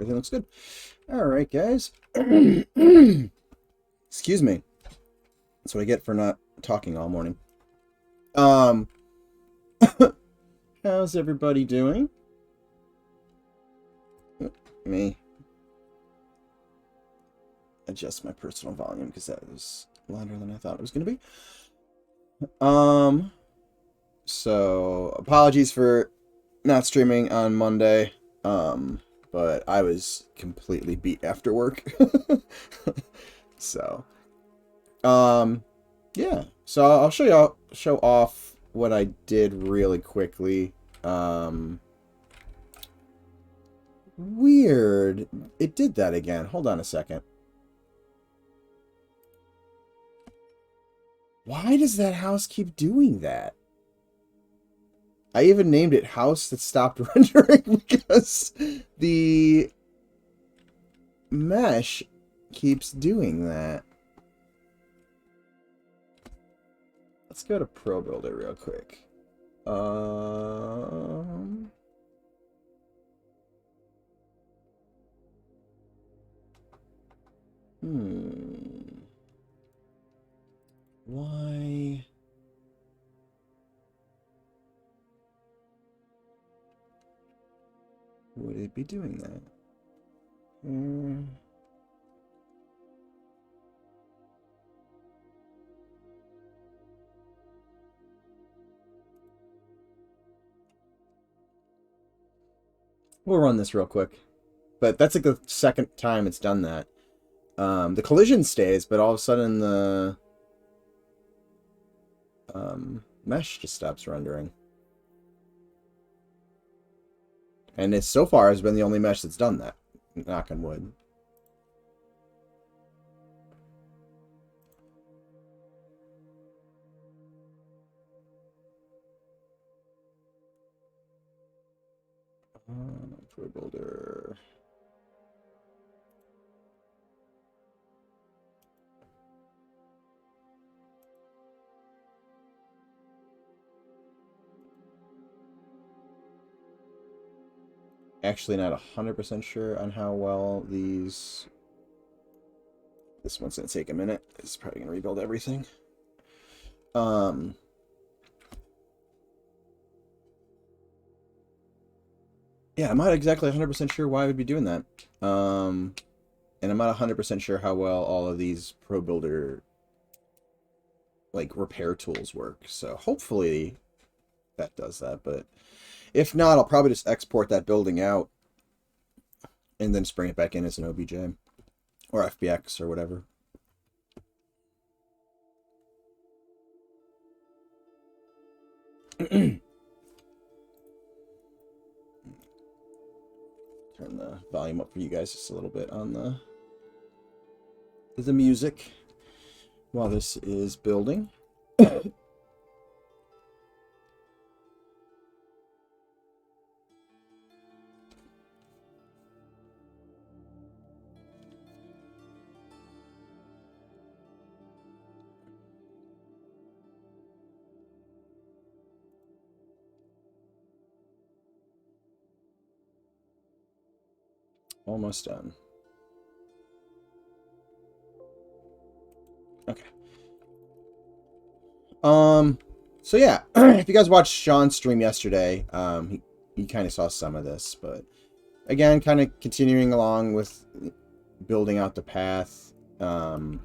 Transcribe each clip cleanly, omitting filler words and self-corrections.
everything looks good. All right, guys. Excuse me. That's what I get for not talking all morning. How's everybody doing? Me. Adjust my personal volume because that was louder than I thought it was going to be. So apologies for not streaming on Monday. But I was completely beat after work. So, yeah. So I'll show off what I did really quickly. Weird. It did that again. Hold on a second. Why does that house keep doing that? I even named it House That Stopped Rendering because the mesh keeps doing that. Let's go to Pro Builder real quick. Why? Would it be doing that? We'll run this real quick. But that's like the second time it's done that. The collision stays, but all of a sudden the mesh just stops rendering. And it so far has been the only mesh that's done that. Knock on wood. Pro Builder. Actually not 100% sure on how well these... This one's going to take a minute. It's probably going to rebuild everything. Yeah, I'm not exactly 100% sure why I would be doing that. And I'm not 100% sure how well all of these Pro Builder like repair tools work. So hopefully that does that, but if not, I'll probably just export that building out and then just bring it back in as an OBJ or FBX or whatever. Turn the volume up for you guys just a little bit on the music while this is building. Almost done. Okay. So yeah, if you guys watched Sean's stream yesterday, he kind of saw some of this, but again, kind of continuing along with building out the path to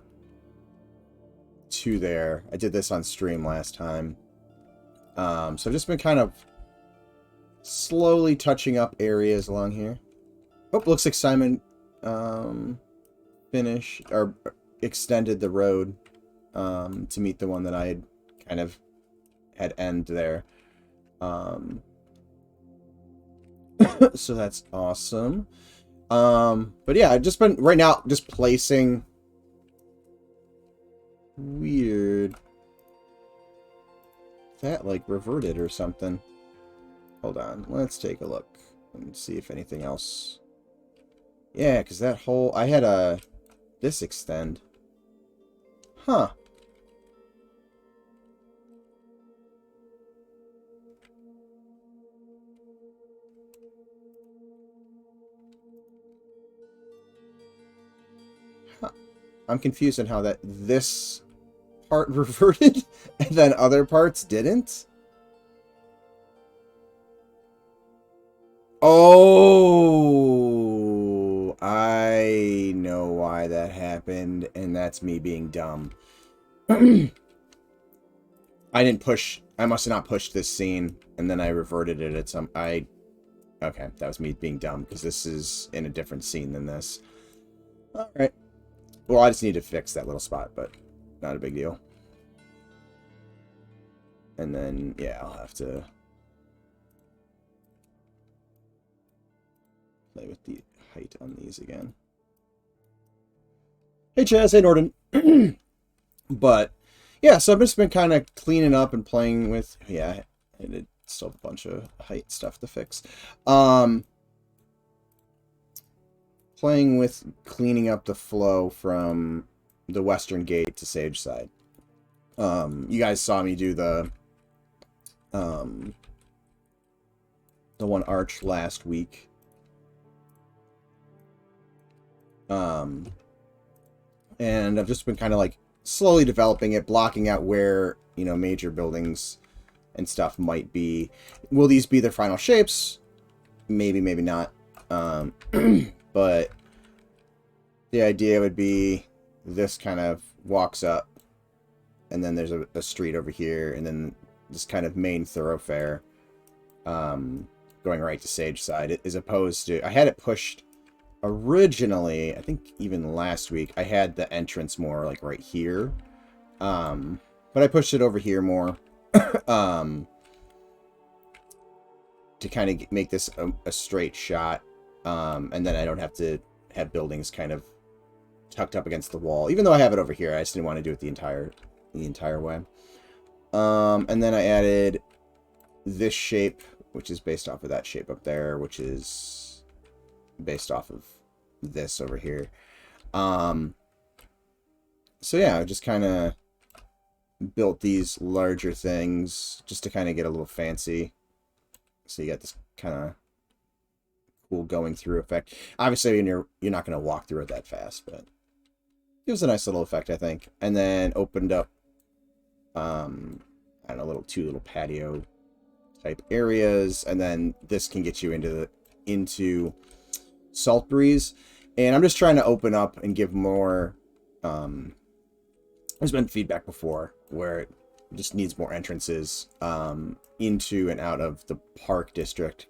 there. I did this on stream last time. So I've just been kind of slowly touching up areas along here. Oh, looks like Simon finished or extended the road to meet the one that I had kind of had end there. So that's awesome. But yeah, I've just been right now just placing weird. That like reverted or something. Hold on, let's take a look and see if anything else. Yeah, because that whole I had this extend. Huh. I'm confused on how this part reverted and then other parts didn't. Oh, I know why that happened, and that's me being dumb. I didn't push. I must have not pushed this scene, and then I reverted it at some. Okay, that was me being dumb because this is in a different scene than this. All right. Well, I just need to fix that little spot, but not a big deal. And then, yeah, I'll have to play with the height on these again. Hey, Chaz. Hey, Norden. But, yeah, so I've just been kind of cleaning up and playing with... Yeah, I did still have a bunch of height stuff to fix. Playing with cleaning up the flow from the western gate to Sagesyde. You guys saw me do the one arch last week. And I've just been kind of like slowly developing it, blocking out where, you know, major buildings and stuff might be. Will these be their final shapes? Maybe, maybe not. But the idea would be this kind of walks up, and then there's a street over here, and then this kind of main thoroughfare going right to Sagesyde, as opposed to... I had it pushed originally, I think even last week, I had the entrance more like right here. But I pushed it over here more to kind of make this a straight shot. And then I don't have to have buildings kind of tucked up against the wall. Even though I have it over here, I just didn't want to do it the entire way. And then I added this shape, which is based off of that shape up there, which is based off of this over here. So yeah, I just kind of built these larger things just to kind of get a little fancy. So you got this kind of cool going through effect. Obviously, you're not going to walk through it that fast, but it gives a nice little effect, I think. And then opened up, I don't know, two little patio type areas, and then this can get you into Salt Breeze. And I'm just trying to open up and give more. There's been feedback before where it just needs more entrances into and out of the park district.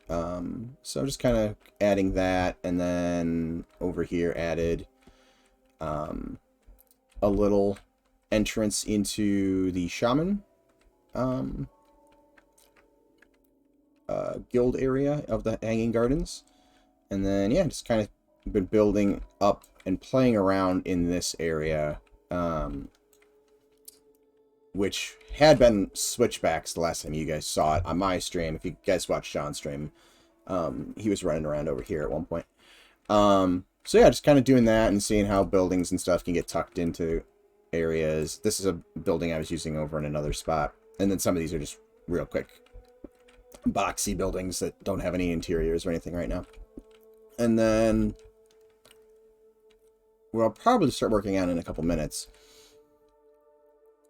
So just kind of adding that, and then over here added a little entrance into the shaman guild area of the Hanging Gardens. And then, yeah, just kind of been building up and playing around in this area, which had been switchbacks the last time you guys saw it on my stream. If you guys watched John's stream, he was running around over here at one point. So yeah, just kind of doing that and seeing how buildings and stuff can get tucked into areas. This is a building I was using over in another spot. And then some of these are just real quick boxy buildings that don't have any interiors or anything right now. And then what I'll probably start working on in a couple minutes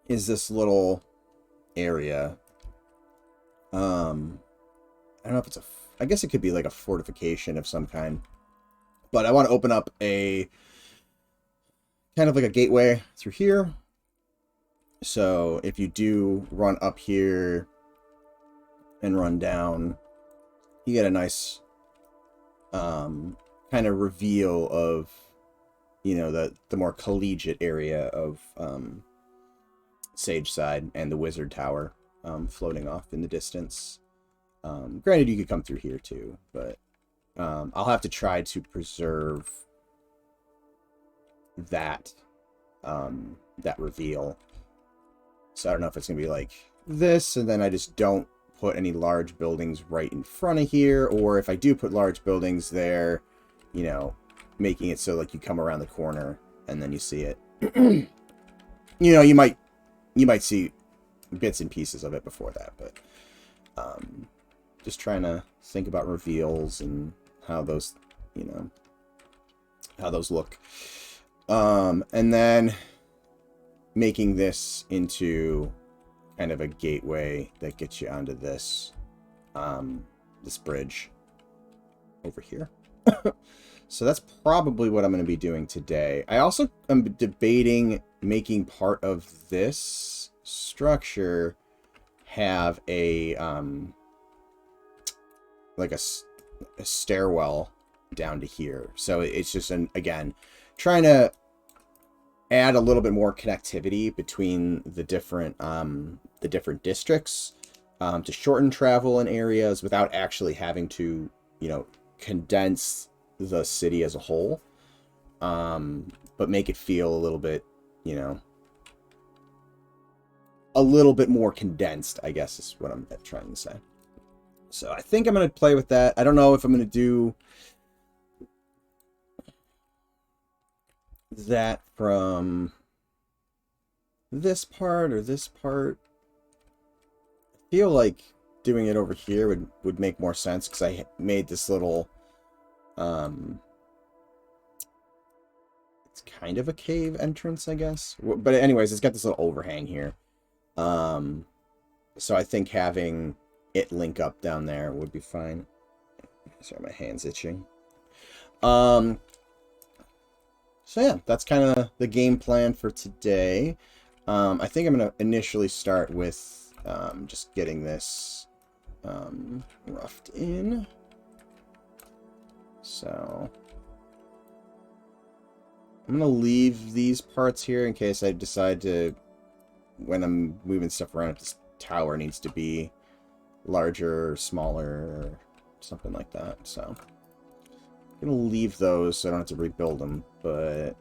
is this little area. I don't know if it's I guess it could be like a fortification of some kind. But I want to open up a kind of like a gateway through here. So if you do run up here and run down, you get a nice kind of reveal of, you know, the more collegiate area of Sagesyde and the Wizard Tower floating off in the distance. Granted, you could come through here too, but I'll have to try to preserve that that reveal. So I don't know if it's gonna be like this, and then I just don't put any large buildings right in front of here, or if I do put large buildings there, you know, making it so like you come around the corner and then you see it. You know, you might see bits and pieces of it before that, but just trying to think about reveals and how those, you know, how those look. And then making this into kind of a gateway that gets you onto this, this bridge over here. So that's probably what I'm going to be doing today. I also am debating making part of this structure have a like a stairwell down to here. So it's just again trying to add a little bit more connectivity between the different districts, to shorten travel in areas without actually having to, you know, condense the city as a whole, but make it feel a little bit, you know, a little bit more condensed, I guess is what I'm trying to say. So I think I'm going to play with that. I don't know if I'm going to do that from this part or this part. I feel like doing it over here would make more sense because I made this little it's kind of a cave entrance, I guess, but anyways, it's got this little overhang here, so I think having it link up down there would be fine. Sorry, my hand's itching. So yeah, that's kind of the game plan for today. I think I'm gonna initially start with just getting this roughed in. So I'm gonna leave these parts here in case I decide to, when I'm moving stuff around, if this tower needs to be larger or smaller or something like that. So I'm gonna leave those so I don't have to rebuild them, but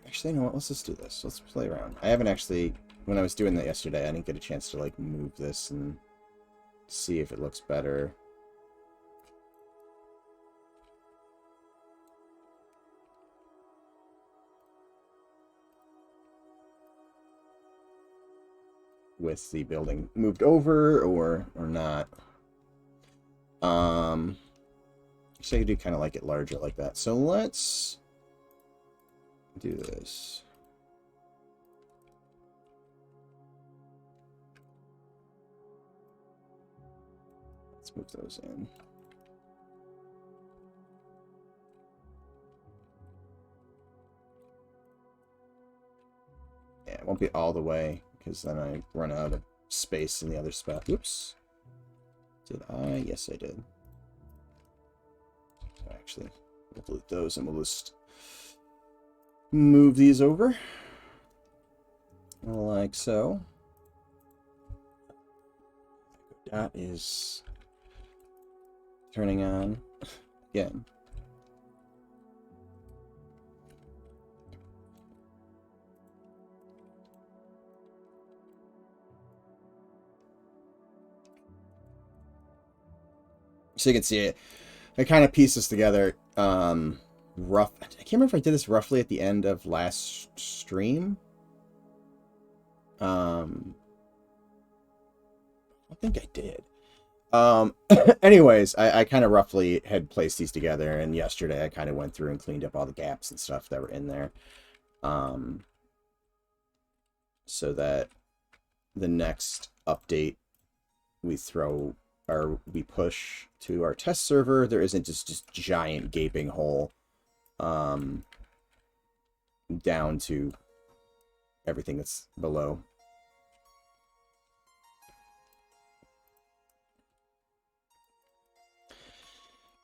actually, you know what, let's just do this. Let's play around. I haven't actually, when I was doing that yesterday, I didn't get a chance to like move this and see if it looks better. With the building moved over or not. So you do kind of like it larger like that. So let's do this. Let's move those in. Yeah, it won't be all the way because then I run out of space in the other spot. Oops. Did I? Yes, I did. So actually, we'll delete those and we'll just move these over. Like so. That is turning on again. So you can see it. I kind of piece this together. Rough. I can't remember if I did this roughly at the end of last stream. I think I did. Anyways, I kind of roughly had placed these together, and yesterday I kind of went through and cleaned up all the gaps and stuff that were in there. So that the next update we throw, or we push to our test server, there isn't just giant gaping hole down to everything that's below.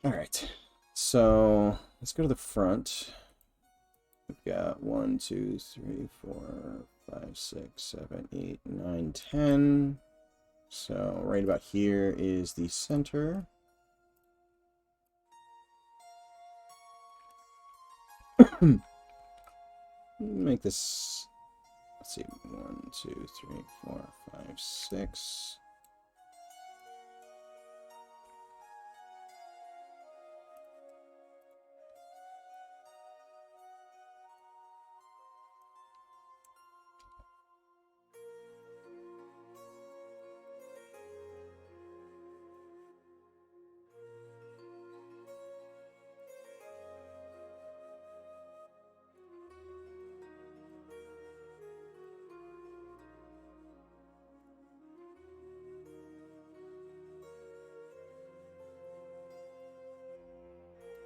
All right, so let's go to the front. We've got 1, 2, 3, 4, 5, 6, 7, 8, 9, 10. So right about here is the center. Make this, let's see, 1, 2, 3, 4, 5, 6.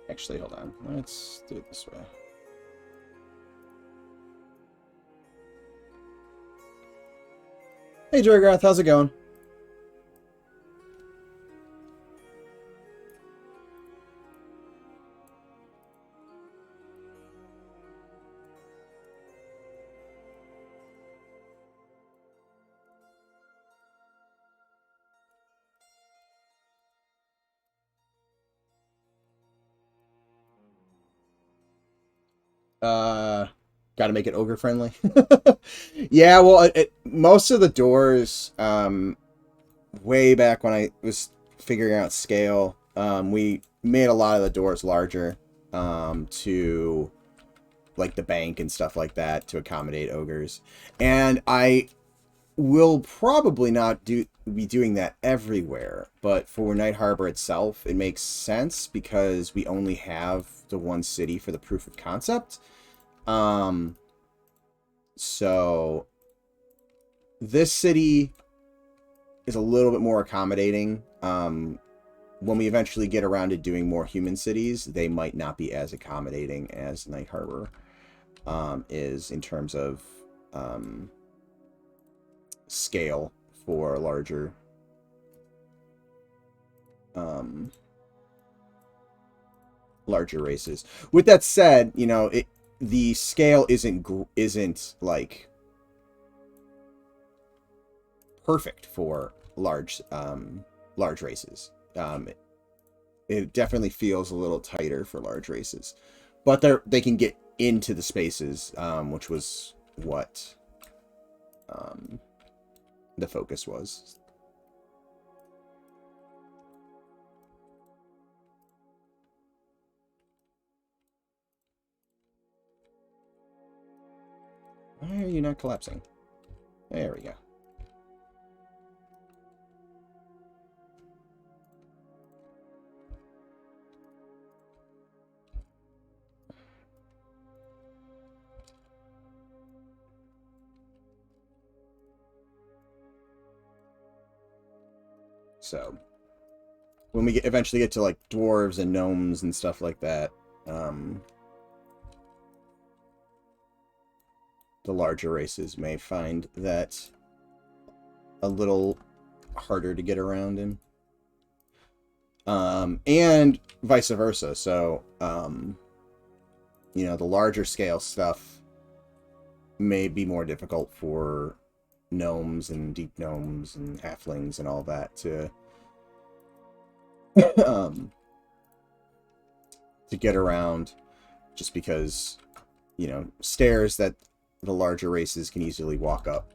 Actually, hold on. Let's do it this way. Hey, Jorgrath, how's it going? Got to make it ogre friendly. Yeah, well, most of the doors, way back when I was figuring out scale, we made a lot of the doors larger, to like the bank and stuff like that to accommodate ogres. And I will probably not be doing that everywhere, but for Night Harbor itself, it makes sense because we only have the one city for the proof of concept. So this city is a little bit more accommodating. When we eventually get around to doing more human cities, they might not be as accommodating as Night Harbor is in terms of scale for larger larger races. With that said, you know, the scale isn't like perfect for large races. It definitely feels a little tighter for large races, but they can get into the spaces, which was what the focus was. Why are you not collapsing? There we go. So when we eventually get to like dwarves and gnomes and stuff like that, the larger races may find that a little harder to get around in. And vice versa. So, you know, the larger scale stuff may be more difficult for gnomes and deep gnomes and halflings and all that to to get around, just because, you know, stairs that the larger races can easily walk up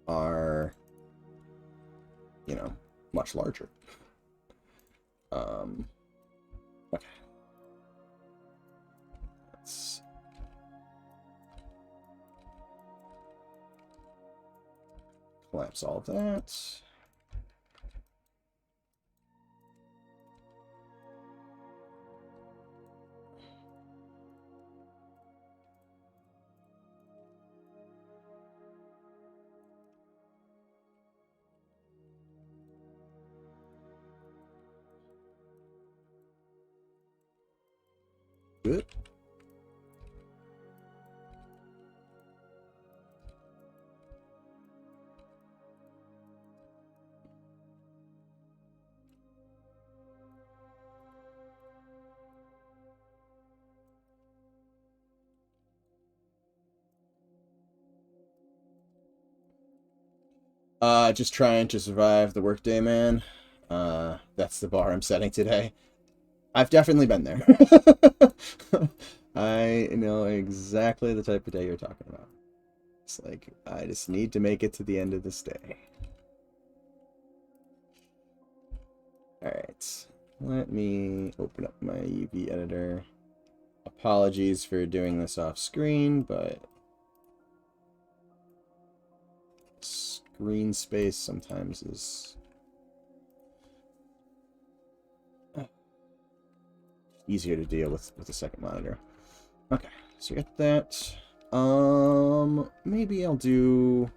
are, you know, much larger. Okay. Let's collapse all of that. Good. Just trying to survive the workday, man. That's the bar I'm setting today. I've definitely been there. I know exactly the type of day you're talking about. It's like, I just need to make it to the end of this day. Alright. Let me open up my UV editor. Apologies for doing this off screen, but screen space sometimes is easier to deal with a second monitor. Okay, so we got that. Maybe I'll do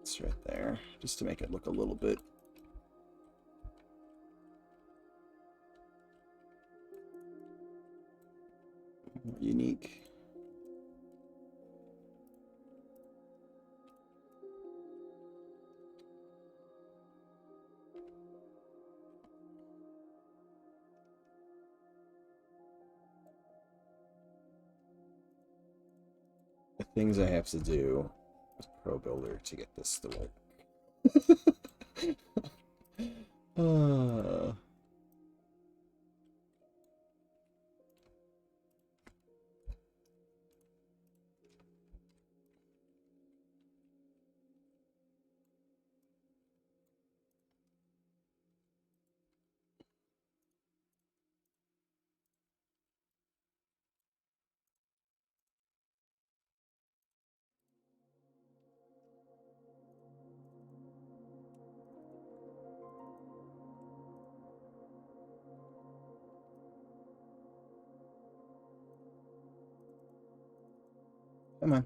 That's right there, just to make it look a little bit more unique. The things I have to do with Pro Builder to get this to work. Come on.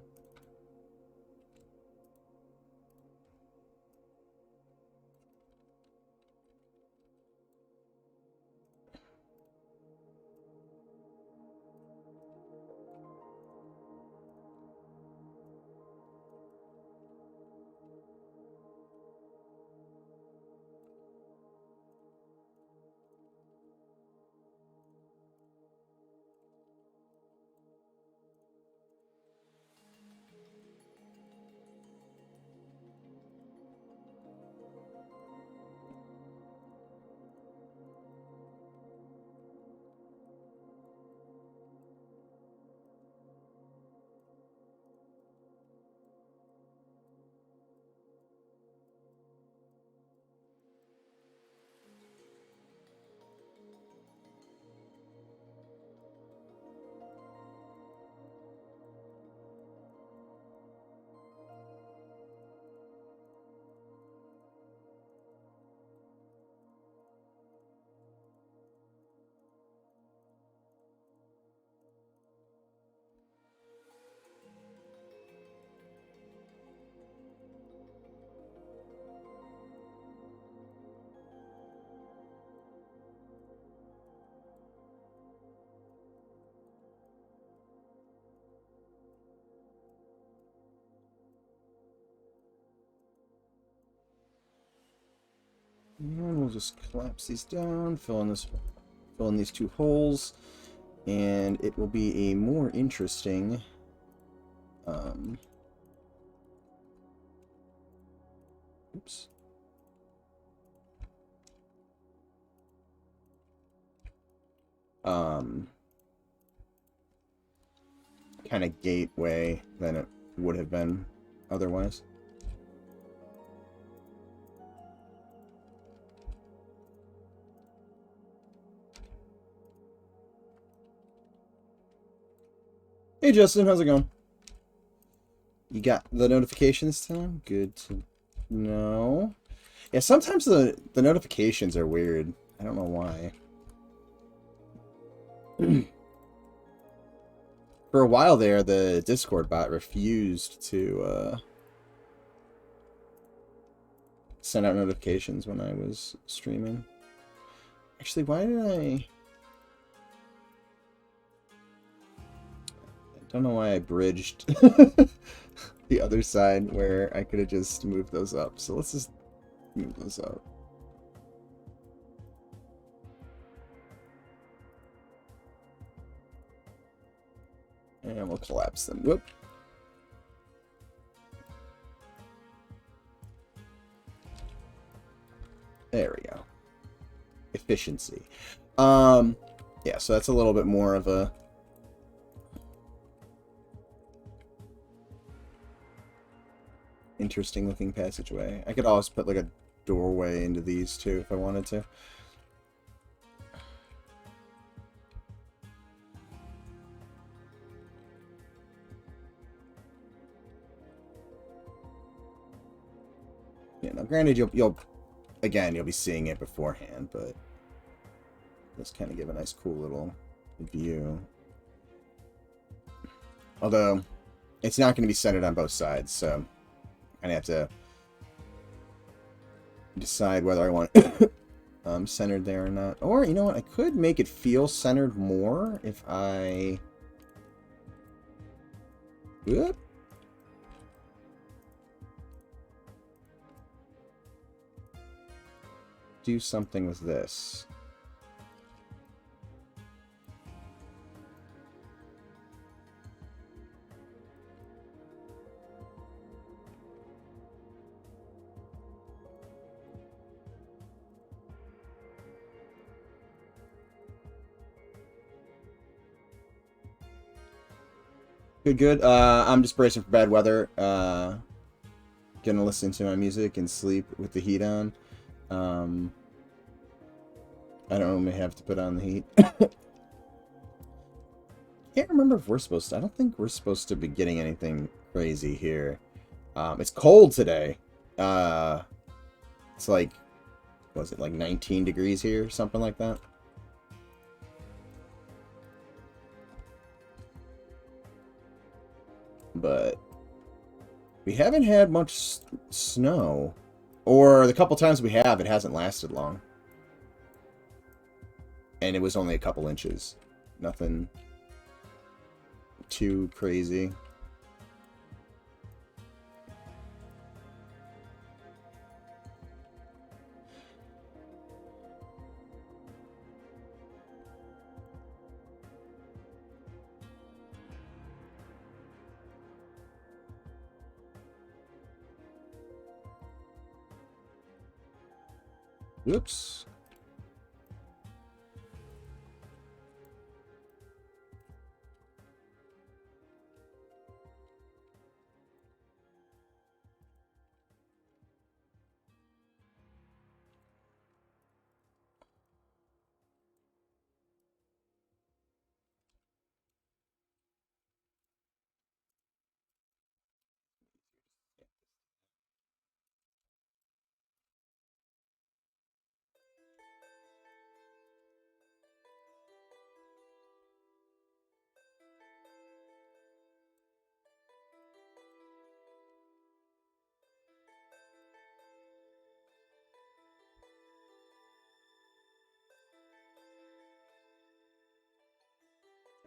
And we'll just collapse these down, fill in these two holes, and it will be a more interesting oops. Kind of gateway than it would have been otherwise. Hey Justin, how's it going? You got the notification this time? Good to know. Yeah, sometimes the notifications are weird. I don't know why. For a while there, the Discord bot refused to send out notifications when I was streaming. Actually, why did I don't know why I bridged the other side where I could have just moved those up. So let's just move those up. And we'll collapse them. Whoop. There we go. Efficiency. Yeah, so that's a little bit more of a interesting looking passageway. I could always put like a doorway into these too if I wanted to. Yeah, now granted you'll be seeing it beforehand, but just kind of give a nice cool little view. Although it's not going to be centered on both sides, so I have to decide whether I want centered there or not. Or, you know what, I could make it feel centered more if I... Whoop. Do something with this. Good, good. I'm just bracing for bad weather. Gonna listen to my music and sleep with the heat on. I don't normally have to put on the heat. Can't remember if we're supposed to. I don't think we're supposed to be getting anything crazy here. It's cold today. It's like, was it like 19 degrees here? Something like that. But we haven't had much snow. Or the couple times we have, it hasn't lasted long. And it was only a couple inches. Nothing too crazy. Whoops.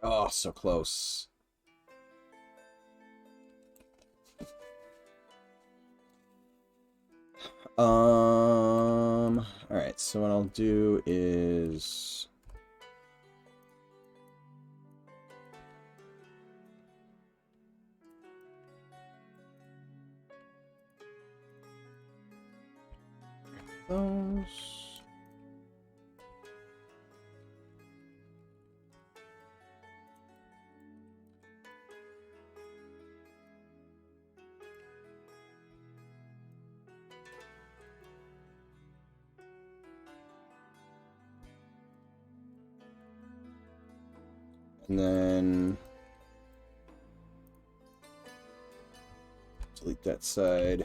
Oh, so close. Alright, so what I'll do is... those... And then delete that side.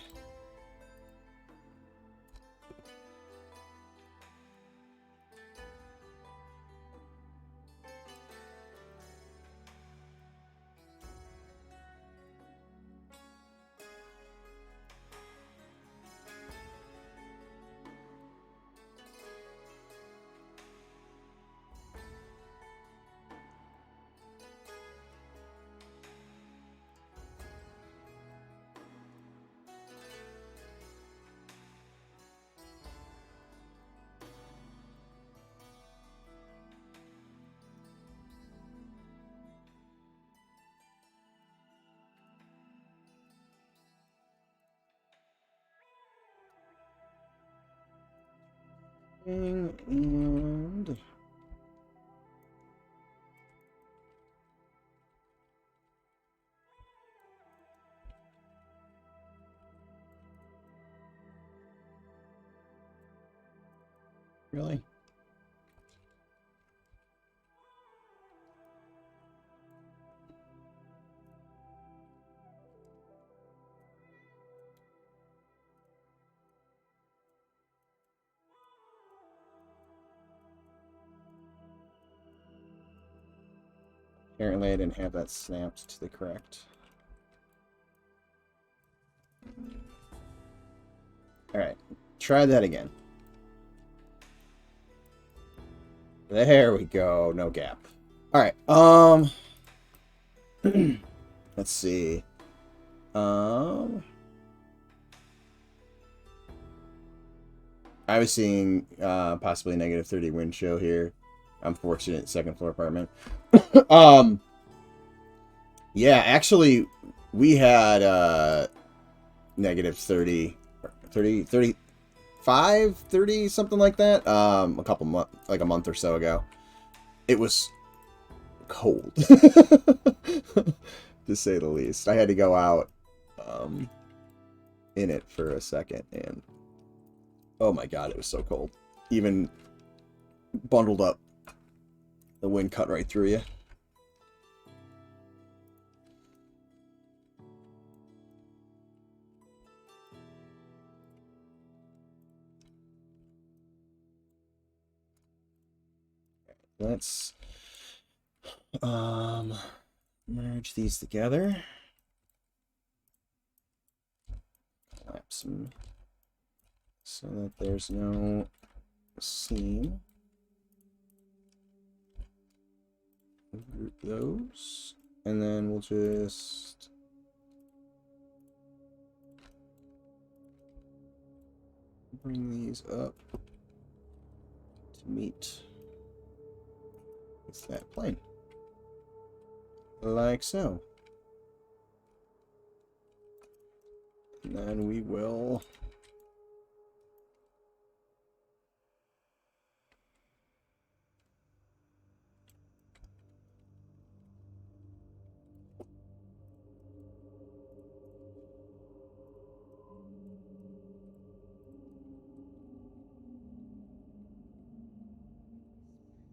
And really? Apparently I didn't have that snapped to the correct. Alright. Try that again. There we go. No gap. All right. Let's see. I was seeing possibly negative 30 wind chill here. I'm fortunate, second floor apartment. Yeah, actually, we had negative 30, 35, 30, something like that. A couple months, like a month or so ago. It was cold, to say the least. I had to go out in it for a second, and oh my god, it was so cold. Even bundled up, the wind cut right through you. Let's merge these together. Collapse them so that there's no seam. Group those, and then we'll just bring these up to meet with that plane, like so. And then we will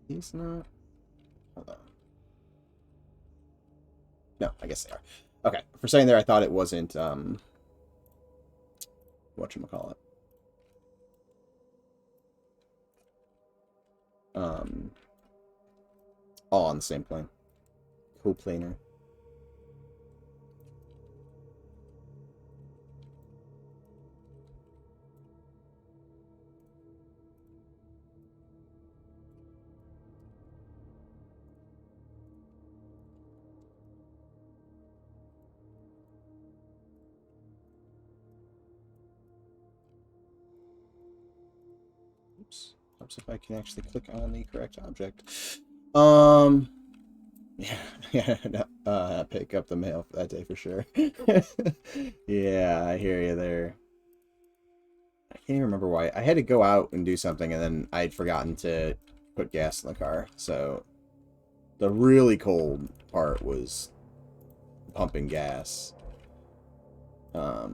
he's not. Hold on. No, I guess they are. Okay, for saying there, I thought it wasn't whatchamacallit. All on the same plane. Co-planar. Oops. Helps if I can actually click on the correct object. Yeah, no, pick up the mail for that day for sure. Yeah, I hear you there. I can't even remember why. I had to go out and do something, and then I'd forgotten to put gas in the car. So the really cold part was pumping gas. I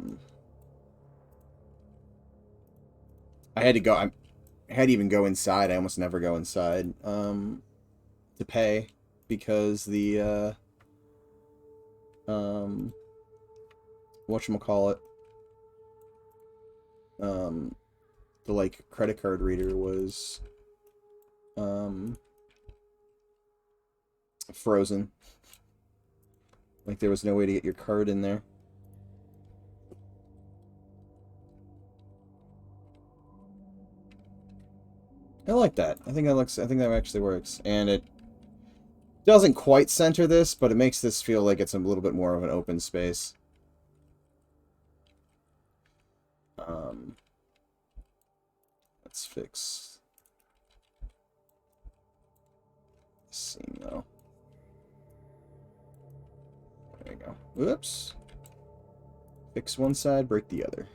had to go. I had to even go inside. I almost never go inside to pay because the whatchamacallit, the like credit card reader was frozen. Like there was no way to get your card in there. I like that. I think that actually works. And it doesn't quite center this, but it makes this feel like it's a little bit more of an open space. Let's fix this seam though. There you go. Whoops. Fix one side, break the other.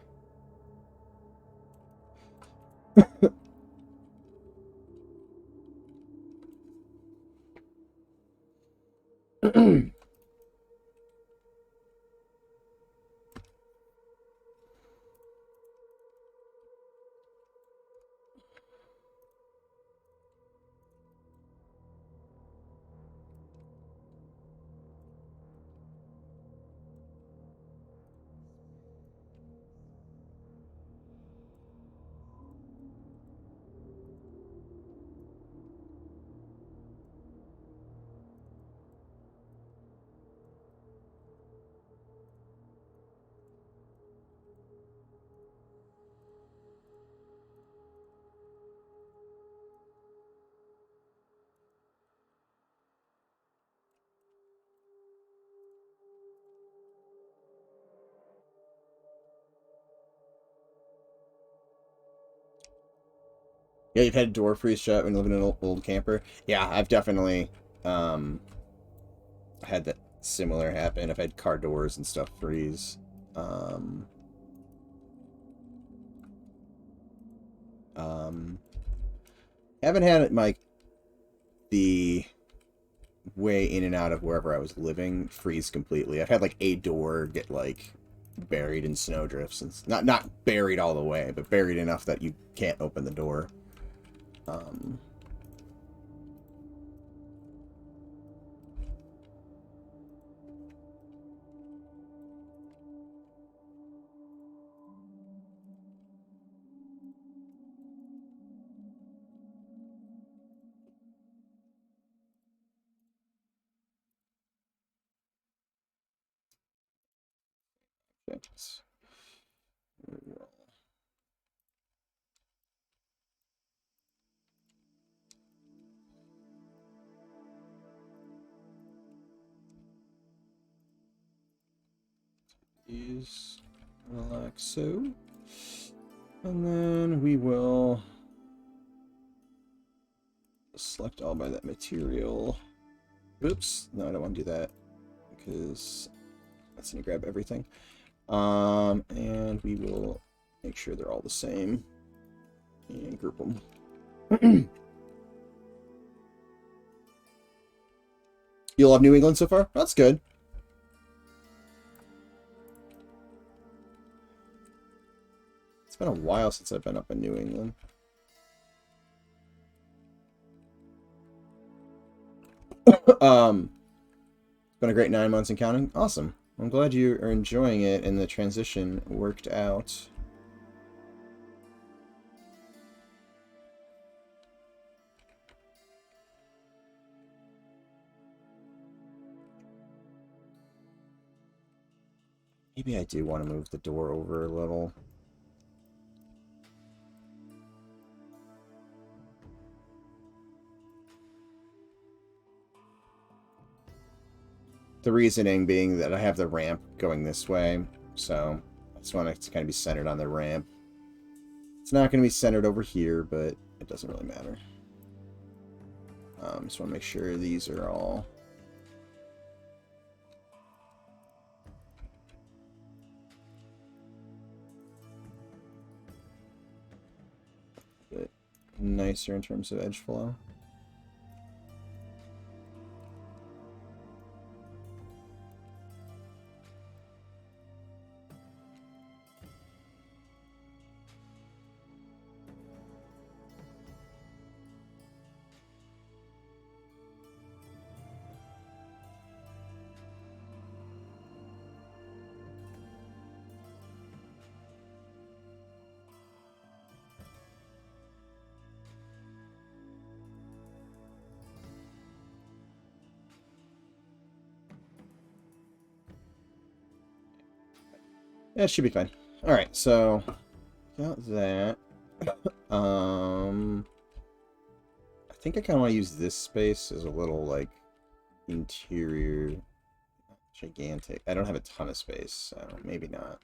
Yeah, you've had a door freeze shut when living in an old camper. Yeah, I've definitely had that similar happen. I've had car doors and stuff freeze. Um, um, haven't had it like the way in and out of wherever I was living freeze completely. I've had like a door get like buried in snowdrifts and not buried all the way, but buried enough that you can't open the door. Um, Thanks. Is like so. And then we will select all by that material. Oops, no, I don't want to do that because that's going to grab everything. And we will make sure they're all the same and group them. You love New England so far? That's good. It's been a while since I've been up in New England. It's been a great 9 months and counting. Awesome. I'm glad you are enjoying it and the transition worked out. Maybe I do want to move the door over a little. The reasoning being that I have the ramp going this way, so I just want it to kind of be centered on the ramp. It's not going to be centered over here, but it doesn't really matter. Just want to make sure these are all... a bit nicer in terms of edge flow. Yeah, it should be fine. Alright, so got that. I think I kind of want to use this space as a little, like, interior... gigantic. I don't have a ton of space, so maybe not.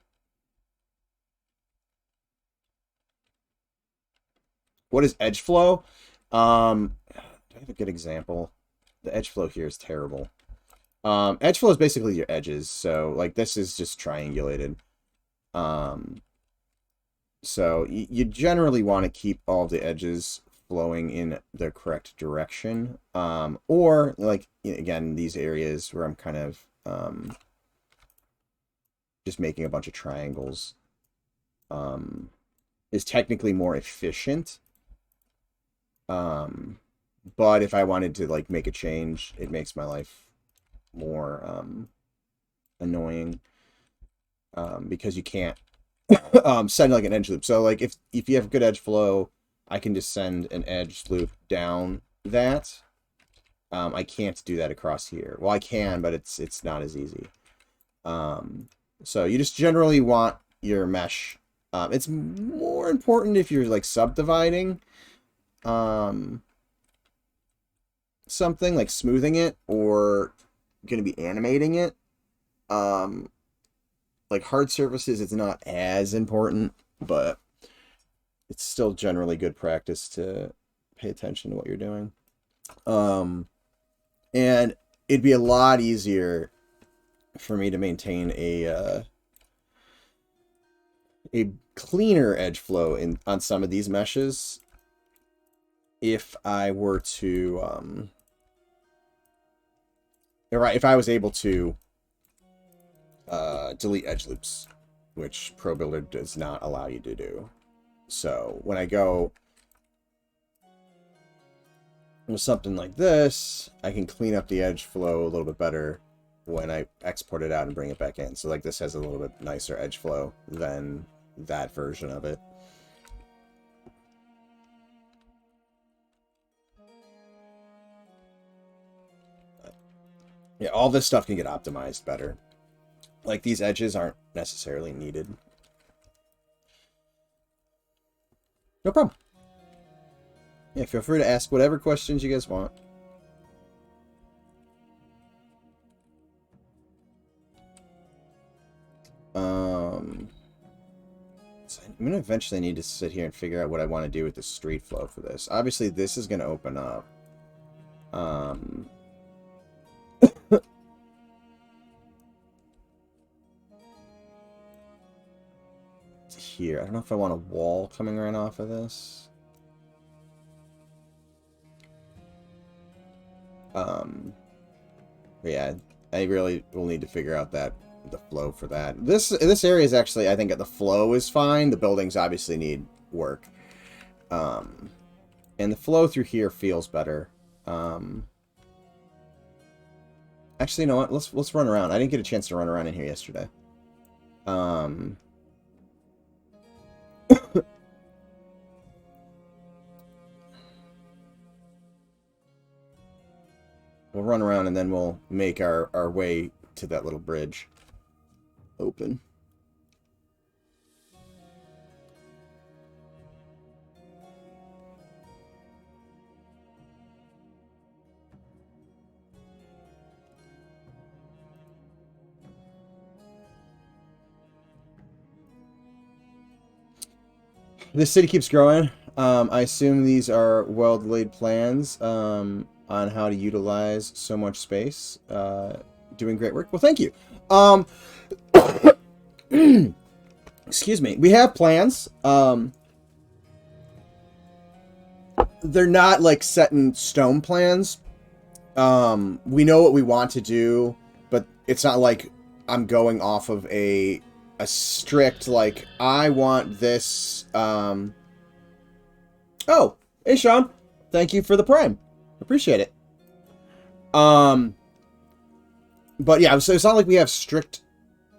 What is edge flow? Do I have a good example? The edge flow here is terrible. Edge flow is basically your edges, so, like, this is just triangulated. So you generally want to keep all the edges flowing in the correct direction. Or, like, again, these areas where I'm kind of just making a bunch of triangles is technically more efficient. But if I wanted to, like, make a change, it makes my life more annoying. Because you can't send like an edge loop. So like if you have good edge flow, I can just send an edge loop down that. I can't do that across here. Well, I can, but it's not as easy. So you just generally want your mesh. It's more important if you're like subdividing something, like smoothing it or going to be animating it. Like hard surfaces, it's not as important, but it's still generally good practice to pay attention to what you're doing. And it'd be a lot easier for me to maintain a cleaner edge flow on some of these meshes if I were to if I was able to delete edge loops, which ProBuilder does not allow you to do. So when I go with something like this, I can clean up the edge flow a little bit better when I export it out and bring it back in. So like this has a little bit nicer edge flow than that version of it. Yeah, all this stuff can get optimized better. Like, these edges aren't necessarily needed. No problem. Yeah, feel free to ask whatever questions you guys want. So I'm going to eventually need to sit here and figure out what I want to do with the street flow for this. Obviously, this is going to open up. Here. I don't know if I want a wall coming right off of this. Yeah, I really will need to figure out the flow for that. This area is actually, I think the flow is fine. The buildings obviously need work. And the flow through here feels better. Actually, you know what? Let's run around. I didn't get a chance to run around in here yesterday. We'll run around and then we'll make our way to that little bridge open. This city keeps growing. I assume these are well-laid plans on how to utilize so much space. Doing great work. Well, thank you. Excuse me. We have plans. They're not like set in stone plans. We know what we want to do, but it's not like I'm going off of a strict, like, I want this, Oh, hey, Sean. Thank you for the Prime. Appreciate it. But yeah, so it's not like we have strict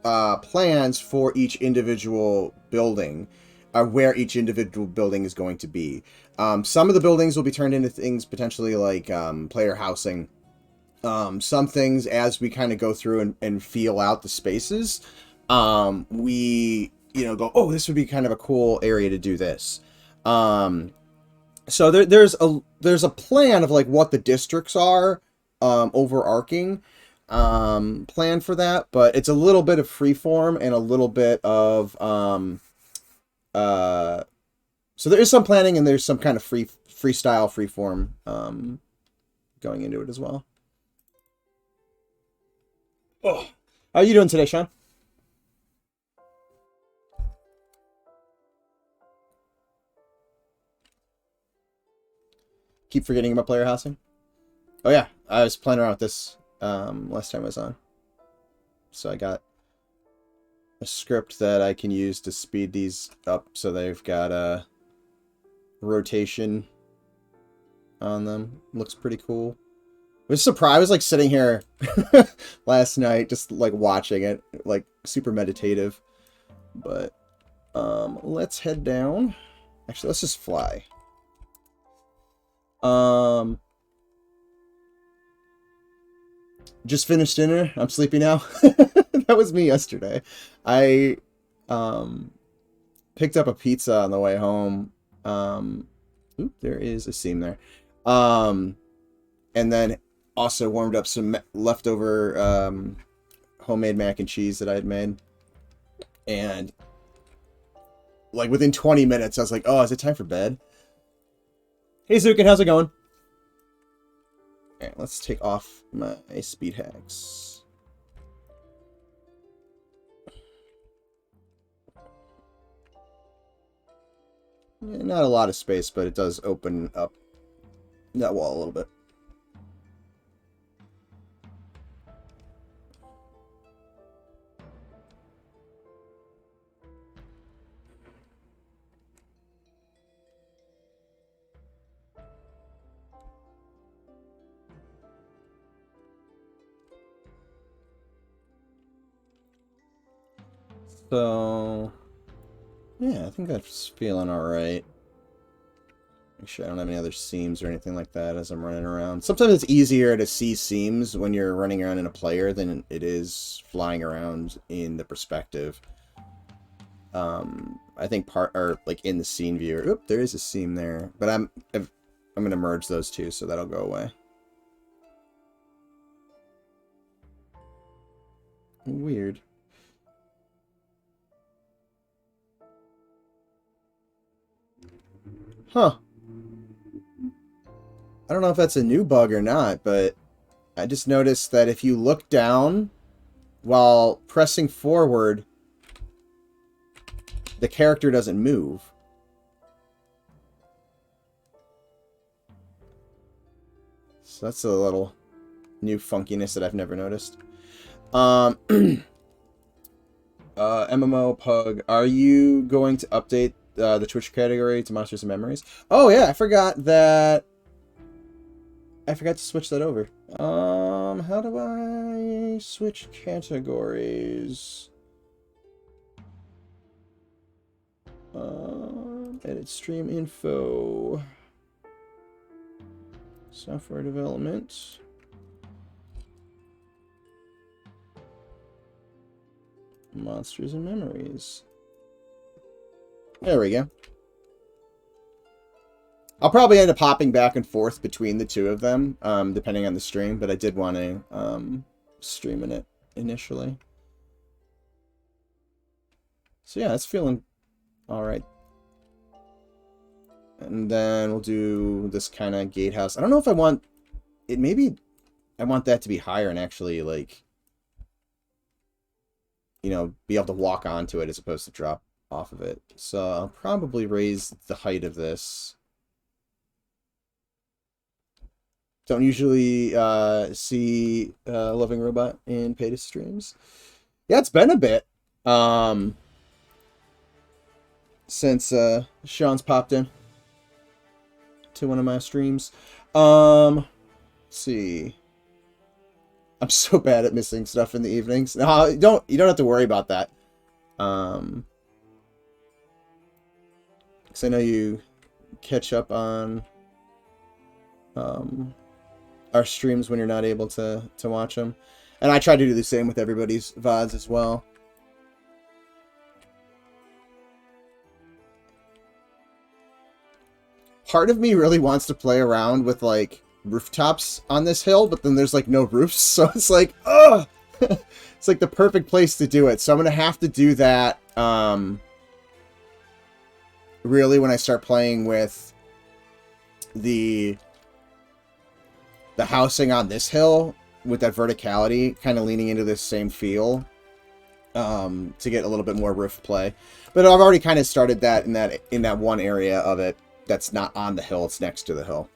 plans for each individual building, where each individual building is going to be. Some of the buildings will be turned into things potentially like player housing. Some things, as we kind of go through and feel out the spaces, we, go, oh, this would be kind of a cool area to do this. So there's a plan of like what the districts are, overarching, plan for that, but it's a little bit of freeform and a little bit of, so there is some planning and there's some kind of freestyle, freeform, going into it as well. Oh, how are you doing today, Sean? Keep forgetting about player housing. Oh yeah, I was playing around with this last time I was on. So I got a script that I can use to speed these up so they've got a rotation on them. Looks pretty cool. I was surprised. I was like sitting here last night just like watching it, like super meditative. But let's head down. Actually, let's just fly. Just finished dinner. I'm sleepy now. That was me yesterday. I picked up a pizza on the way home. Oop, there is a seam there. And then also warmed up some leftover homemade mac and cheese that I had made. And like within 20 minutes, I was like, oh, is it time for bed? Hey, Zukin, how's it going? Alright, let's take off my speed hacks. Not a lot of space, but it does open up that wall a little bit. So, yeah, I think that's feeling alright. Make sure I don't have any other seams or anything like that as I'm running around. Sometimes it's easier to see seams when you're running around in a player than it is flying around in the perspective. I think like in the scene viewer. Oop, there is a seam there, but I'm gonna merge those two, so that'll go away. Weird. Huh. I don't know if that's a new bug or not, but I just noticed that if you look down while pressing forward, the character doesn't move. So that's a little new funkiness that I've never noticed. MMO Pug, are you going to update the Twitch category to Monsters and Memories? Oh yeah, I forgot that. I forgot to switch that over. How do I switch categories? Edit stream info. Software development. Monsters and Memories. There we go. I'll probably end up hopping back and forth between the two of them, depending on the stream, but I did want to stream in it initially. So yeah, it's feeling alright. And then we'll do this kind of gatehouse. I don't know if I want it, maybe I want that to be higher and actually, like, you know, be able to walk onto it as opposed to drop off of it. So I'll probably raise the height of this. Don't usually see Loving Robot in paid streams. Yeah, it's been a bit since Sean's popped in to one of my streams. Let's see. I'm so bad at missing stuff in the evenings. No, you don't have to worry about that. Because I know you catch up on our streams when you're not able to watch them. And I try to do the same with everybody's VODs as well. Part of me really wants to play around with, like, rooftops on this hill, but then there's, like, no roofs, so it's like, ugh! It's, like, the perfect place to do it. So I'm gonna have to do that, really, when I start playing with the housing on this hill, with that verticality, kind of leaning into this same feel, to get a little bit more roof play. But I've already kind of started that in that one area of it that's not on the hill, it's next to the hill.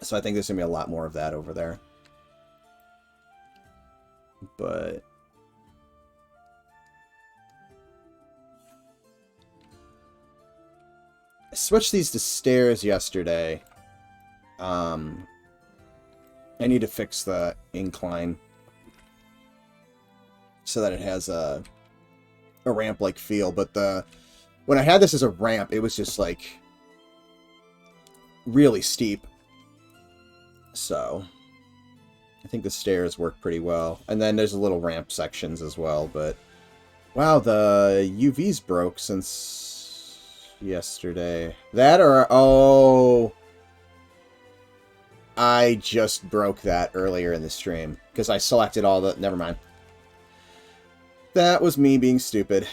So I think there's going to be a lot more of that over there. But I switched these to stairs yesterday. I need to fix the incline so that it has a ramp-like feel. But when I had this as a ramp, it was just like really steep. So I think the stairs work pretty well. And then there's a little ramp sections as well. But wow, the UV's broke since yesterday. That or oh, I just broke that earlier in the stream because I selected all the... Never mind. That was me being stupid.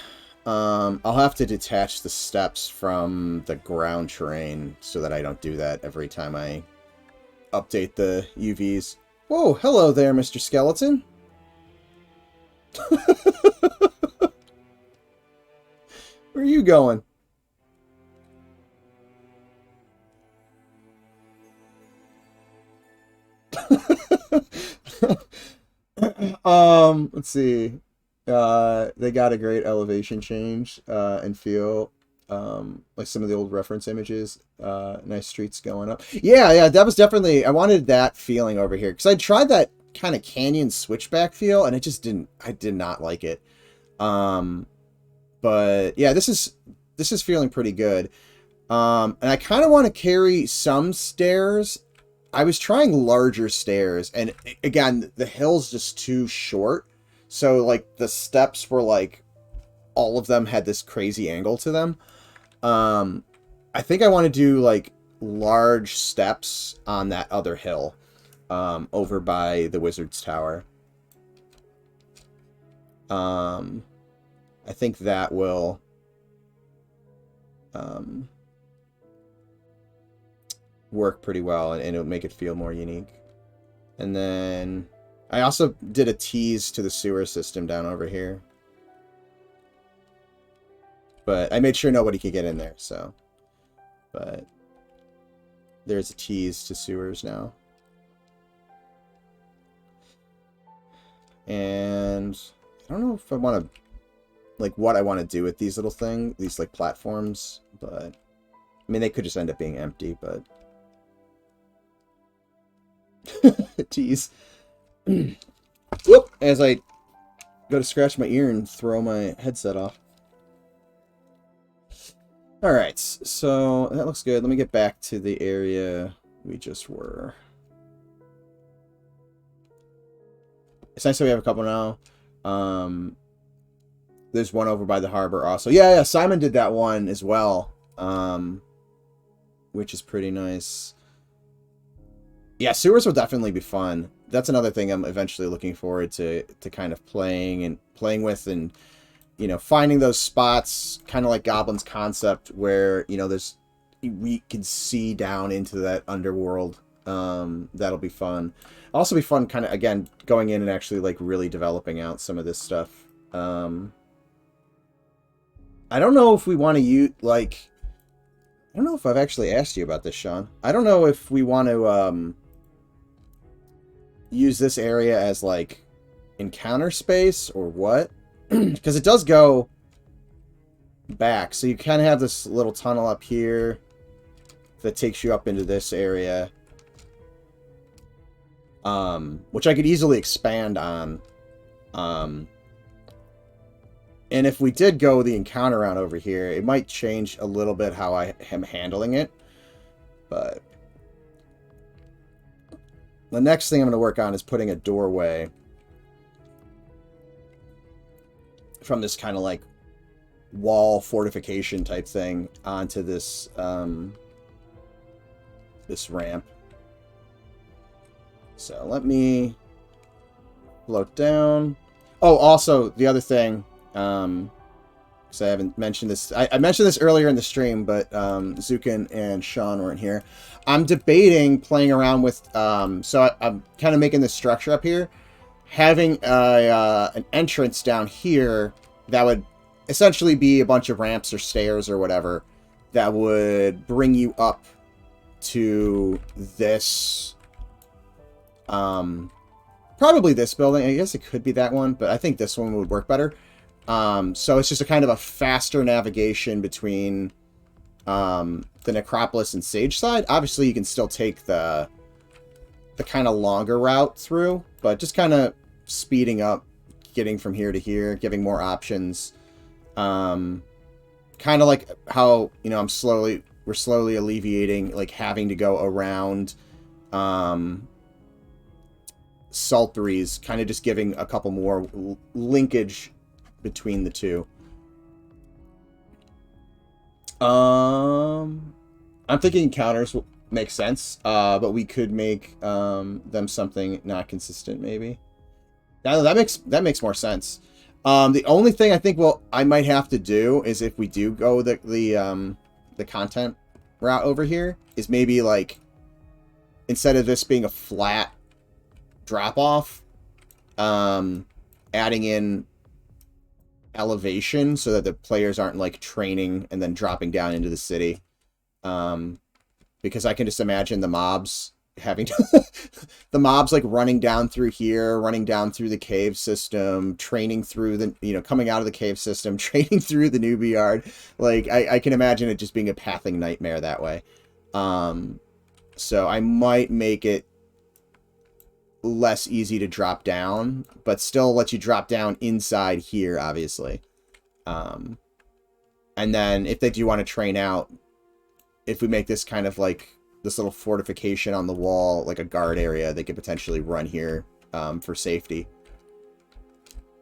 I'll have to detach the steps from the ground terrain so that I don't do that every time I update the UVs. Whoa, hello there, Mr. Skeleton. Where are you going? Let's see. They got a great elevation change and feel. Like some of the old reference images. Nice streets going up. Yeah, that was definitely, I wanted that feeling over here because I tried that kind of canyon switchback feel and it just didn't, I did not like it. But yeah, this is feeling pretty good. And I kind of want to carry some stairs. I was trying larger stairs, and again, the hill's just too short. So, like, the steps were, like, all of them had this crazy angle to them. I think I want to do, like, large steps on that other hill over by the Wizard's Tower. I think that will... work pretty well, and it'll make it feel more unique. And then I also did a tease to the sewer system down over here, but I made sure nobody could get in there, so. But there's a tease to sewers now. And I don't know if I want to, like, what I want to do with these little things, these, like, platforms, but I mean, they could just end up being empty, but tease. Whoop! As I go to scratch my ear and throw my headset off. Alright, so that looks good. Let me get back to the area we just were. It's nice that we have a couple now. There's one over by the harbor also. Yeah, Simon did that one as well. Which is pretty nice. Yeah, sewers will definitely be fun. That's another thing I'm eventually looking forward to kind of playing with, and you know, finding those spots, kind of like Goblin's concept, where you know we can see down into that underworld. That'll be fun. Also be fun, kind of again going in and actually like really developing out some of this stuff. I don't know if we want to use like. I don't know if I've actually asked you about this, Sean. I don't know if we want to use this area as like encounter space or what, because it does go back. So you kind of have this little tunnel up here that takes you up into this area, which I could easily expand on. And if we did go the encounter route over here, it might change a little bit how I am handling it. But the next thing I'm going to work on is putting a doorway from this kind of like wall fortification type thing onto this this ramp. So let me float down. Oh, also the other thing, because I haven't mentioned this. I mentioned this earlier in the stream, but Zukin and Sean weren't here. I'm debating playing around with, so I'm kind of making this structure up here, having an entrance down here that would essentially be a bunch of ramps or stairs or whatever that would bring you up to this, probably this building. I guess it could be that one, but I think this one would work better. So it's just a kind of a faster navigation between the Necropolis and Sageside. Obviously, you can still take the kind of longer route through, but just kind of speeding up, getting from here to here, giving more options. Kind of like how, you know, we're slowly alleviating, like, having to go around Saltbury's, kind of just giving a couple more linkage between the two. I'm thinking encounters will make sense, but we could make them something not consistent, maybe. Now that makes more sense. The only thing I think I might have to do is if we do go the content route over here is maybe like instead of this being a flat drop off, adding in elevation so that the players aren't like training and then dropping down into the city. Because I can just imagine the mobs having to the mobs like running down through here, running down through the cave system, training through the, coming out of the cave system, training through the newbie yard. Like I can imagine it just being a pathing nightmare that way. So I might make it less easy to drop down, but still let you drop down inside here, obviously. And then if they do want to train out, if we make this kind of like this little fortification on the wall, like a guard area, they could potentially run here for safety.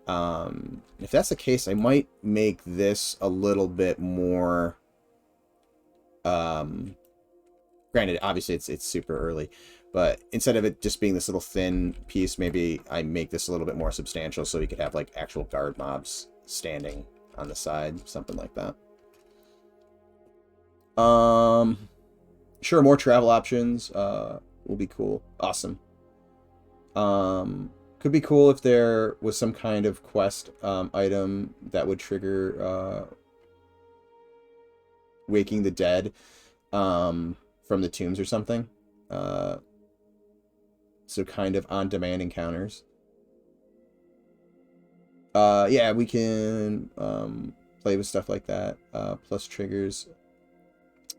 If that's the case, I might make this a little bit more... granted, obviously it's super early, but instead of it just being this little thin piece, maybe I make this a little bit more substantial so we could have like actual guard mobs standing on the side, something like that. Sure, more travel options will be cool. Awesome. Could be cool if there was some kind of quest item that would trigger waking the dead from the tombs or something. So kind of on-demand encounters. Yeah, we can play with stuff like that. Plus triggers.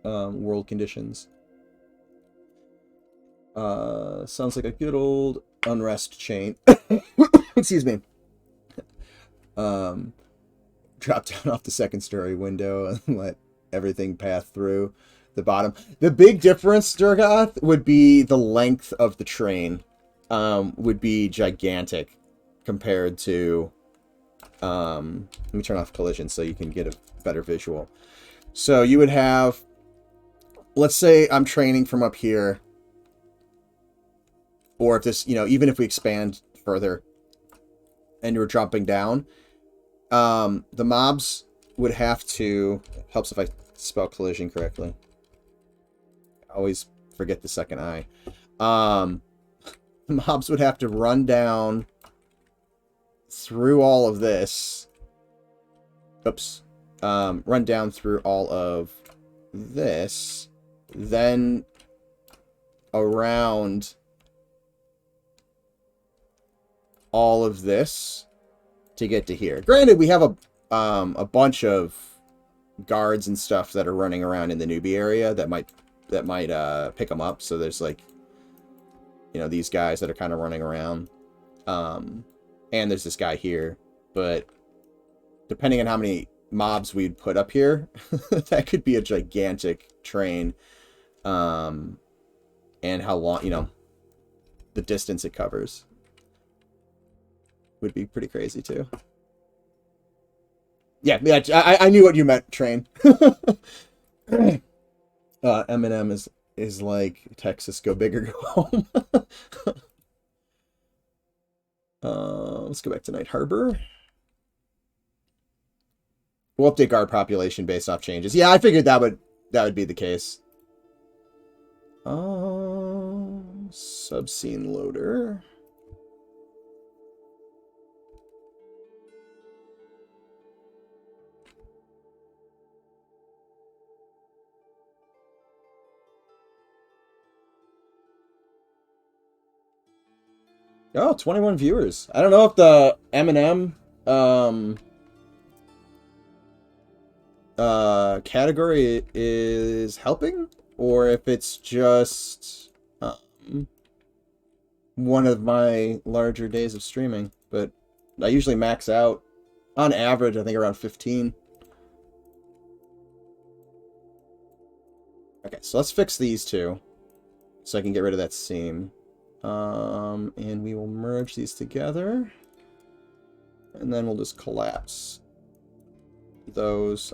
World conditions. Sounds like a good old unrest chain. Excuse me. Drop down off the second story window and let everything pass through the bottom. The big difference, Durgoth, would be the length of the train. Would be gigantic compared to... let me turn off collision so you can get a better visual. So you would have... Let's say I'm training from up here. Or if this, even if we expand further and you're jumping down, the mobs would have to... Helps if I spell collision correctly. I always forget the second I. The mobs would have to run down through all of this. Oops. Run down through all of this. Then around all of this to get to here. Granted, we have a bunch of guards and stuff that are running around in the newbie area that might pick them up. So there's like, these guys that are kind of running around. And there's this guy here. But depending on how many mobs we'd put up here, that could be a gigantic train. And how long, the distance it covers would be pretty crazy too. Yeah, I knew what you meant, train. Eminem is like Texas, go big or go home. Let's go back to Night Harbor. We'll update guard population based off changes. Yeah, I figured that would be the case. Subscene loader. Oh, 21 viewers. I don't know if the Eminem category is helping or if it's just one of my larger days of streaming, but I usually max out on average, I think around 15. Okay, so let's fix these two so I can get rid of that seam. And we will merge these together. And then we'll just collapse those.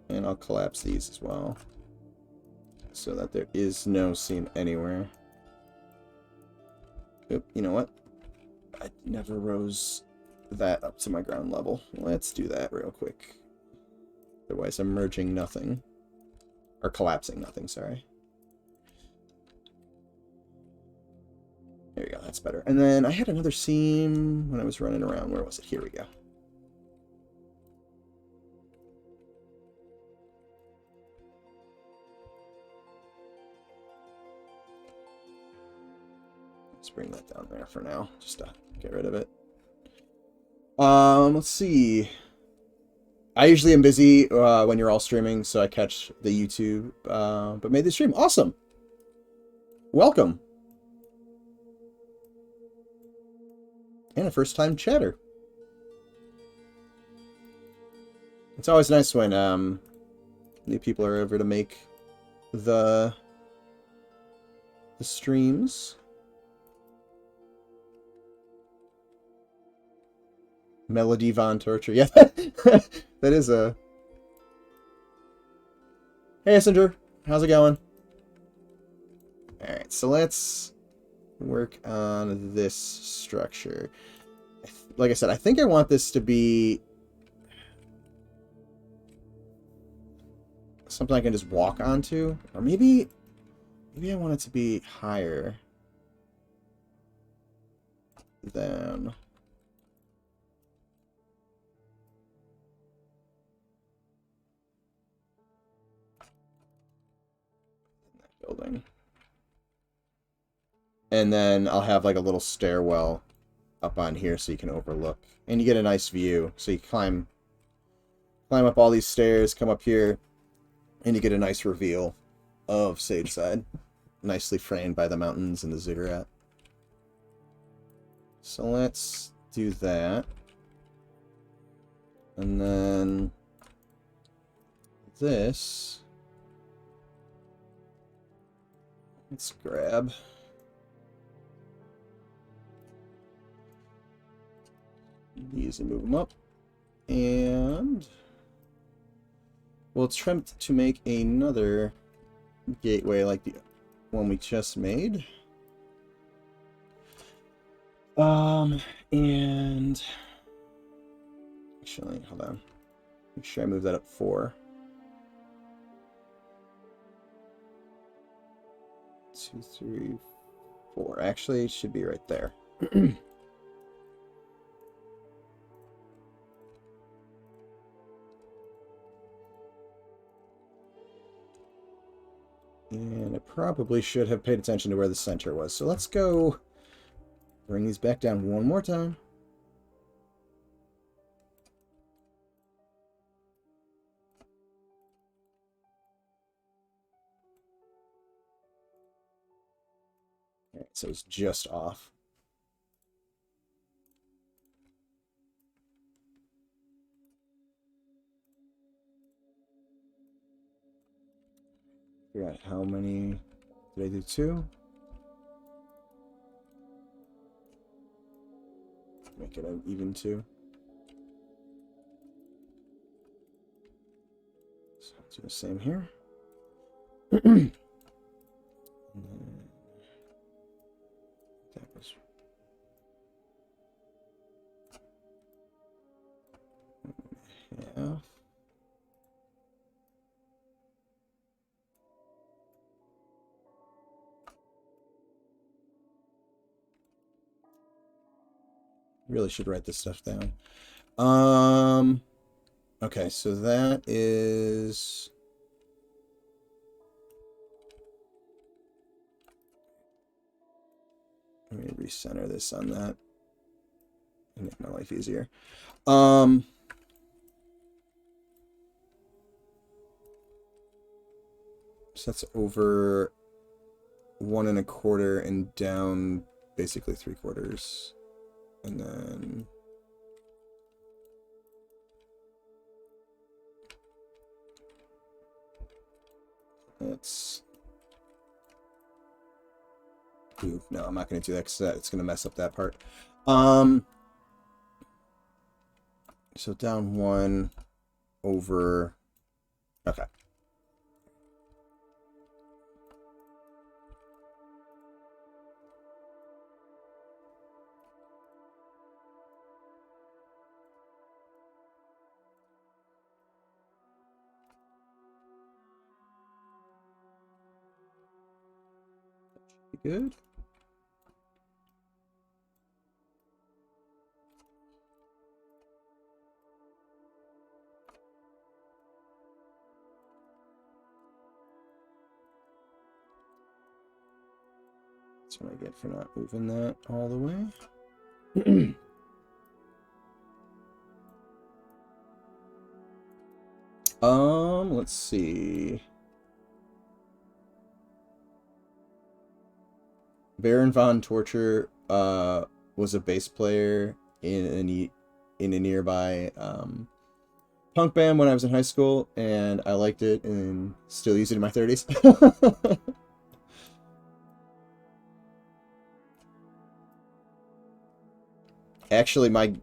And I'll collapse these as well. So that there is no seam anywhere. Oop, you know what? I never rose that up to my ground level. Let's do that real quick. Otherwise, I'm merging nothing. Or collapsing nothing, sorry. There you go, that's better. And then I had another seam when I was running around. Where was it? Here we go. Let's bring that down there for now, just to get rid of it. Let's see. I usually am busy when you're all streaming, so I catch the YouTube, but made the stream. Awesome! Welcome! And a first-time chatter. It's always nice when new people are over to make the streams. Melody Von Torture. Yeah, that is a... Hey, Essinger. How's it going? Alright, so let's work on this structure. Like I said, I think I want this to be something I can just walk onto. Or maybe I want it to be higher than... building. And then I'll have like a little stairwell up on here so you can overlook. And you get a nice view. So you climb up all these stairs, come up here, and you get a nice reveal of Sageside. Nicely framed by the mountains and the ziggurat. So let's do that. And then this... Let's grab these and move them up. And we'll attempt to make another gateway like the one we just made. And actually, hold on. Make sure I move that up 4. 2, 3, 4. Actually, it should be right there. And I probably should have paid attention to where the center was. So let's go bring these back down one more time. All right, so it's just off. Figure out how many did I do? 2? Make it an even 2. So I'll do the same here. And then that was half. Really should write this stuff down. Okay, so that is... Let me recenter this on that and make my life easier. So that's over 1 1/4 and down basically 3/4. And then let's... Ooh, no, I'm not going to do that because it's going to mess up that part. So down 1 over... Okay. Good. That's what I get for not moving that all the way. Let's see. Baron von Torture was a bass player in a nearby punk band when I was in high school, and I liked it and still use it in my 30s. Actually, my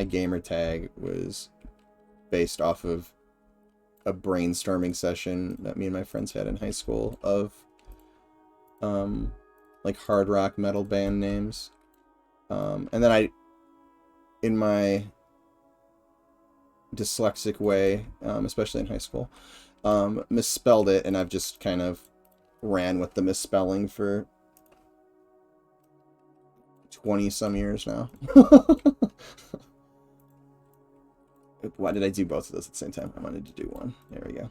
gamer tag was based off of a brainstorming session that me and my friends had in high school of like hard rock metal band names. And then I, in my dyslexic way, especially in high school, misspelled it, and I've just kind of ran with the misspelling for 20-some years now. Why did I do both of those at the same time? I wanted to do one. There we go.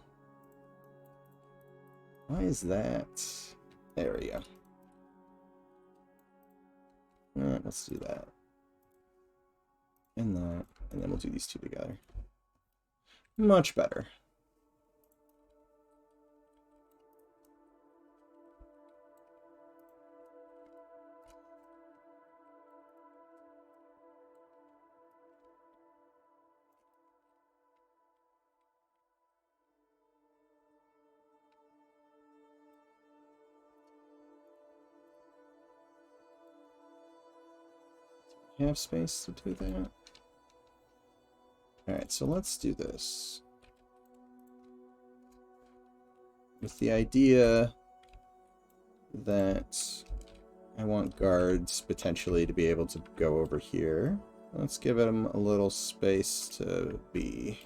Why is that? There we go. Alright, let's do that. And that. And then we'll do these two together. Much better. Have space to do that. Alright, so let's do this. With the idea that I want guards potentially to be able to go over here. Let's give them a little space to be.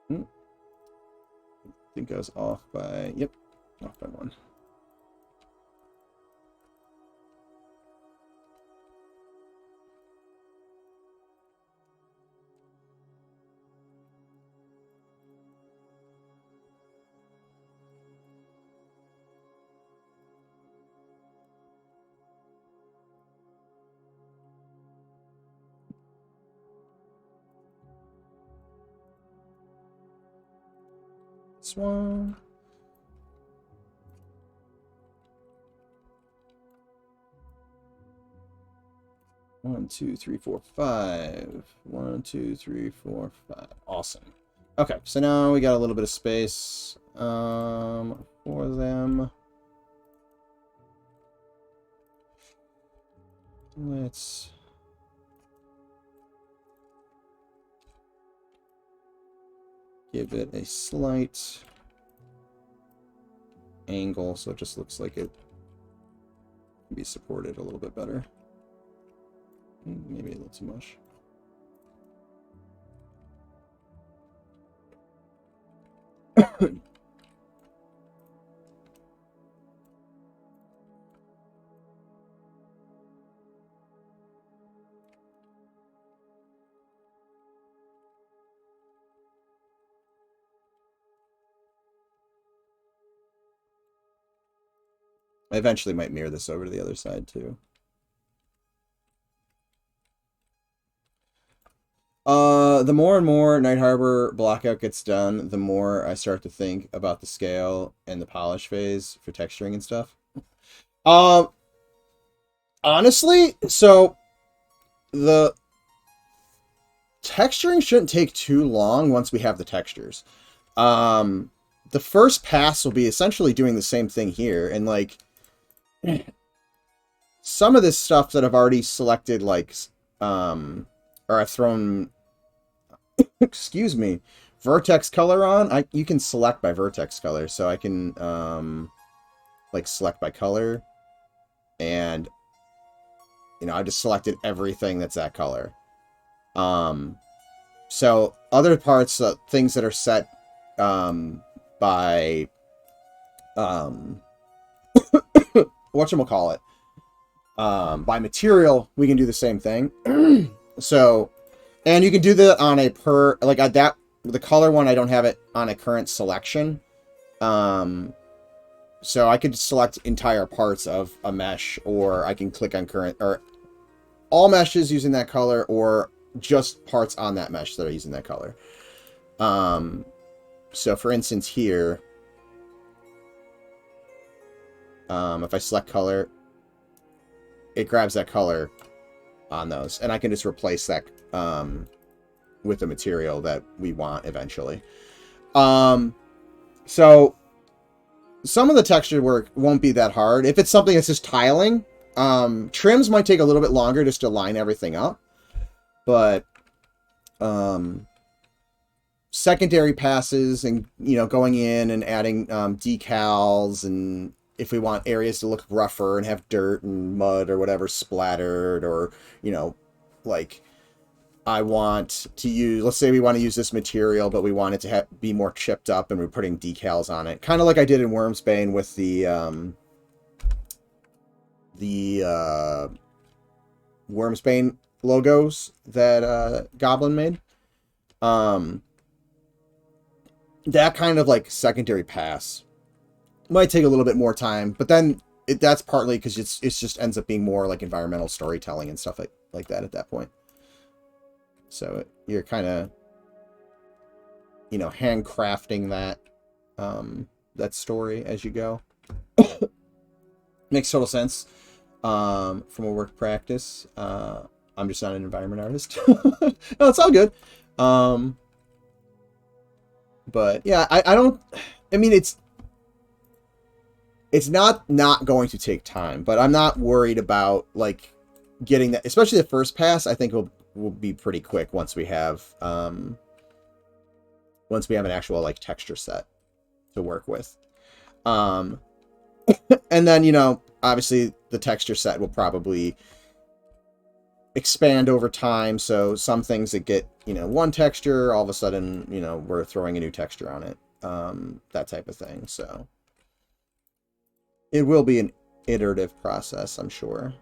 I think I was off by, yep, off by 1. This one. One, two, three, four, 5. 1, 2, 3, 4, 5. Awesome. Okay, so now we got a little bit of space for them. Let's give it a slight angle so it just looks like it can be supported a little bit better. Maybe a little too much. I eventually might mirror this over to the other side too. The more and more Night Harbor Blackout gets done, the more I start to think about the scale and the polish phase for texturing and stuff. Honestly, so the texturing shouldn't take too long once we have the textures. The first pass will be essentially doing the same thing here, and like some of this stuff that I've already selected, like, or I've thrown, excuse me, vertex color on. You can select by vertex color, so I can, like, select by color, and, you know, I just selected everything that's that color. So other parts, things that are set, by, whatchamacallit, by material, we can do the same thing. So, and you can do that on a per, like, that, the color one, I don't have it on a current selection. So I could select entire parts of a mesh, or I can click on current, or all meshes using that color, or just parts on that mesh that are using that color. So for instance here, if I select color, it grabs that color on those, and I can just replace that with the material that we want eventually. So some of the texture work won't be that hard. If it's something that's just tiling, trims might take a little bit longer just to line everything up. But secondary passes, and, you know, going in and adding decals, and if we want areas to look rougher and have dirt and mud or whatever splattered, or, you know, like, I want to use, let's say we want to use this material, but we want it to be more chipped up, and we're putting decals on it. Kind of like I did in Wormsbane with the Wormsbane logos that Goblin made. That kind of, like, secondary pass might take a little bit more time, but then that's partly because it's just ends up being more like environmental storytelling and stuff like that at that point. So you're kind of, you know, handcrafting that that story as you go. Makes total sense. From a work practice, I'm just not an environment artist. No, it's all good. But yeah, I don't. I mean, it's not going to take time, but I'm not worried about, like, getting that, especially the first pass. I think will be pretty quick once we have an actual, like, texture set to work with. And then, you know, obviously the texture set will probably expand over time, so some things that get, you know, one texture, all of a sudden, you know, we're throwing a new texture on it, that type of thing. So it will be an iterative process, I'm sure.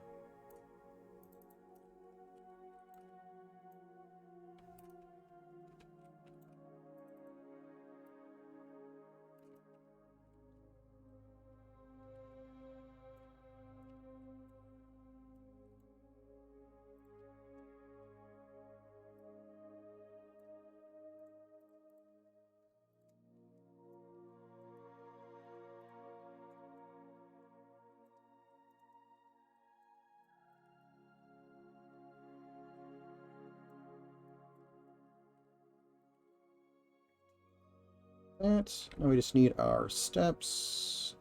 Now we just need our steps,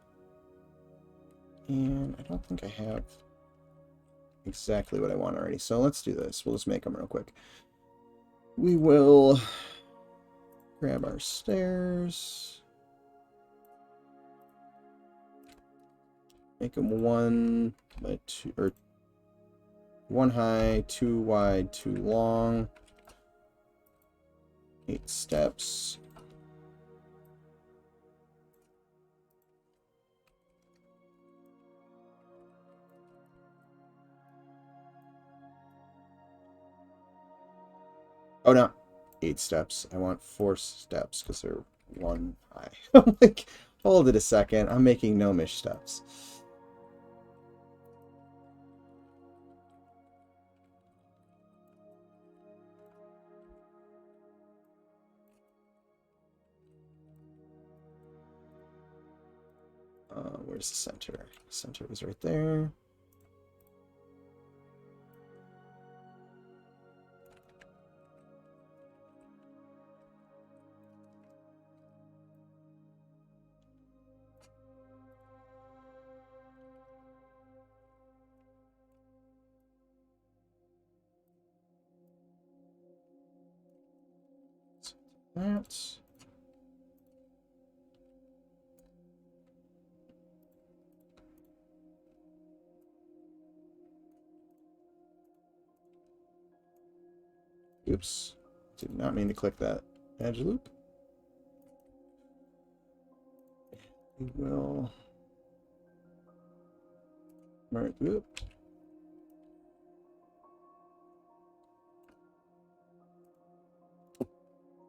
and I don't think I have exactly what I want already, so let's do this. We'll just make them real quick. We will grab our stairs, make them 1 by 2, or 1 high, 2 wide, 2 long, 8 steps. Oh, no, 8 steps. I want 4 steps because they're 1 high. I'm like, hold it a second. I'm making gnomish steps. Where's the center? The center was right there. that. Oops. Did not mean to click that edge loop. We will merge loop.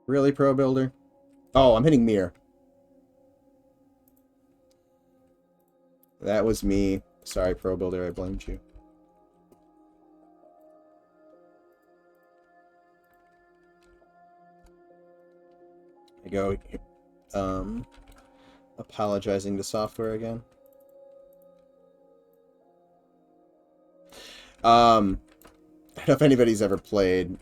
Really, Pro Builder? Oh, I'm hitting mirror. That was me. Sorry, Pro Builder, I blamed you. I go apologizing to software again. I don't know if anybody's ever played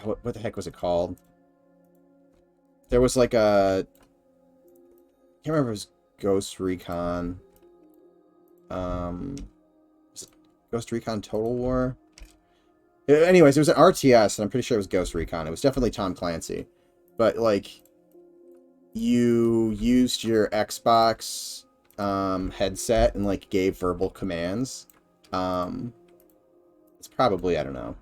what the heck was it called? There was like a, I can't remember if it was Ghost Recon. Was it Ghost Recon Total War? Anyways, it was an RTS, and I'm pretty sure it was Ghost Recon. It was definitely Tom Clancy. But, like, you used your Xbox headset and, like, gave verbal commands. It's probably, I don't know,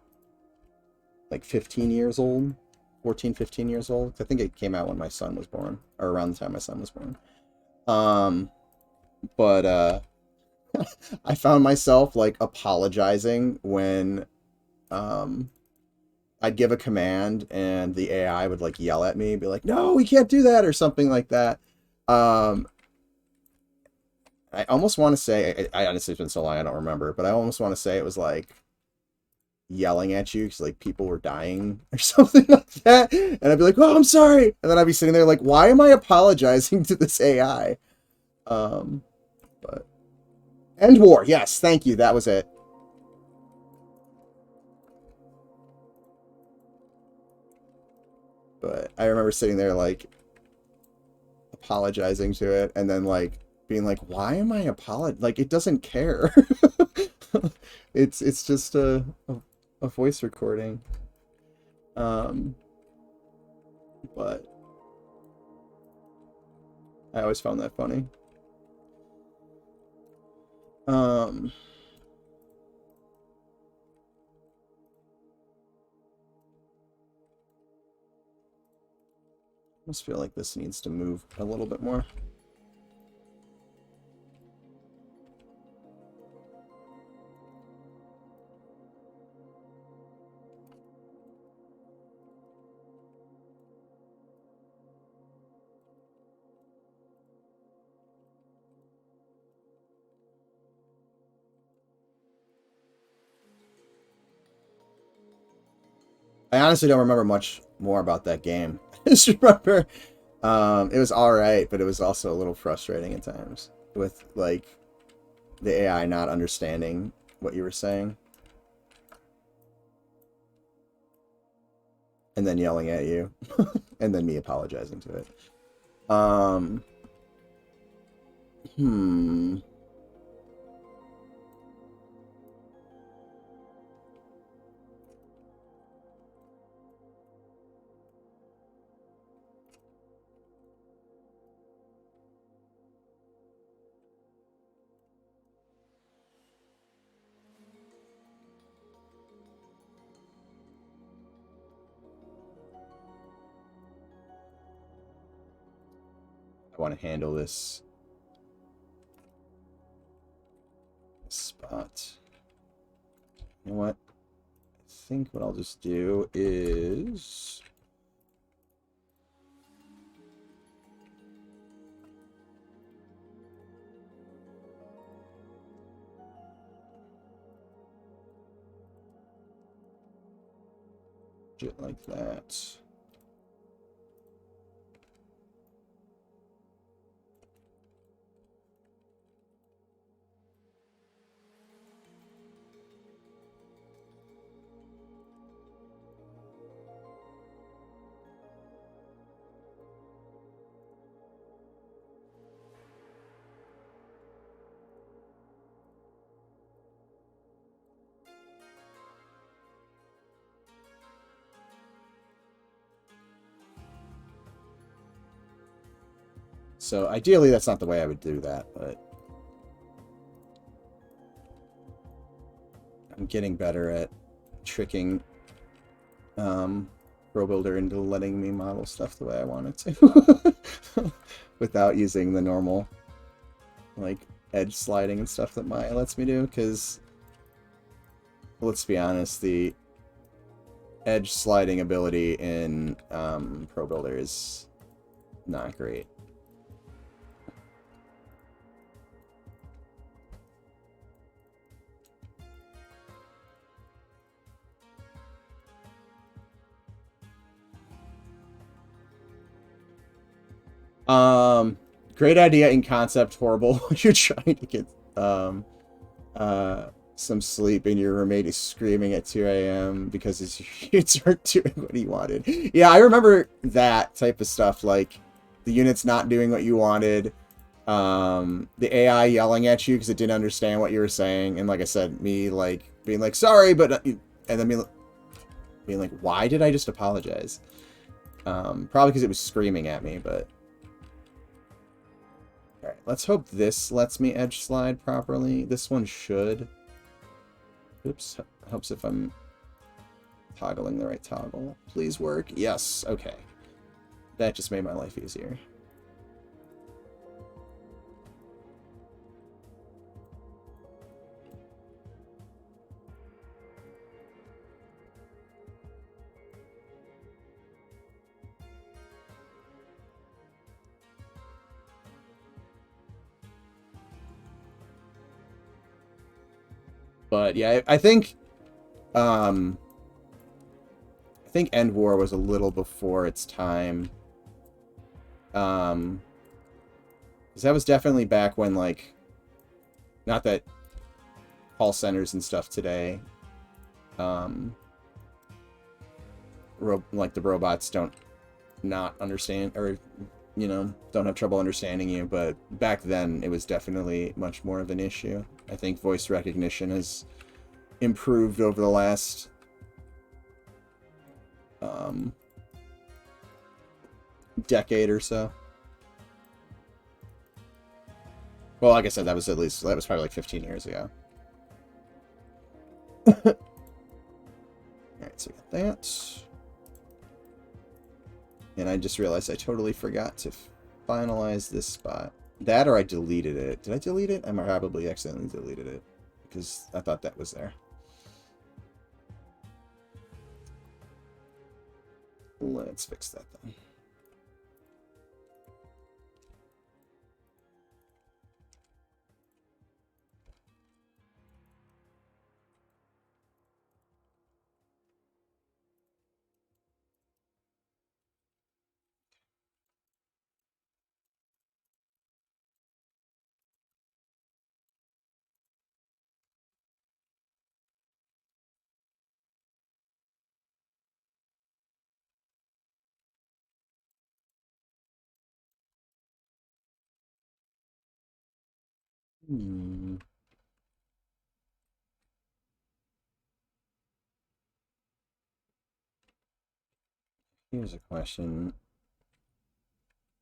like 15 years old, 14, 15 years old. I think it came out when my son was born, or around the time my son was born. But I found myself like apologizing when I'd give a command and the AI would like yell at me, be like, "No, we can't do that," or something like that. I almost want to say, I honestly, it's been so long I don't remember, but I almost want to say it was like yelling at you because like people were dying or something like that, and I'd be like, "Oh, I'm sorry," and then I'd be sitting there like, "Why am I apologizing to this AI?" But end war, yes, thank you, that was it. But I remember sitting there like apologizing to it, and then like being like, "Why am I like it doesn't care." It's just a voice recording. But I always found that funny. I just feel like this needs to move a little bit more. I honestly don't remember much more about that game. I just remember it was alright, but it was also a little frustrating at times with like the AI not understanding what you were saying and then yelling at you and then me apologizing to it. I want to handle this spot. You know what? I think what I'll just do is it like that. So ideally, that's not the way I would do that, but I'm getting better at tricking ProBuilder into letting me model stuff the way I want it to without using the normal like edge sliding and stuff that Maya lets me do, because let's be honest, the edge sliding ability in ProBuilder is not great. Great idea in concept, horrible. You're trying to get some sleep and your roommate is screaming at 2 a.m. because his units aren't doing what he wanted. Yeah, I remember that type of stuff, like the units not doing what you wanted, the AI yelling at you because it didn't understand what you were saying, and like I said, me like being like, sorry, but and then being like, why did I just apologize? Probably because it was screaming at me, but alright, let's hope this lets me edge slide properly. This one should. Oops, helps if I'm toggling the right toggle. Please work. Yes, okay. That just made my life easier. But yeah, I think End War was a little before its time. Because that was definitely back when, like, not that call centers and stuff today, like the robots don't not understand, or you know, don't have trouble understanding you, but back then it was definitely much more of an issue. I think voice recognition has improved over the last decade or so. Well, like I said, that was probably like 15 years ago. Alright, so we got that. And I just realized I totally forgot to finalize this spot. That or I deleted it. Did I delete it? I probably accidentally deleted it, because I thought that was there. Let's fix that then. Here's a question.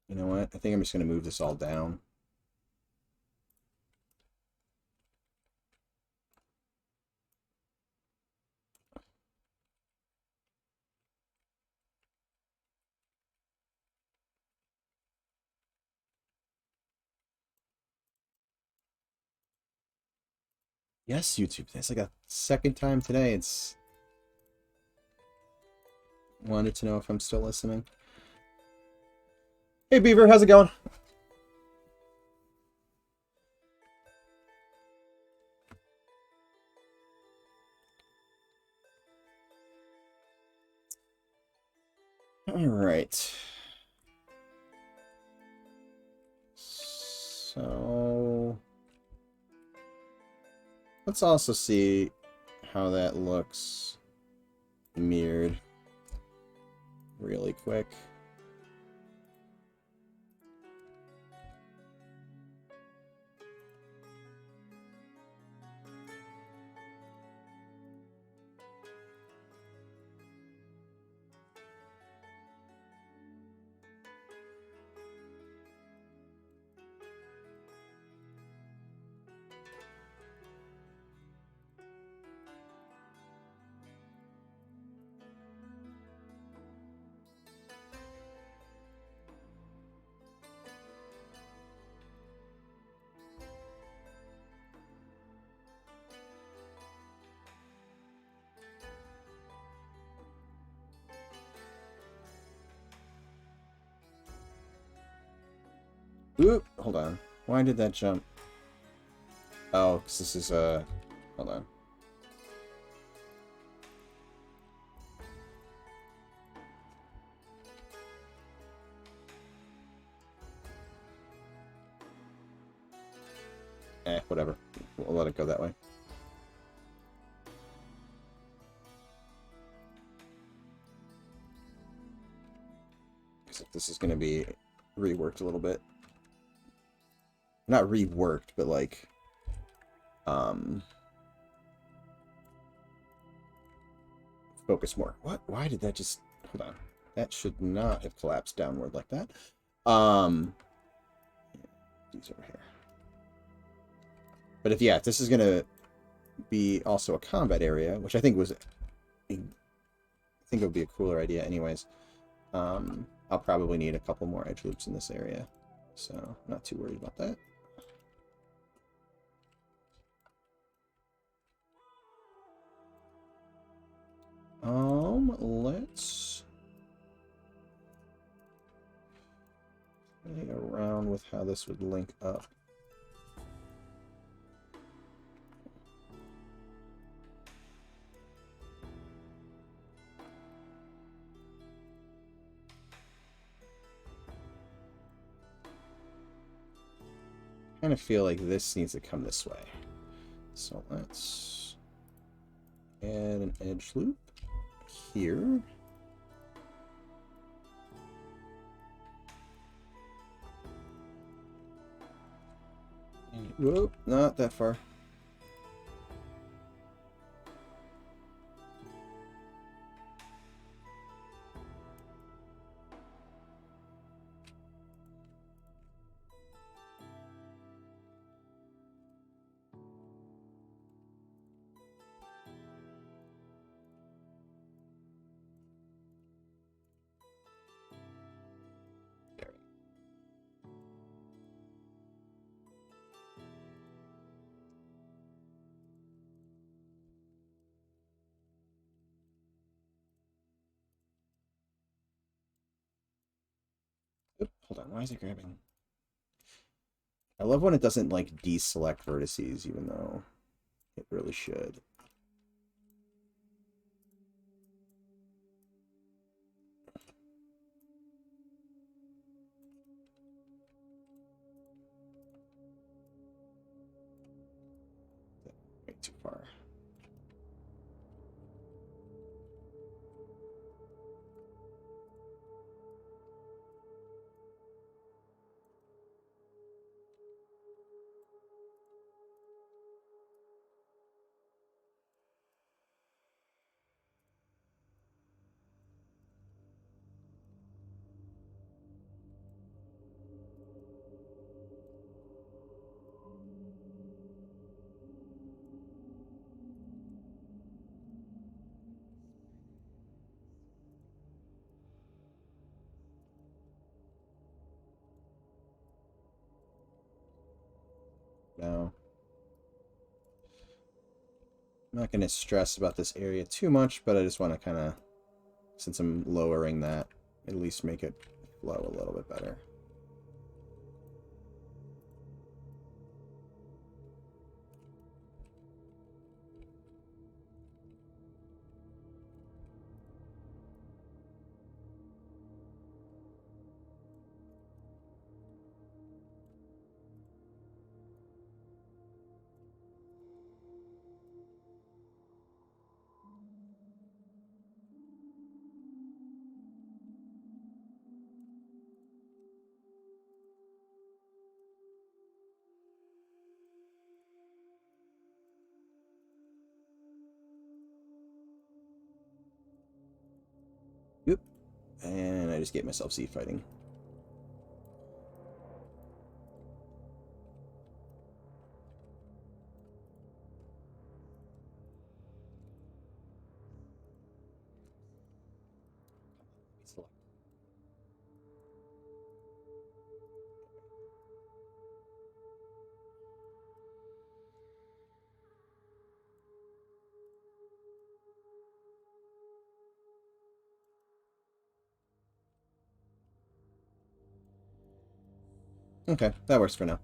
You know what? I think I'm just going to move this all down. Yes, YouTube. That's like a second time today. It's wanted to know if I'm still listening. Hey, Beaver, how's it going? All right. So let's also see how that looks mirrored really quick. Oop, hold on. Why did that jump? Oh, because this is, hold on. Whatever. We'll let it go that way. Because if this is going to be reworked a little bit. Not reworked, but like, focus more. What? Why did that just... Hold on. That should not have collapsed downward like that. These over here. But if, yeah, if this is going to be also a combat area, which I think was... I think it would be a cooler idea anyways. I'll probably need a couple more edge loops in this area. So, not too worried about that. Let's play around with how this would link up. I kind of feel like this needs to come this way. So let's add an edge loop here. Whoa, not that far. Oop, hold on, why is it grabbing? I love when it doesn't, like, deselect vertices, even though it really should. Way too far. No. I'm not going to stress about this area too much, but I just want to kind of, since I'm lowering that, at least make it flow a little bit better. Yep. And I just gave myself C fighting. Okay, that works for now.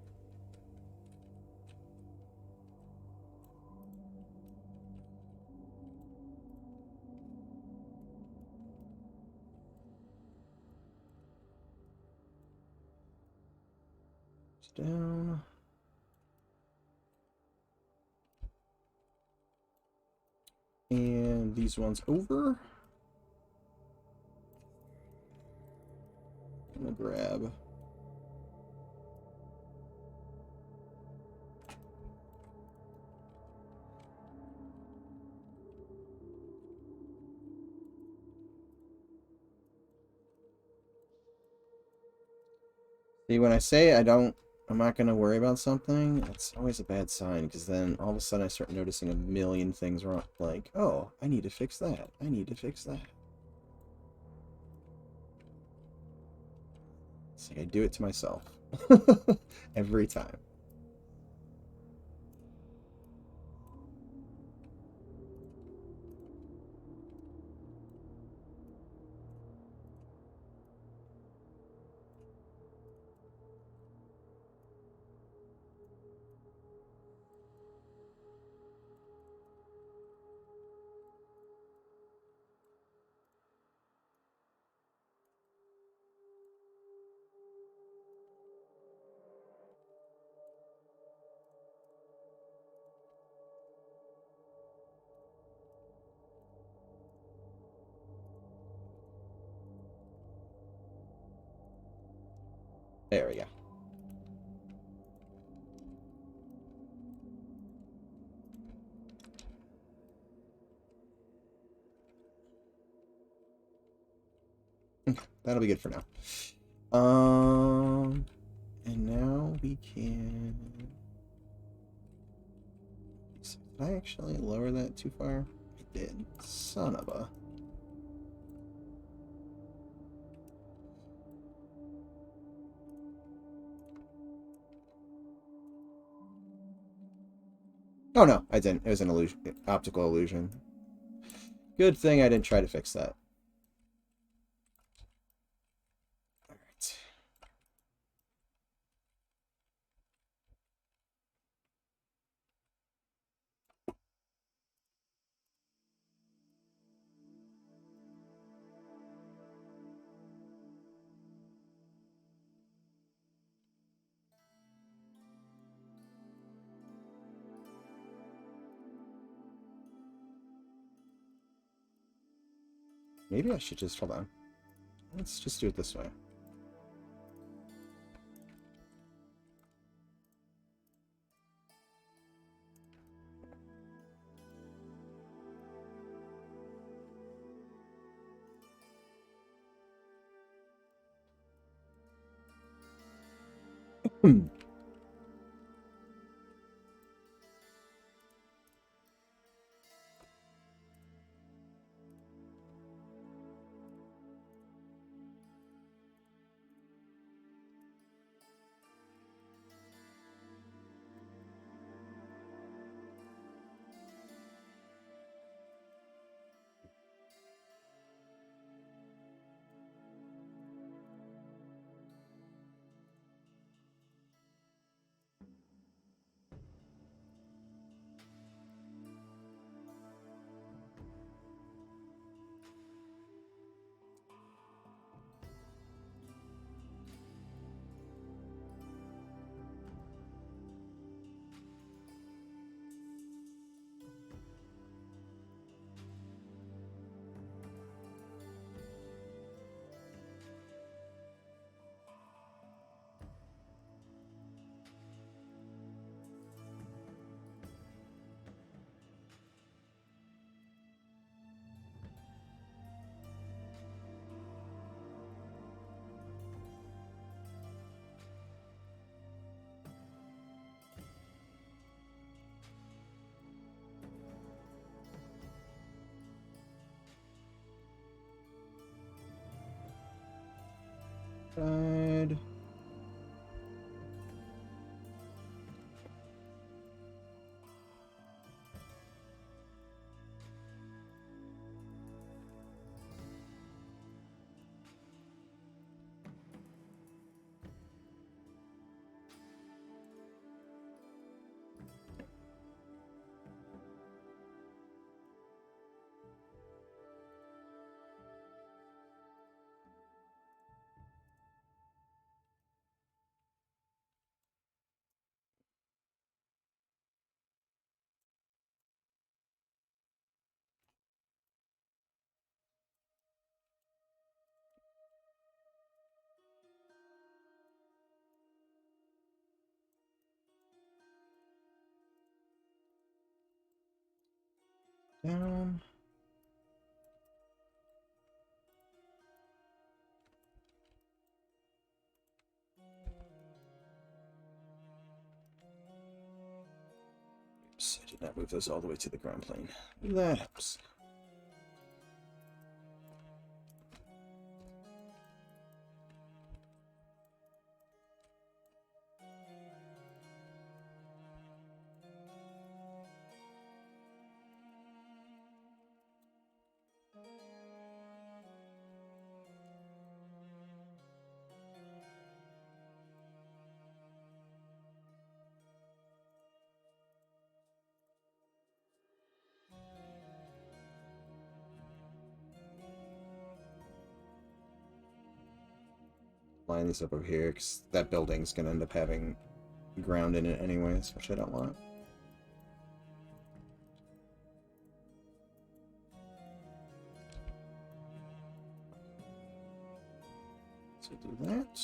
Down. And these ones over. I'm gonna grab. See, when I say I'm not going to worry about something, it's always a bad sign, because then all of a sudden I start noticing a million things wrong. Like, oh, I need to fix that. I need to fix that. It's like I do it to myself. Every time. There we go. That'll be good for now. And now we can... Did I actually lower that too far? I did. Son of a... Oh no, I didn't. It was an illusion, optical illusion. Good thing I didn't try to fix that. Alright. Maybe I should just... Hold on. Let's just do it this way. Side. Down. Oops, I did not move those all the way to the ground plane. That helps. Line these up over here because that building's gonna end up having ground in it anyways, which I don't want. So do that.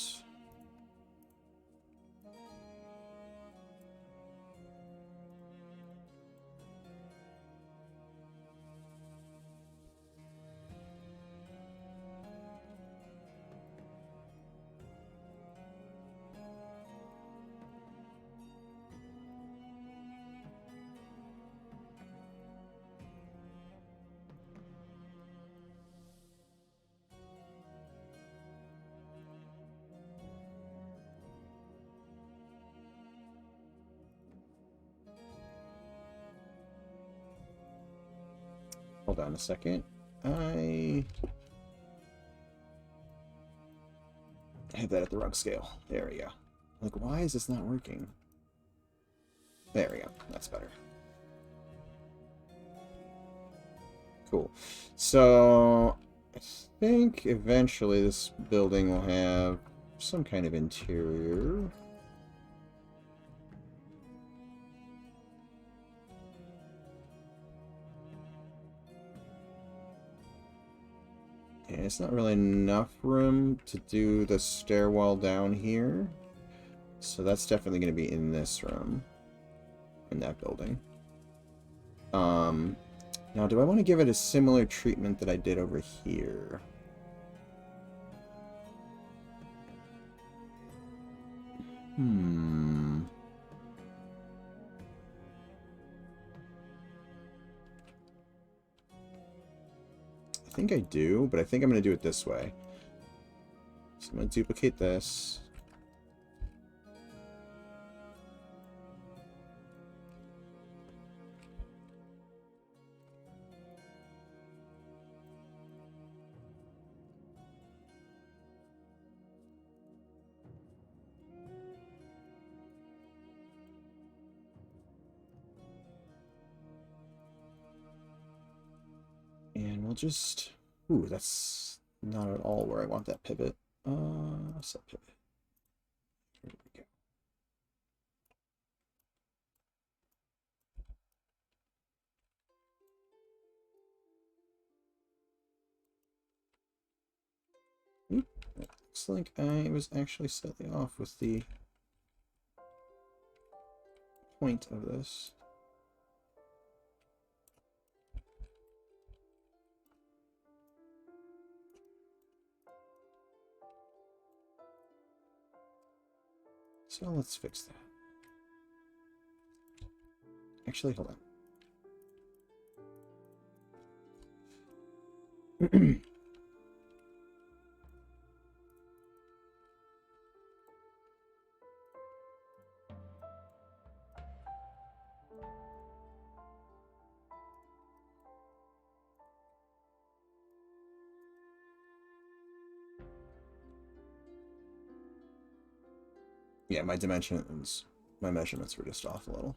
Hold on a second. I have that at the wrong scale. There we go. Like, why is this not working? There we go. That's better. Cool. So, I think eventually this building will have some kind of interior. And it's not really enough room to do the stairwell down here. So that's definitely going to be in this room. In that building. Now, do I want to give it a similar treatment that I did over here? I think I do, but I think I'm going to do it this way. So I'm going to duplicate this. And we'll just... Ooh, that's not at all where I want that pivot. Set pivot. Here we go. Oop, looks like I was actually slightly off with the point of this. So let's fix that. Actually, hold on. Yeah, my dimensions, my measurements were just off a little.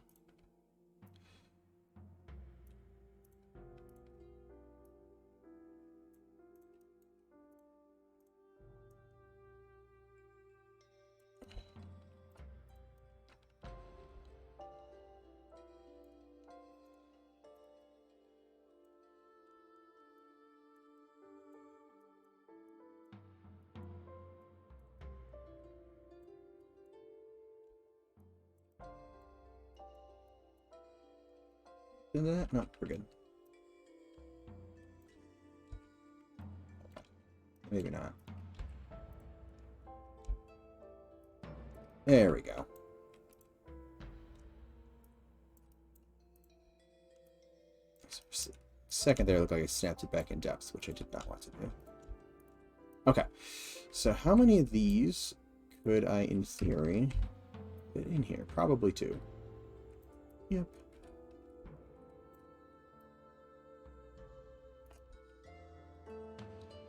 Did that? No, we're good. Maybe not. There we go. Second there, looked like I snapped it back in depth, which I did not want to do. Okay, so how many of these could I, in theory, fit in here? Probably 2. Yep.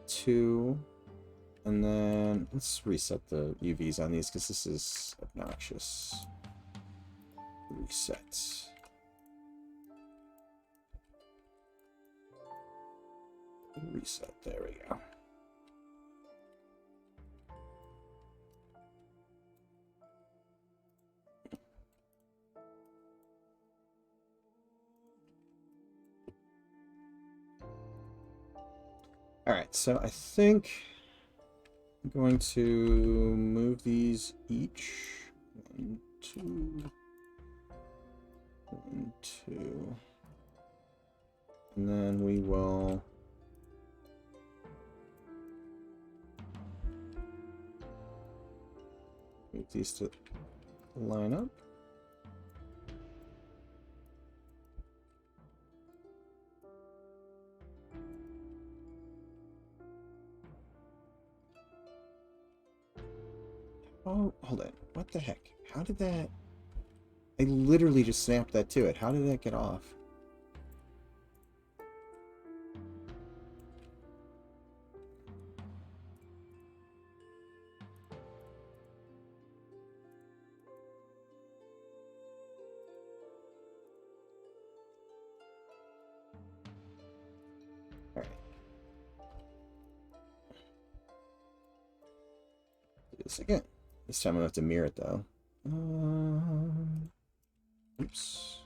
Two, and then let's reset the UVs on these because this is obnoxious. Reset. Reset. There we go. Alright, so I think I'm going to move these each. 1, 2, 1, 2. And then we will move these to line up. Oh, hold on. What the heck? How did that... I literally just snapped that to it. How did that get off? Alright. Do this again. This time I'm going to have to mirror it, though. Oops.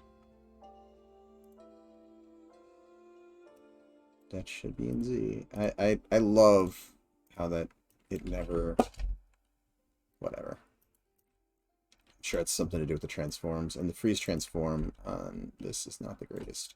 That should be in Z. I love how that it never... Whatever. I'm sure it's something to do with the transforms, and the freeze transform on this is not the greatest.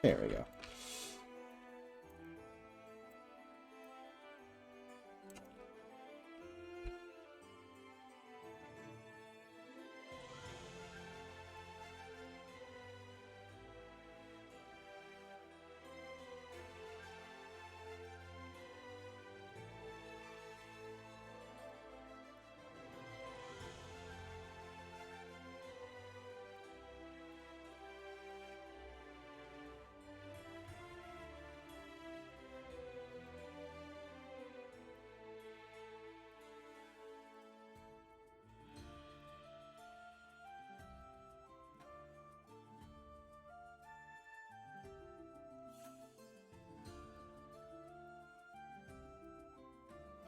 There we go.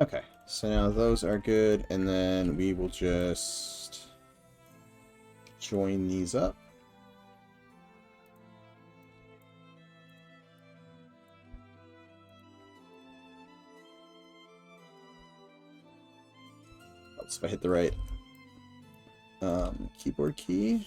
Okay, so now those are good, and then we will just join these up. Oops, if I hit the right keyboard key.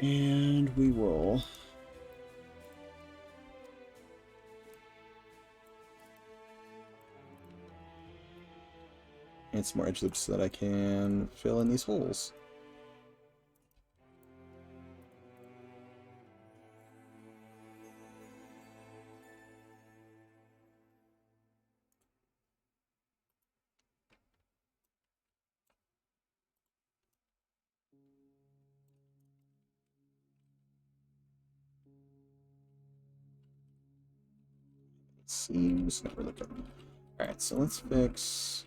And we will add some more edge loops so that I can fill in these holes. Seems not really good. Alright, so let's fix...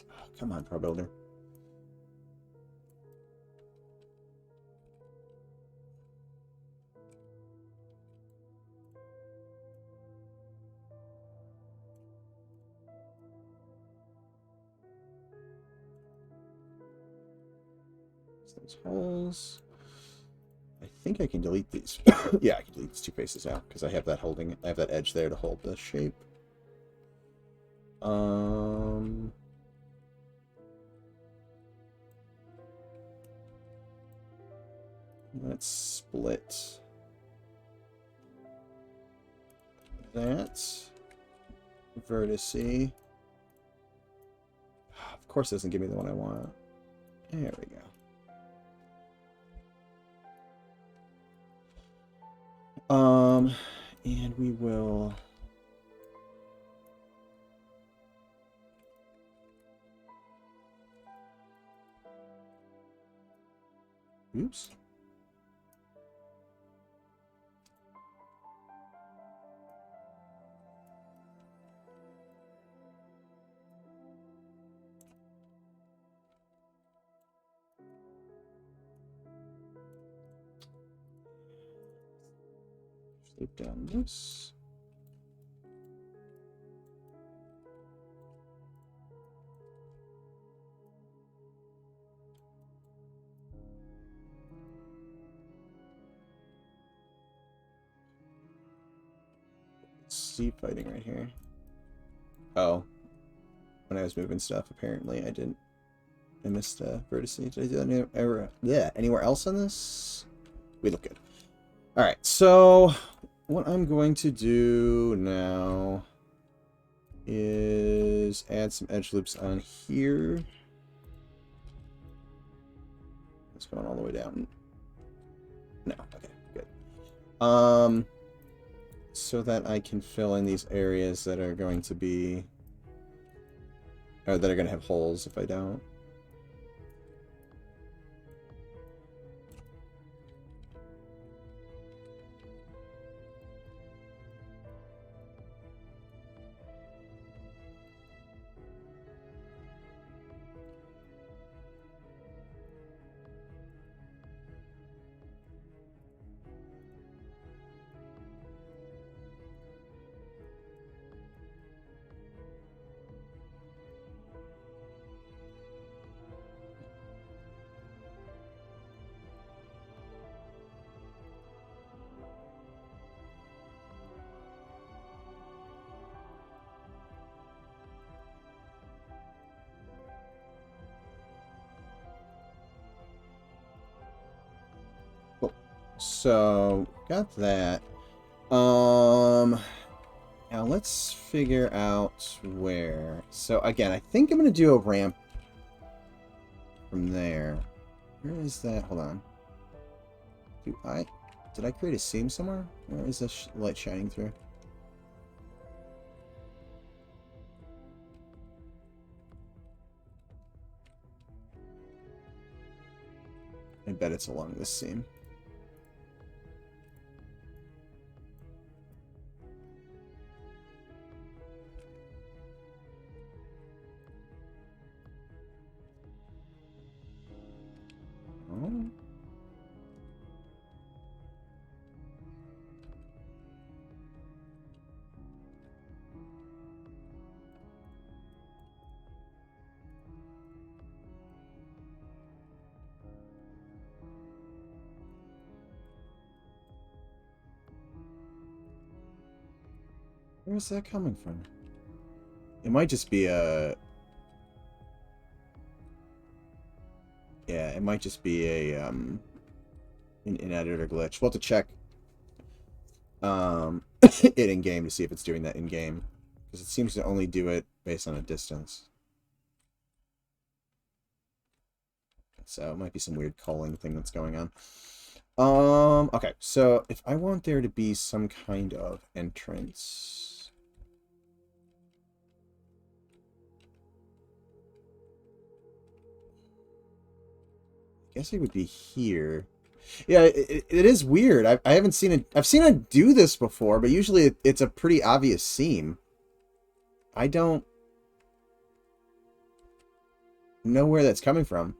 Oh, come on, Pro Builder. Those holes. I think I can delete these. Yeah, I can delete these two faces out because I have that holding. I have that edge there to hold the shape. Let's split that vertice. Of course, it doesn't give me the one I want. There we go. And we will... Oops. Sleep down this. Sea fighting right here. Oh. When I was moving stuff, apparently I didn't. I missed vertice. Did I do that anywhere else on this? We look good. Alright, so what I'm going to do now is add some edge loops on here. It's going all the way down. No, okay, good. So that I can fill in these areas that are going to be, or that are going to have holes if I don't. So, got that. Now let's figure out where. So again, I think I'm gonna do a ramp from there. Where is that? Hold on. Did I create a seam somewhere? Where is this light shining through? I bet it's along this seam. Oh. Where's that coming from? It might just be a... Yeah, it might just be a, an editor glitch. We'll have to check it in-game to see if it's doing that in-game. Because it seems to only do it based on a distance. So it might be some weird culling thing that's going on. Okay, so if I want there to be some kind of entrance... I guess it would be here. Yeah, it is weird. I haven't seen it. I've seen it do this before, but usually it's a pretty obvious seam. I don't know where that's coming from.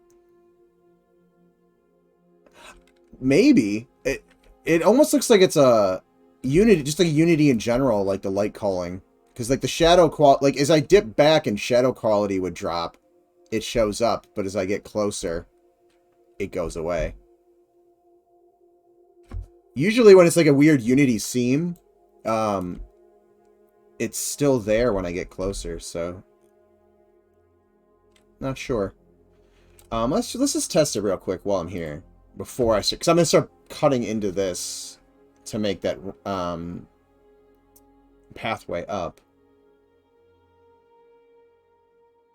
Maybe it almost looks like it's a Unity, just like Unity in general, like the light calling, because like the shadow quality, like as I dip back and shadow quality would drop, it shows up, but as I get closer, it goes away. Usually when it's like a weird Unity seam, it's still there when I get closer, so not sure. Let's just test it real quick while I'm here before I start, because I'm gonna start cutting into this to make that pathway up.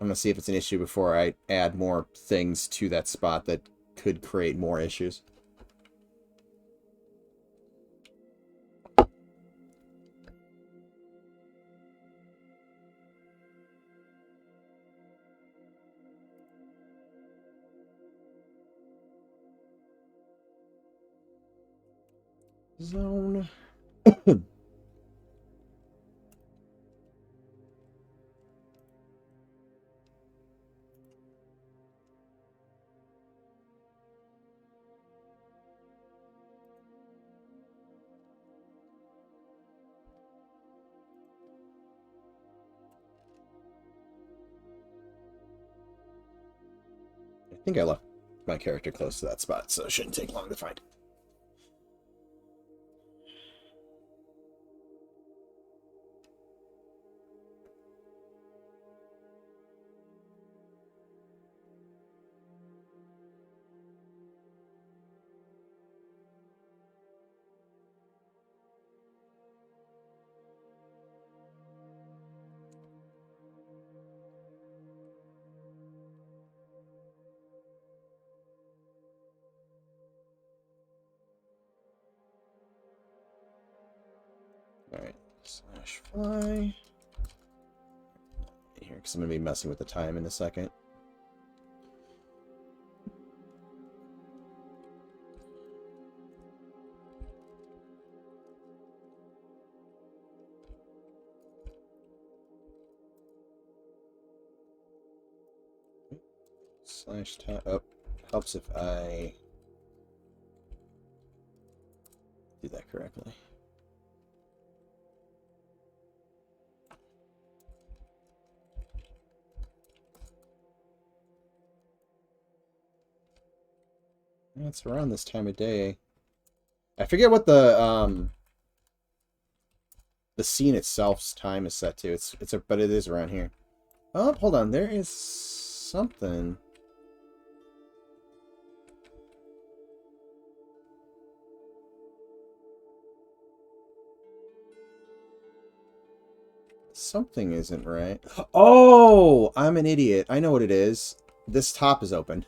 I'm gonna see if it's an issue before I add more things to that spot that could create more issues. Zone. I think I left my character close to that spot, so it shouldn't take long to find. Alright, /fly. Here, because I'm going to be messing with the time in a second. /time. Oh, helps if I do that correctly. It's around this time of day. I forget what the scene itself's time is set to. But it is around here. Oh, hold on. There is something. Something isn't right. Oh, I'm an idiot. I know what it is. This top is open.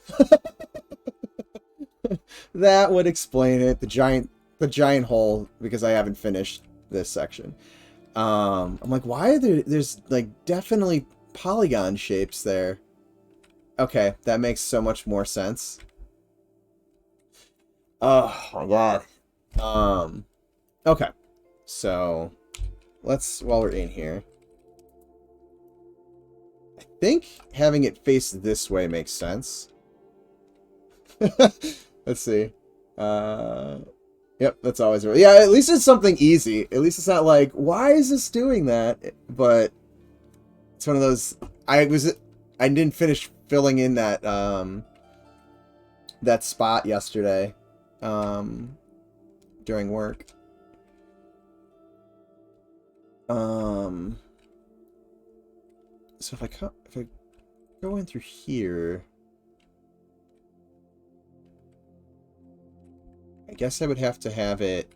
That would explain it. The giant hole, because I haven't finished this section. I'm like, why are there's like definitely polygon shapes there. Okay, that makes so much more sense. Oh my god. Okay. So let's, while we're in here, I think having it face this way makes sense. Let's see. Yep, that's always right. Yeah, at least it's something easy. At least it's not like, why is this doing that? But it's one of those. I didn't finish filling in that that spot yesterday during work. So if I go in through here, I guess I would have to have it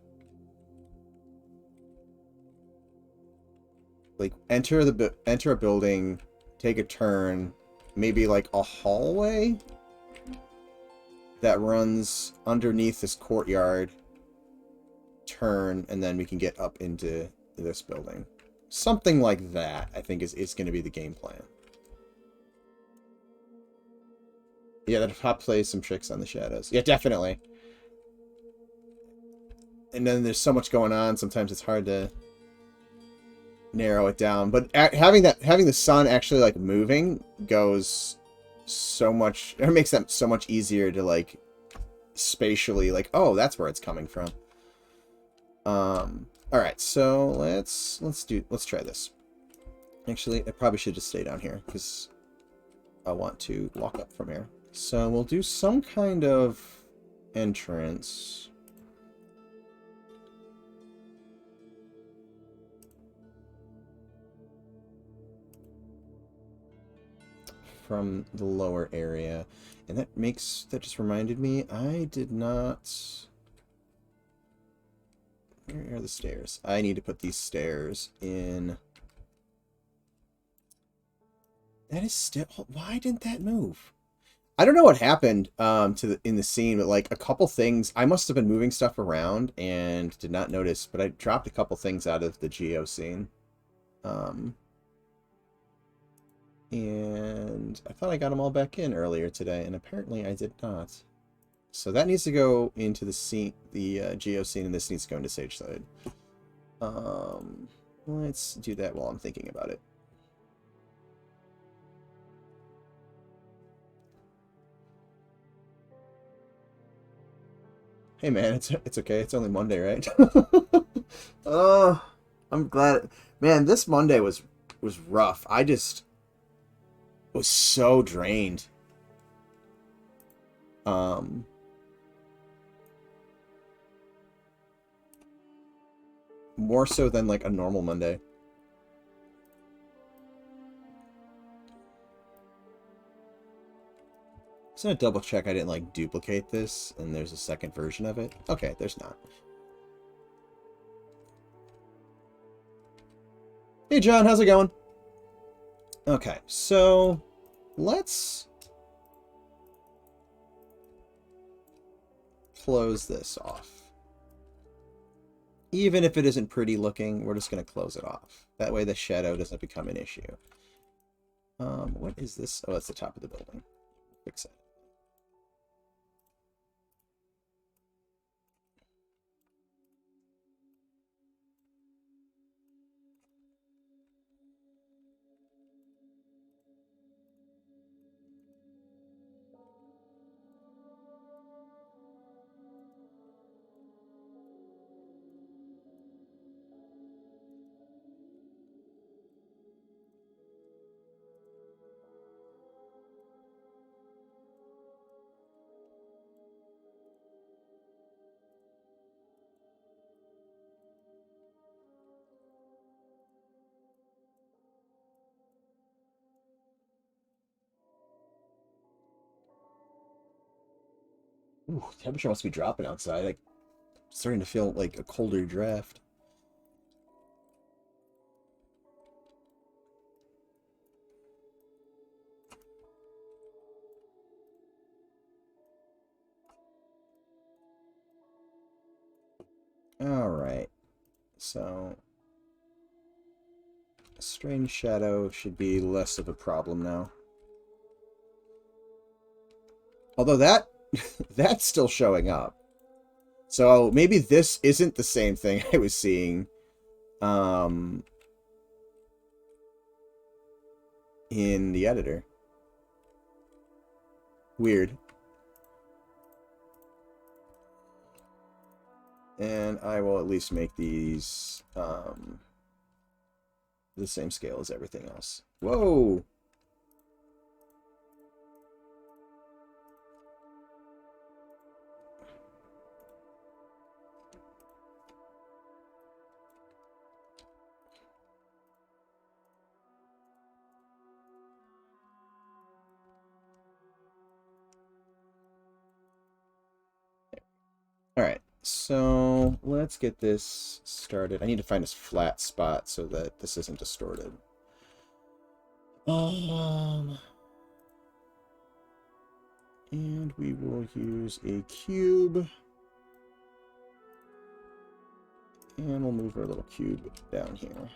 like enter a building, take a turn, maybe like a hallway that runs underneath this courtyard, turn, and then we can get up into this building. Something like that, I think, is going to be the game plan. Yeah, the top plays some tricks on the shadows. Yeah, definitely. and then there's so much going on. Sometimes it's hard to narrow it down. But having the sun actually like moving goes so much. It makes that so much easier to like spatially like, oh, that's where it's coming from. All right, so let's try this. Actually, I probably should just stay down here because I want to walk up from here. So we'll do some kind of entrance. From the lower area. And that just reminded me, I did not... Where are the stairs? I need to put these stairs in... That is still... Why didn't that move? I don't know what happened in the scene, but like a couple things... I must have been moving stuff around and did not notice, but I dropped a couple things out of the geo scene. And I thought I got them all back in earlier today, and apparently I did not. So that needs to go into the scene, the geo scene, and this needs to go into Sagesyde. Let's do that while I'm thinking about it. Hey man, it's okay. It's only Monday, right? I'm glad. Man, this Monday was rough. I just was so drained. More so than like a normal Monday. I'm just gonna double check I didn't like duplicate this and there's a second version of it. Okay, there's not. Hey John, how's it going? Okay, so let's close this off. Even if it isn't pretty looking, we're just going to close it off. That way the shadow doesn't become an issue. What is this? Oh, that's the top of the building. Fix it. Ooh, temperature must be dropping outside. Like, starting to feel like a colder draft. Alright. So, strange shadow should be less of a problem now. Although that that's still showing up. So maybe this isn't the same thing I was seeing in the editor. Weird. And I will at least make these the same scale as everything else. Whoa! Alright, so let's get this started. I need to find this flat spot so that this isn't distorted. And we will use a cube. And we'll move our little cube down here.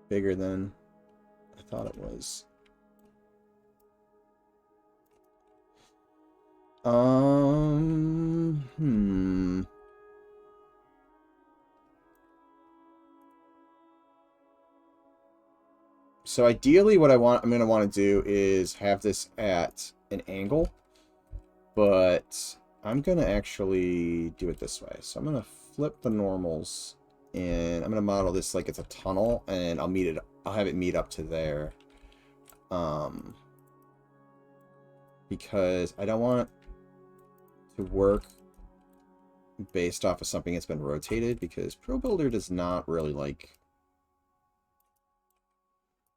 bigger than I thought it was. So ideally what I'm going to want to do is have this at an angle, but I'm going to actually do it this way. So I'm going to flip the normals, and I'm going to model this like it's a tunnel, and I'll have it meet up to there. Because I don't want to work based off of something that's been rotated, because ProBuilder does not really like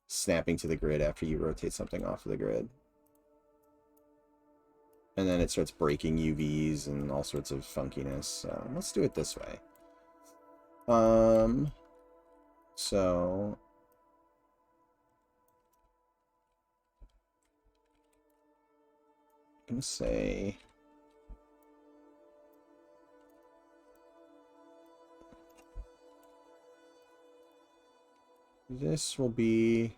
snapping to the grid after you rotate something off of the grid. And then it starts breaking UVs and all sorts of funkiness. So let's do it this way. So I'm gonna say this will be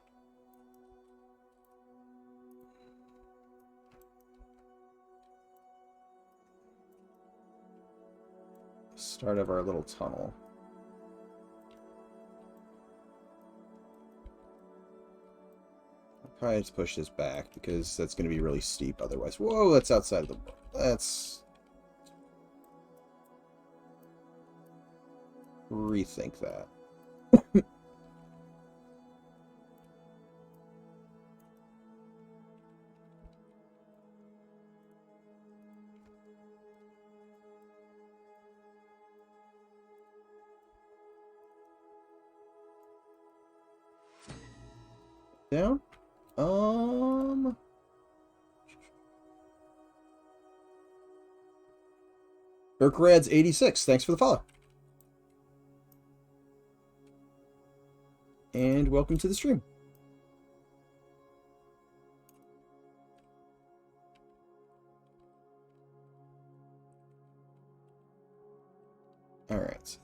the start of our little tunnel. I'll probably just push this back because that's going to be really steep otherwise. Whoa, that's outside of the... Let's rethink that. Down. Urkrads86, thanks for the follow. And welcome to the stream. Alright.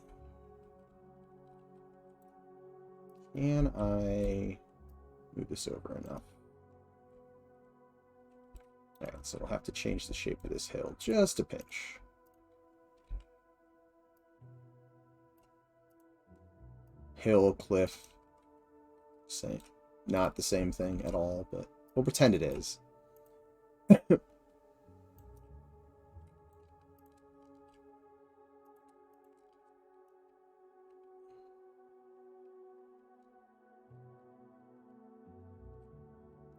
Can I move this over enough? Alright, so we'll have to change the shape of this hill just a pinch. Hill, cliff, same. Not the same thing at all, but we'll pretend it is.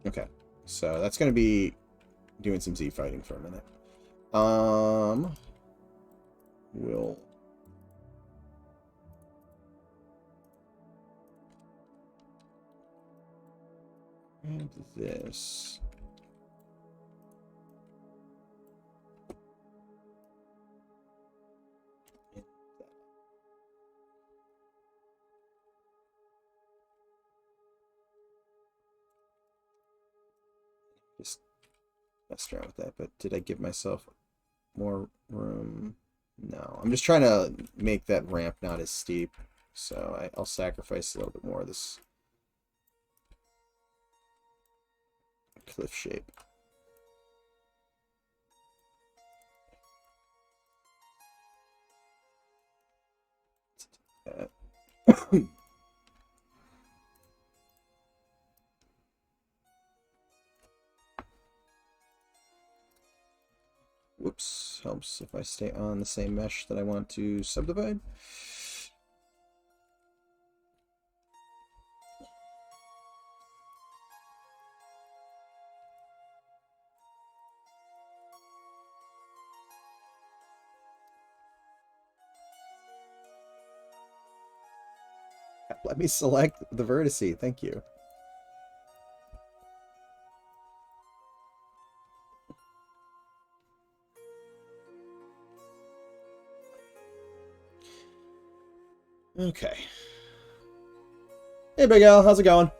Okay, so that's going to be doing some Z fighting for a minute. We'll grab this. Just messed around with that, but did I give myself more room? No, I'm just trying to make that ramp not as steep, so I'll sacrifice a little bit more of this cliff shape. Whoops, helps if I stay on the same mesh that I want to subdivide. Let me select the vertice, thank you. Okay. Hey, Big Al, how's it going?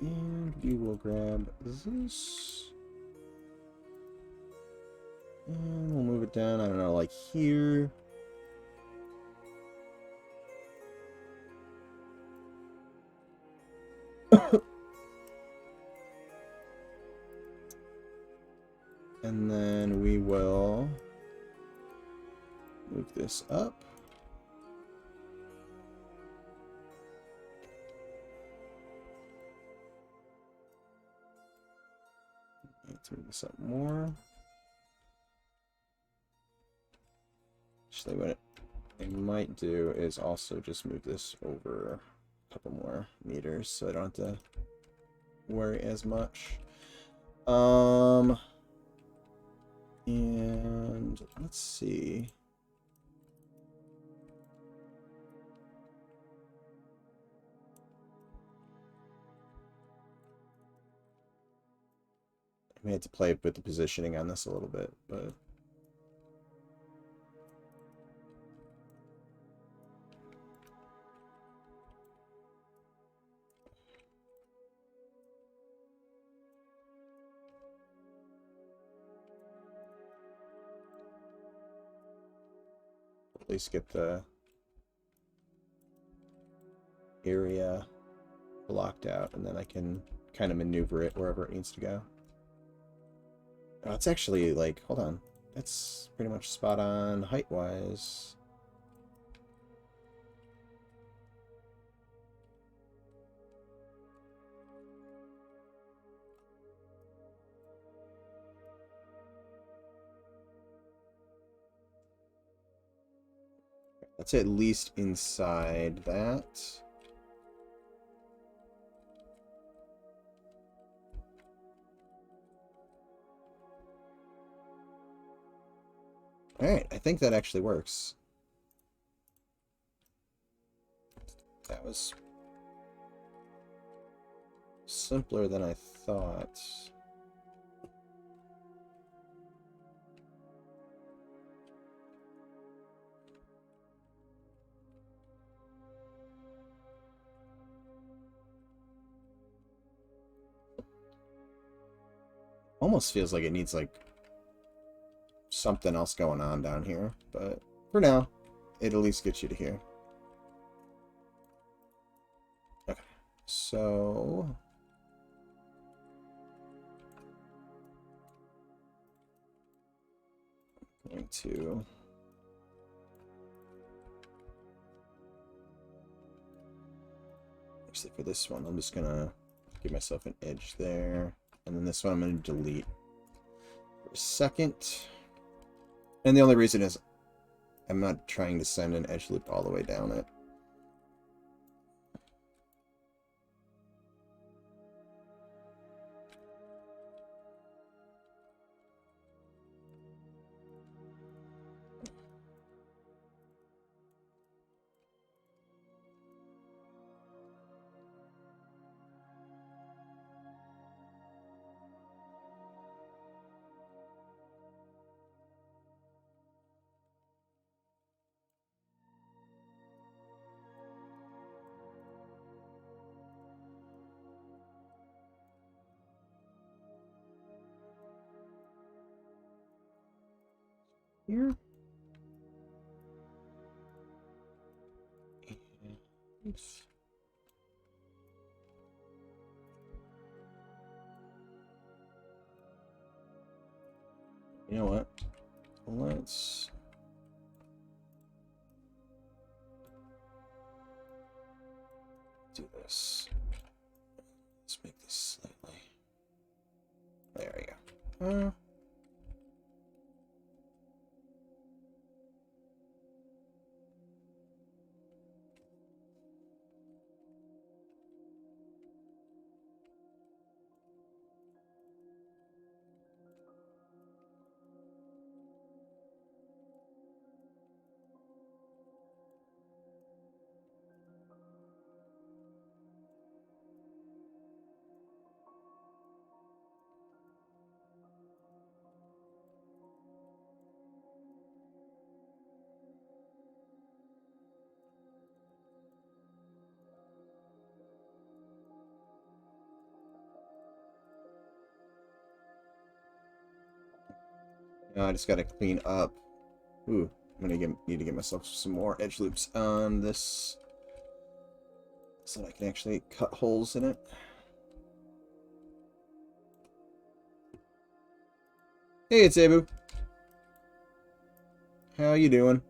And we will grab this. And we'll move it down, I don't know, like here. And then we will move this up. Let's move this up more. Actually, what I might do is also just move this over a couple more meters so I don't have to worry as much. And let's see. I may have to play with the positioning on this a little bit, but at least get the area blocked out, and then I can kind of maneuver it wherever it needs to go. Oh, it's actually like, hold on, that's pretty much spot on height-wise. That's at least inside that. Alright, I think that actually works. That was simpler than I thought. Almost feels like it needs like something else going on down here, but for now, it at least gets you to here. Okay, so I'm going to actually for this one, I'm just gonna give myself an edge there, and then this one I'm gonna delete for a second. And the only reason is I'm not trying to send an edge loop all the way down it. Here. Oops. You know what? Let's do this. Let's make this slightly. There we go. I just gotta clean up. Ooh, I'm gonna need to get myself some more edge loops on this so that I can actually cut holes in it. Hey, it's Abu. How you doing?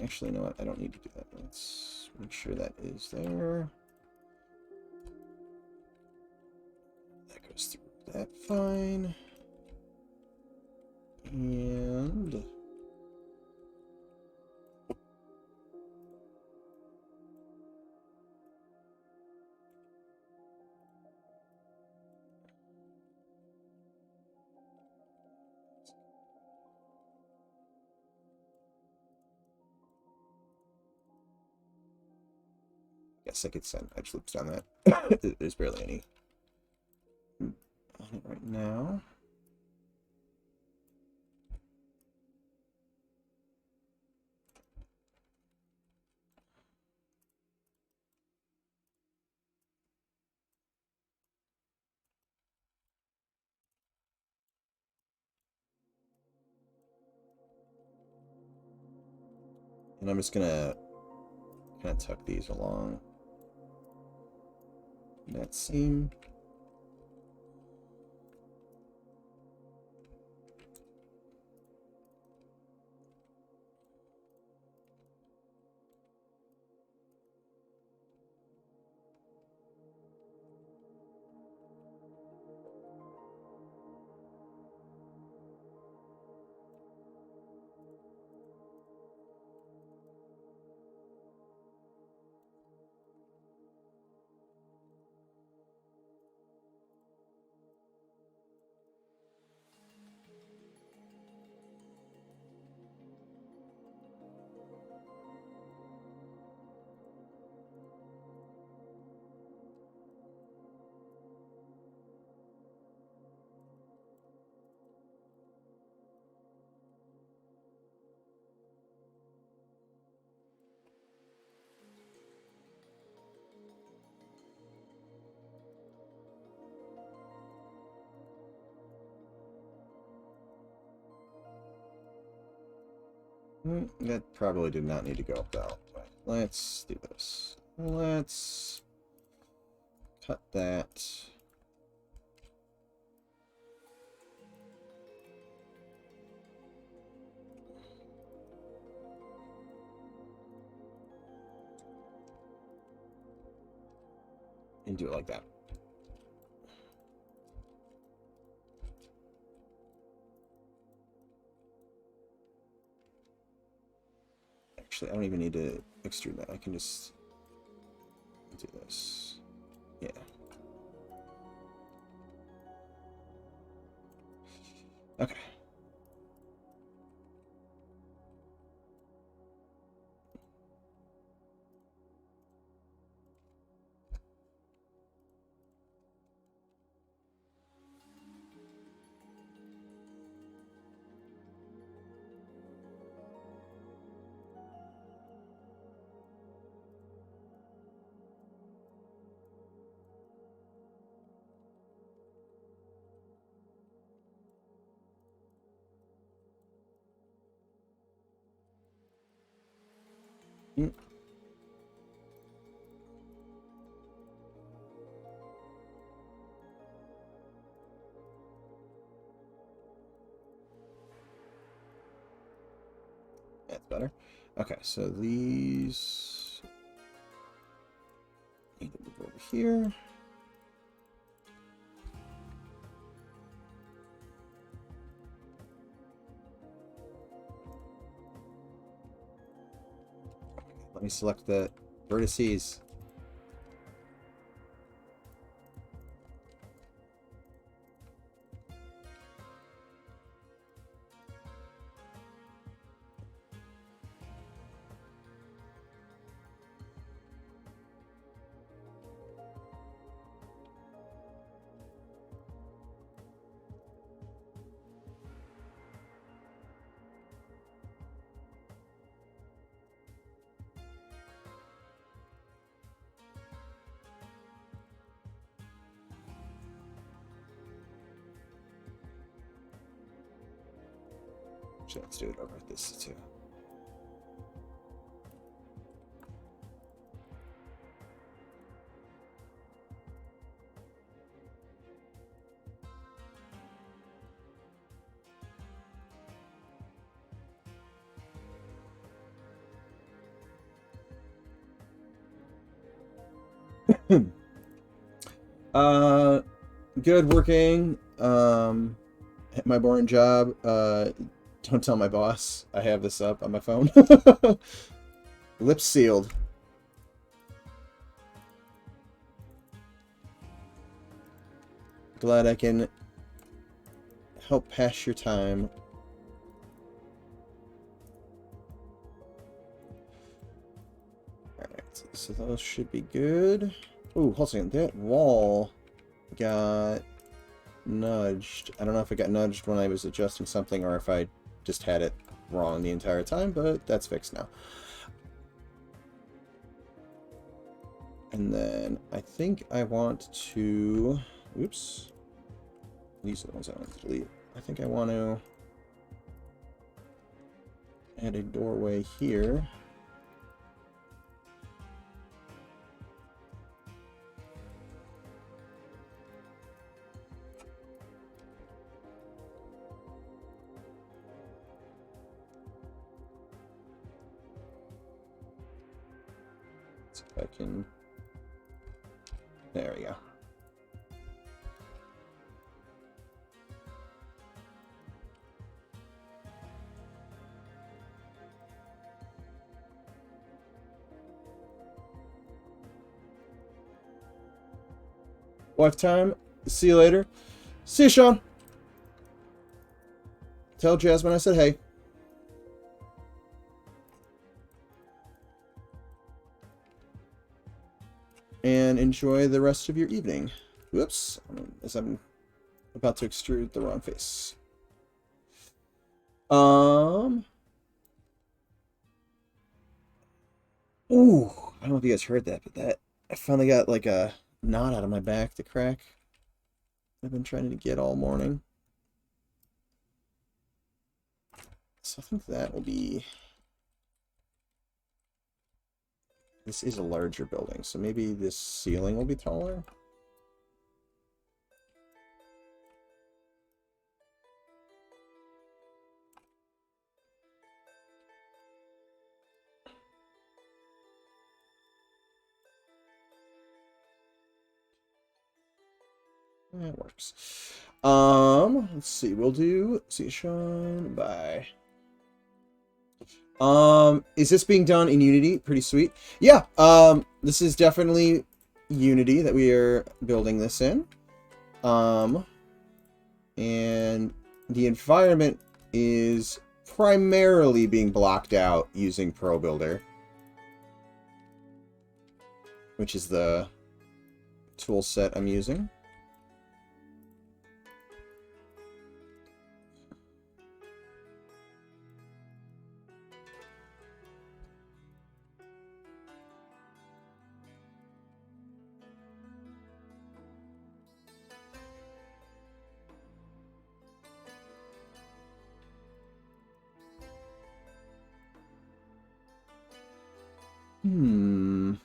Actually, you know what? I don't need to do that. Let's make sure that is there. That goes through that fine. And... Yes, I could send edge loops down that. There's barely any on it right now. And I'm just gonna kind of tuck these along that seam. That probably did not need to go up that way. Let's do this. Let's cut that. And do it like that. Actually, I don't even need to extrude that. I can just do this. Yeah. Okay. That's better. Okay, so these need to move over here. Let me select the vertices. So let's do it over at this too. Good working. At my boring job. Don't tell my boss. I have this up on my phone. Lips sealed. Glad I can help pass your time. Alright, so those should be good. Ooh, hold on a second. That wall got nudged. I don't know if it got nudged when I was adjusting something or if I just had it wrong the entire time, but that's fixed now. And then I think I want to... Oops. These are the ones I want to delete. I think I want to add a doorway here. See if I can... There we go. Wife time. See you later. See you, Sean. Tell Jasmine I said hey. And enjoy the rest of your evening. Whoops. As I'm about to extrude the wrong face. Ooh. I don't know if you guys heard that, but that... I finally got like a knot out of my back to crack. I've been trying to get all morning. So I think that will be... This is a larger building, so maybe this ceiling will be taller? That works. Let's see. We'll do... See you, Sean. Bye. Is this being done in Unity? Pretty sweet. Yeah, this is definitely Unity that we are building this in. And the environment is primarily being blocked out using Pro Builder, which is the tool set I'm using. And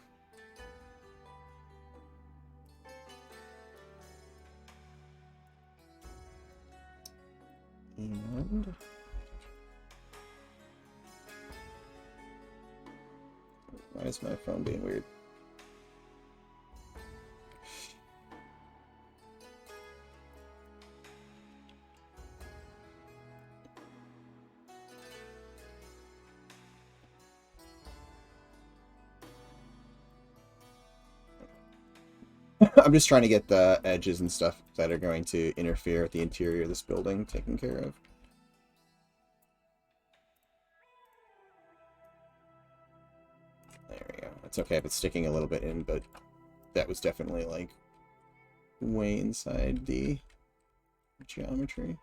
why is my phone being weird? I'm just trying to get the edges and stuff that are going to interfere with the interior of this building taken care of. There we go. It's okay if it's sticking a little bit in, but that was definitely, like, way inside the geometry.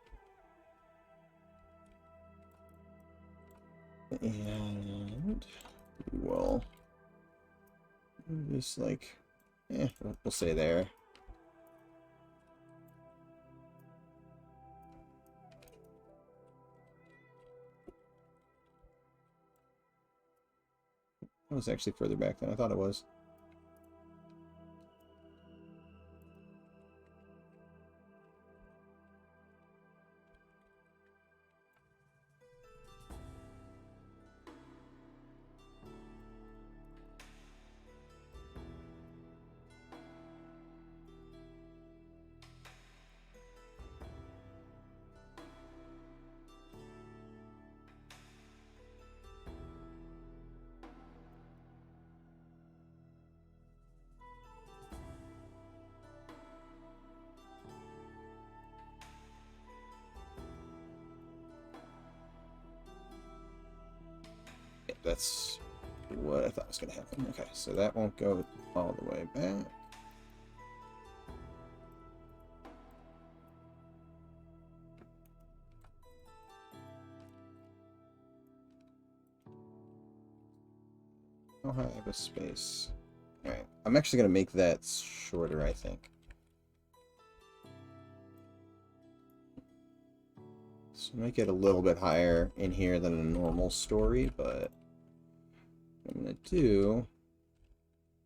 And we'll just, like... we'll stay there. It was actually further back than I thought it was. that's what I thought was going to happen. Okay, so that won't go all the way back. I'll have a space. Alright, I'm actually going to make that shorter, I think. So make it a little bit higher in here than a normal story, but what I'm going to do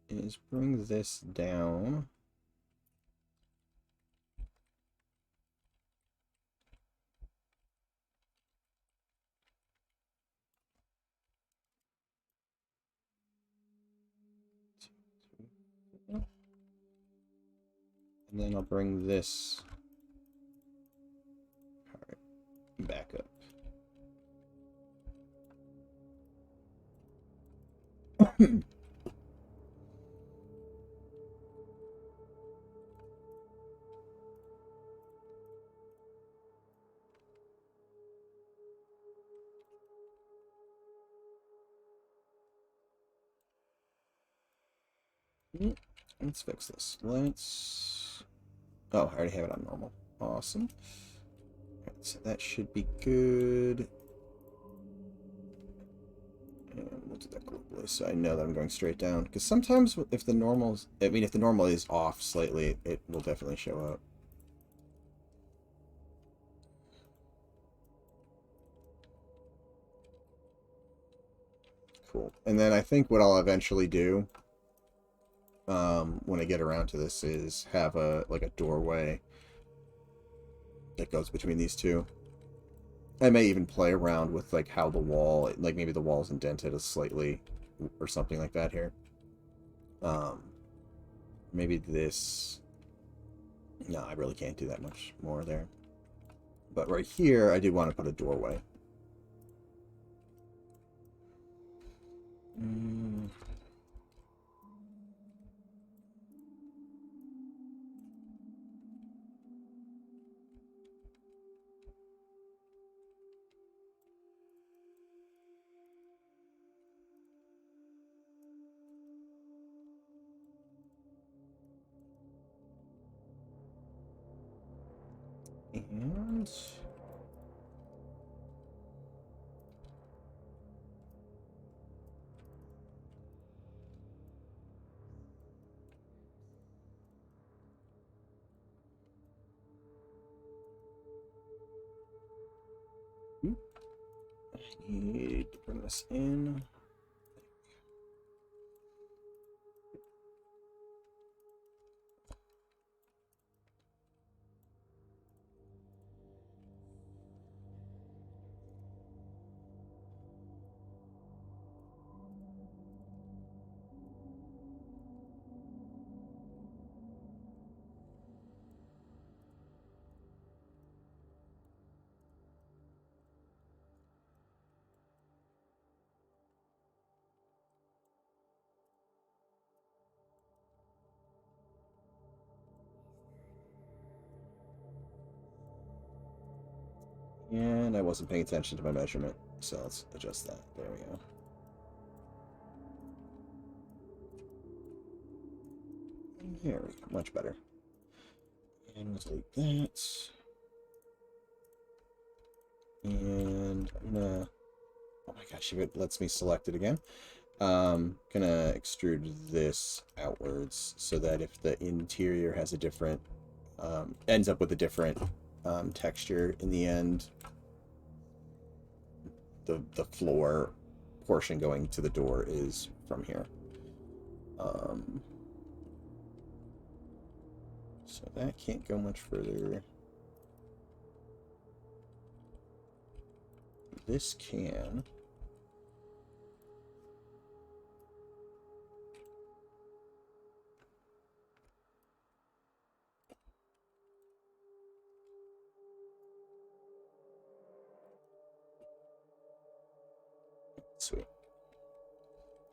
is bring this down. And then I'll bring this back up. Let's fix this. Let's... Oh, I already have it on normal. Awesome. Right, so that should be good. And we'll do that globally so I know that I'm going straight down. Because sometimes if the normal's... I mean, if the normal is off slightly, it will definitely show up. Cool. And then I think what I'll eventually do, when I get around to this, is have a doorway that goes between these two. I may even play around with like how the wall, like maybe the wall's indented a slightly or something like that here. Maybe this. No, I really can't do that much more there. But right here, I do want to put a doorway. And I need to bring this in. And I wasn't paying attention to my measurement, so let's adjust that. There we go. There we go. Much better. And let's delete that. And I'm gonna... Oh my gosh, if it lets me select it again. Gonna extrude this outwards so that if the interior has a different... ends up with a different texture in the end, the floor portion going to the door is from here. So that can't go much further. This can. Sweet.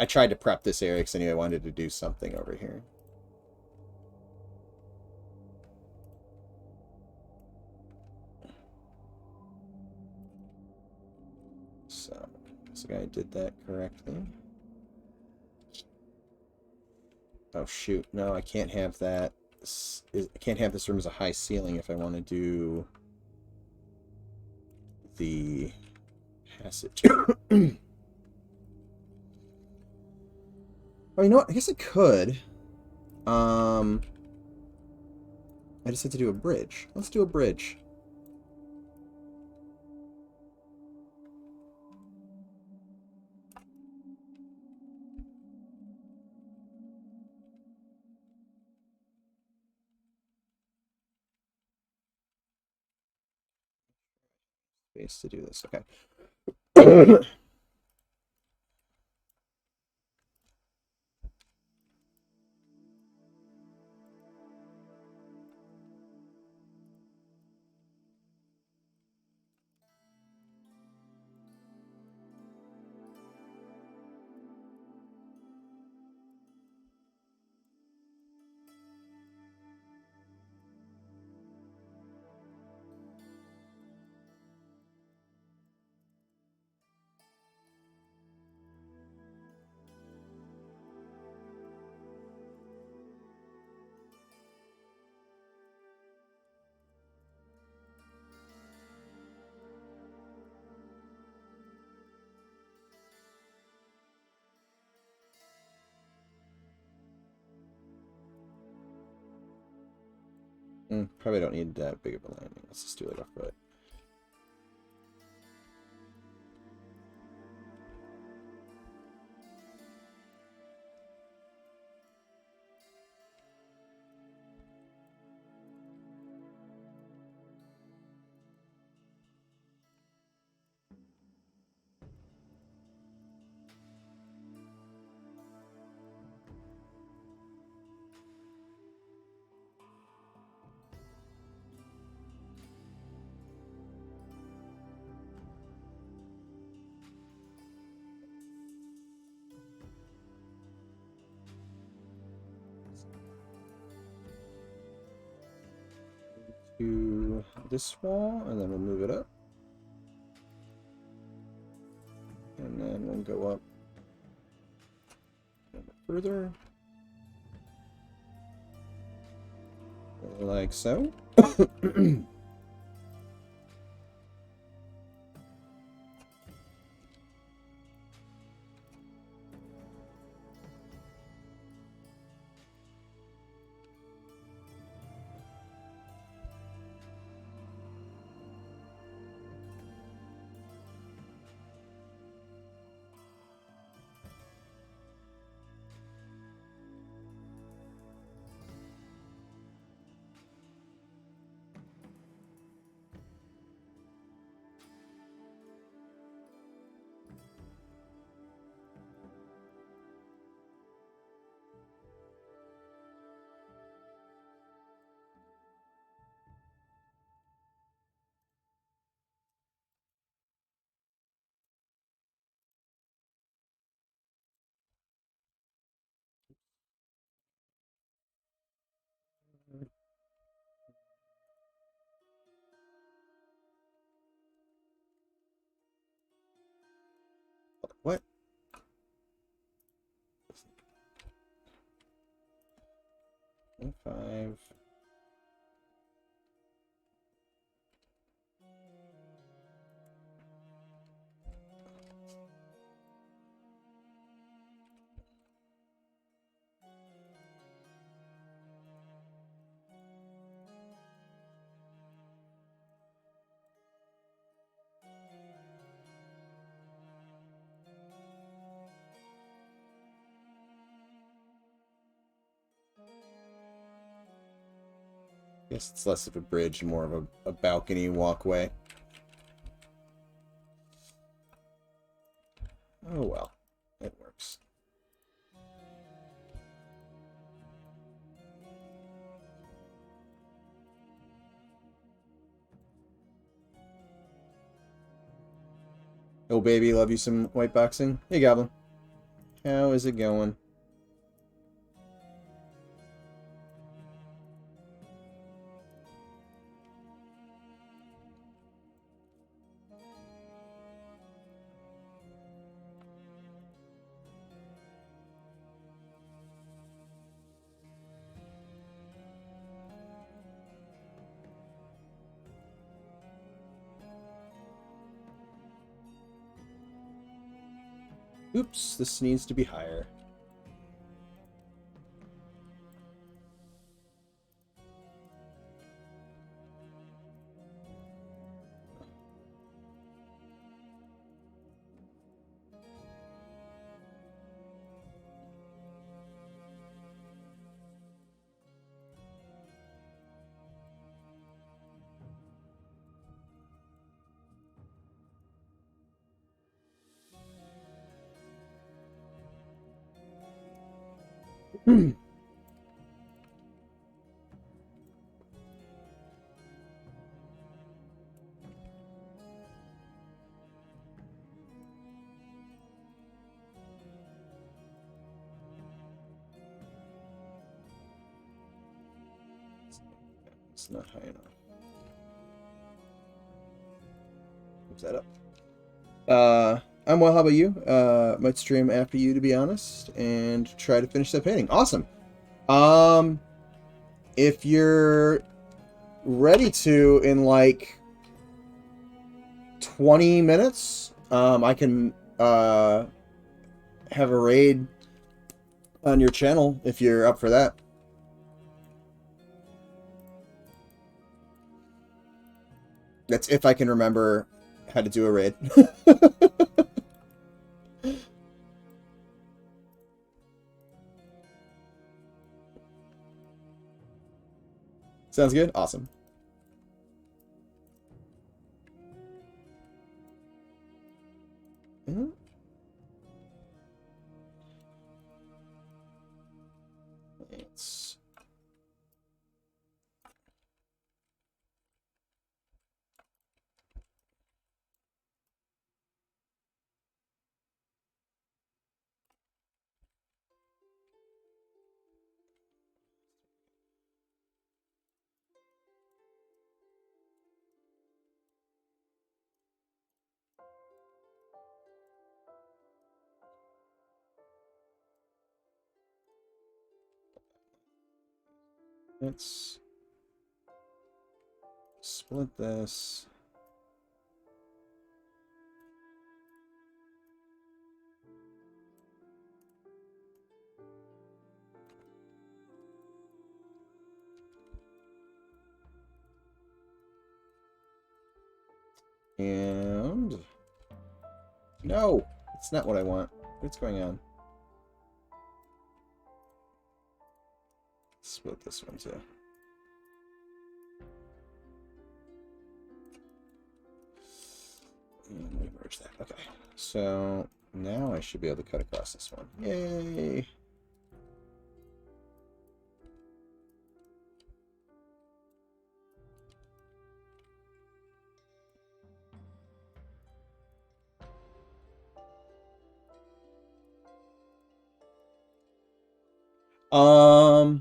I tried to prep this area because I knew I wanted to do something over here. So, Looks like I did that correctly. Oh shoot, no, I can't have that. I can't have this room as a high ceiling if I want to do the passage. Oh, you know what? I guess I could. I just had to do a bridge. Let's do a bridge. Space to do this. Okay. Probably don't need that big of a landing. Let's just do it off foot. To this wall, and then we'll move it up. And then we'll go up a bit further. Like so. What? Five. Guess it's less of a bridge, more of a balcony walkway. Oh well, it works. Oh baby, love you some white boxing. Hey Goblin. How is it going? Oops, this needs to be higher. It's not high enough. Move that up. I'm well, how about you? Might stream after you, to be honest, and try to finish that painting. Awesome. If you're ready to in like 20 minutes, I can have a raid on your channel if you're up for that. That's if I can remember how to do a raid. Sounds good? Awesome. Mm-hmm. It's... Let's split this. And no, it's not what I want. What's going on? Split this one too. And let me merge that. Okay. So now I should be able to cut across this one. Yay!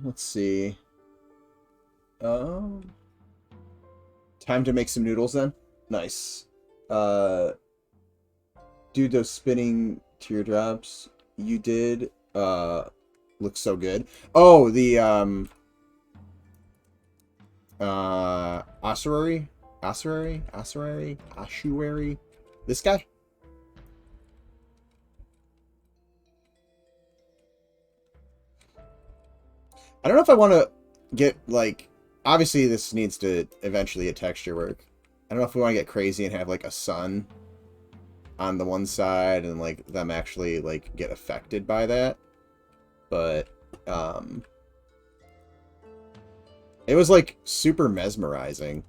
Let's see. Time to make some noodles then. Nice. Dude, those spinning teardrops you did, look so good. Oh, the, ossuary? Ossuary? This guy? I don't know if I want to get, like, obviously this needs to eventually a texture work. I don't know if we want to get crazy and have, like, a sun on the one side and, like, them actually, like, get affected by that. But, it was, like, super mesmerizing.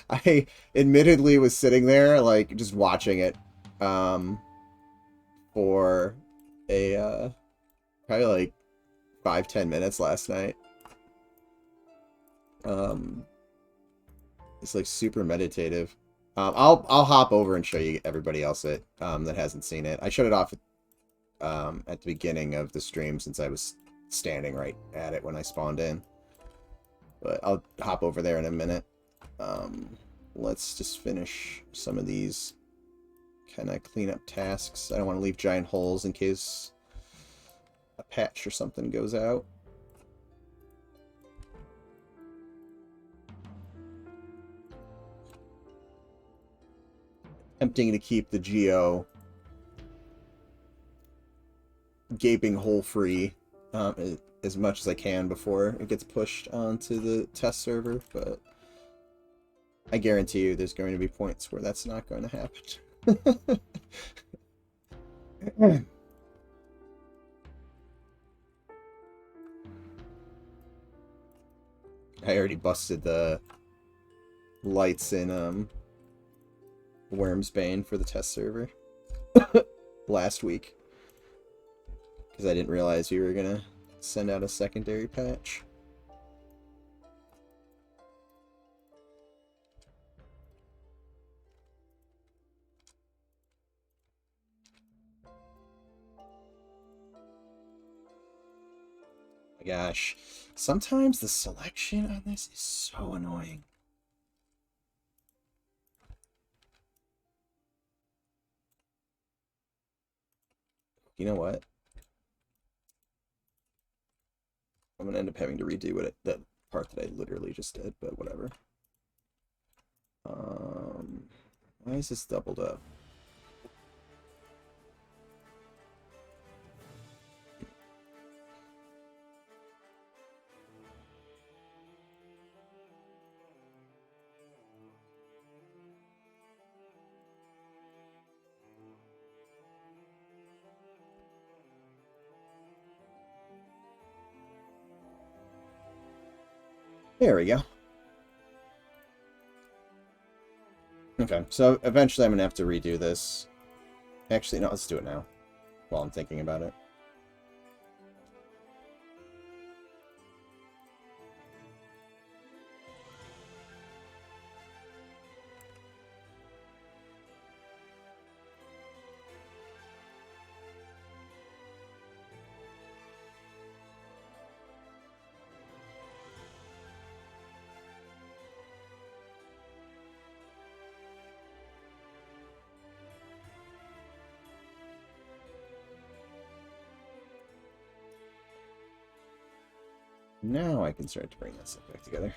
I admittedly was sitting there, like, just watching it, for a, probably, like, 5-10 minutes last night. It's like super meditative. I'll hop over and show you everybody else that hasn't seen it. I shut it off at the beginning of the stream since I was standing right at it when I spawned in. But I'll hop over there in a minute. Let's just finish some of these kind of cleanup tasks. I don't want to leave giant holes in case a patch or something goes out. Tempting to keep the geo gaping hole free as much as I can before it gets pushed onto the test server, but I guarantee you there's going to be points where that's not going to happen. I already busted the lights in Wormsbane for the test server last week because I didn't realize we were gonna send out a secondary patch. My gosh, sometimes the selection on this is so annoying. You know what? I'm gonna end up having to redo that part that I literally just did, but whatever. Why is this doubled up? There we go. Okay, so eventually I'm gonna have to redo this. Actually, no, let's do it now while I'm thinking about it. Now I can start to bring that stuff back together.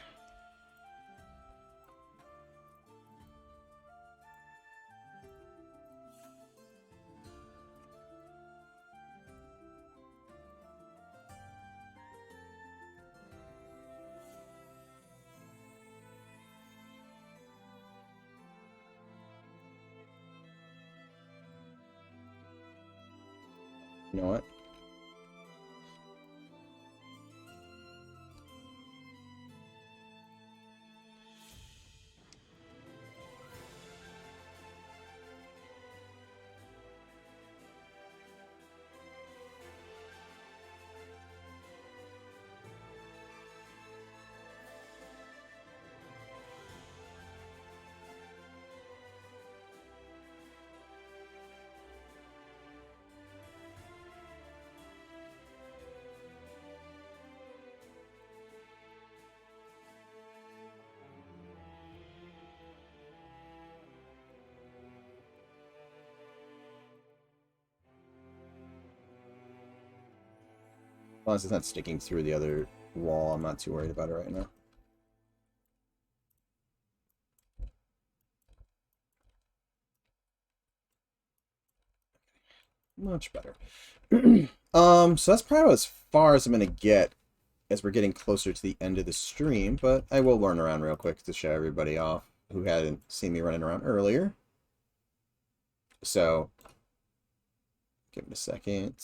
You know what? As long as it's not sticking through the other wall, I'm not too worried about it right now. Much better. So that's probably as far as I'm gonna get as we're getting closer to the end of the stream, but I will run around real quick to show everybody off who hadn't seen me running around earlier. So, give it a second.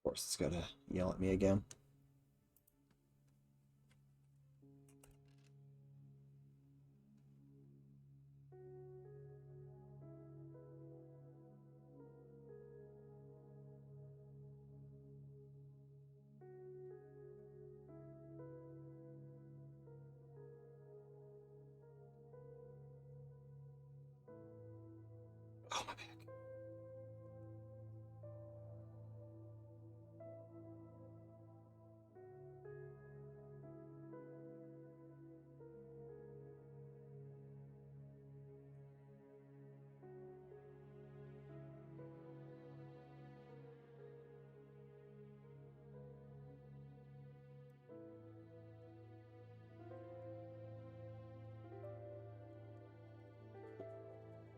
Of course, it's gotta yell at me again. Oh, my back.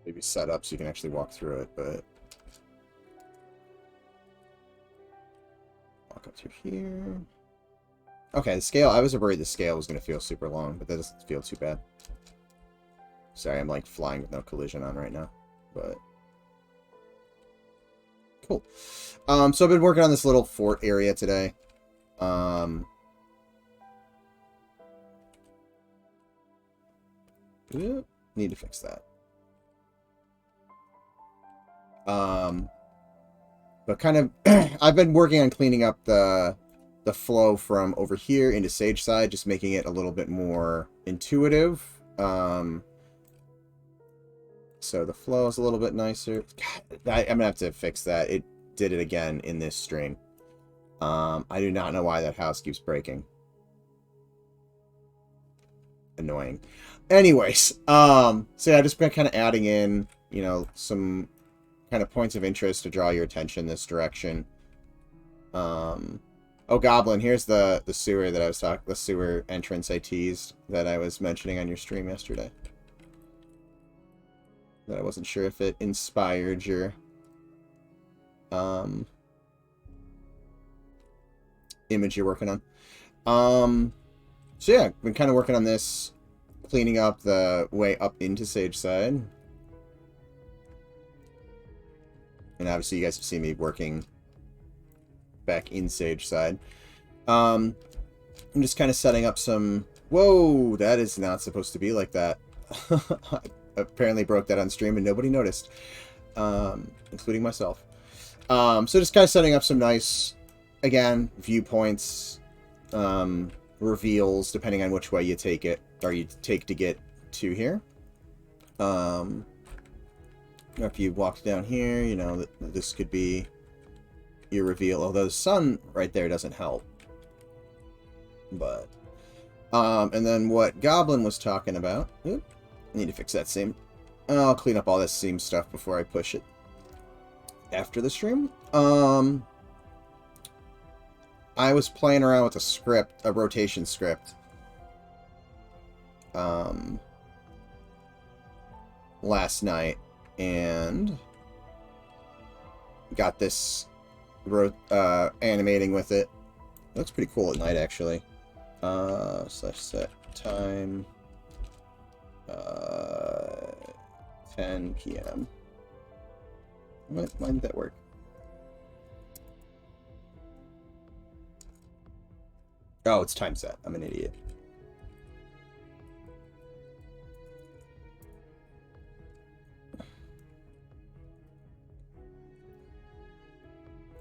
Maybe set up so you can actually walk through it, but walk up through here. Okay, the scale. I was worried the scale was going to feel super long, but that doesn't feel too bad. Sorry, I'm like flying with no collision on right now, but cool. So I've been working on this little fort area today. Need to fix that. But kind of, I've been working on cleaning up the flow from over here into Sagesyde, just making it a little bit more intuitive. So the flow is a little bit nicer. God, I'm gonna have to fix that. It did it again in this stream. I do not know why that house keeps breaking. Annoying. Anyways, so yeah, I've just been kind of adding in, you know, some kind of points of interest to draw your attention this direction. Oh, Goblin, here's the sewer that I was talking, the sewer entrance I teased that I was mentioning on your stream yesterday. That I wasn't sure if it inspired your image you're working on. So yeah, been kind of working on this, cleaning up the way up into Sagesyde. And obviously you guys have seen me working back in Sagesyde. I'm just kind of setting up some... Whoa, that is not supposed to be like that. I apparently broke that on stream and nobody noticed. Including myself. So just kind of setting up some nice, again, viewpoints, reveals, depending on which way you take it, or you take to get to here. If you walked down here, you know, this could be your reveal, although the sun right there doesn't help. But, and then what Goblin was talking about, oop, need to fix that seam. I'll clean up all this seam stuff before I push it after the stream. I was playing around with a script, a rotation script, last night, and got this animating with it. It looks pretty cool at night, actually. Slash set time 10 p.m. Why did that work? Oh, it's time set. I'm an idiot.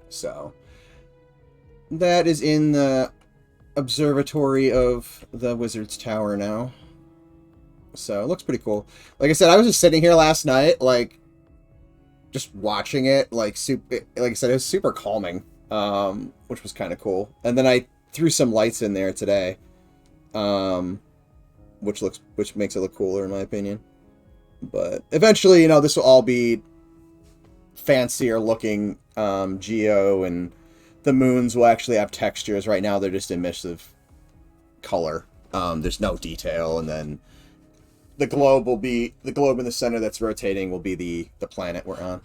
So, that is in the observatory of the Wizard's Tower now. So, it looks pretty cool. Like I said, I was just sitting here last night, like, just watching it, like I said, it was super calming, which was kind of cool. And then I threw some lights in there today, which makes it look cooler in my opinion. But eventually, you know, this will all be fancier looking geo, and the moons will actually have textures. Right now, they're just in mist of color. There's no detail, and then the globe will be the globe in the center that's rotating will be the planet we're on,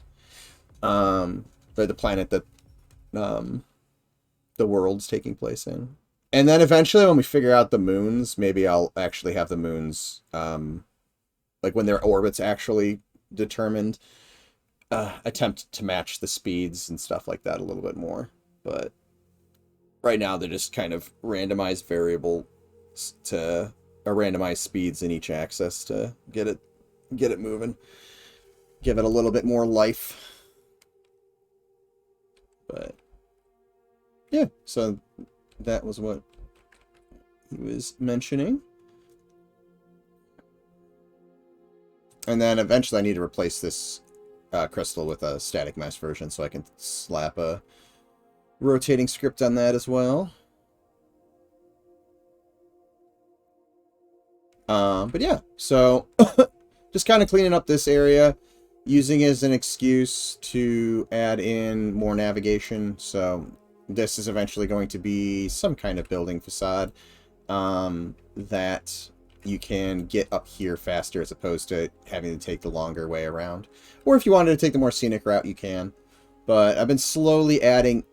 or the planet that the world's taking place in. And then eventually, when we figure out the moons, maybe I'll actually have the moons, like when their orbits actually determined, attempt to match the speeds and stuff like that a little bit more. But right now, they're just kind of randomized variable to randomized speeds in each axis to get it moving, give it a little bit more life. But yeah, so that was what he was mentioning. And then eventually I need to replace this crystal with a static mesh version, so I can slap a rotating script on that as well. But yeah, so just kind of cleaning up this area, using it as an excuse to add in more navigation. So this is eventually going to be some kind of building facade that you can get up here faster as opposed to having to take the longer way around. Or if you wanted to take the more scenic route, you can. But I've been slowly adding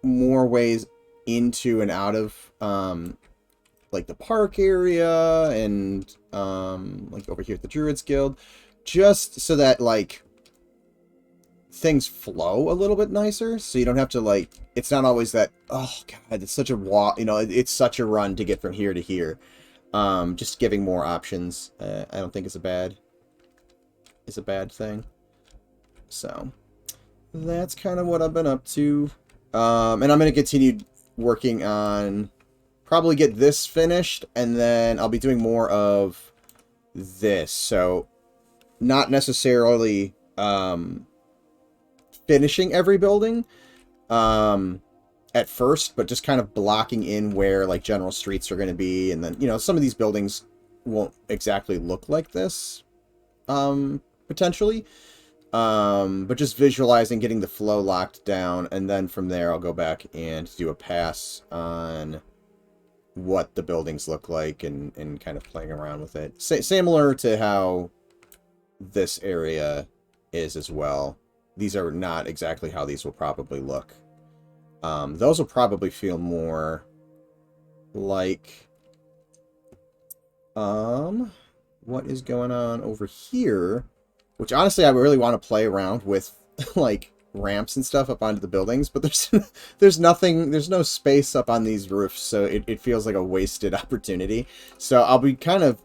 more ways into and out of like the park area and like over here at the Druids Guild, just so that like things flow a little bit nicer, so you don't have to like, it's not always that, oh god, it's such a walk, you know, it's such a run to get from here to here. Just giving more options, I don't think is a bad thing. So that's kind of what I've been up to, and I'm going to continue working on, probably get this finished, and then I'll be doing more of this. So not necessarily finishing every building at first, but just kind of blocking in where like general streets are going to be, and then, you know, some of these buildings won't exactly look like this potentially, but just visualizing, getting the flow locked down, and then from there I'll go back and do a pass on what the buildings look like, and kind of playing around with it. Similar to how this area is as well. These are not exactly how these will probably look. Those will probably feel more like what is going on over here, which honestly I really want to play around with like ramps and stuff up onto the buildings, but there's nothing, there's no space up on these roofs, so it feels like a wasted opportunity. So I'll be kind of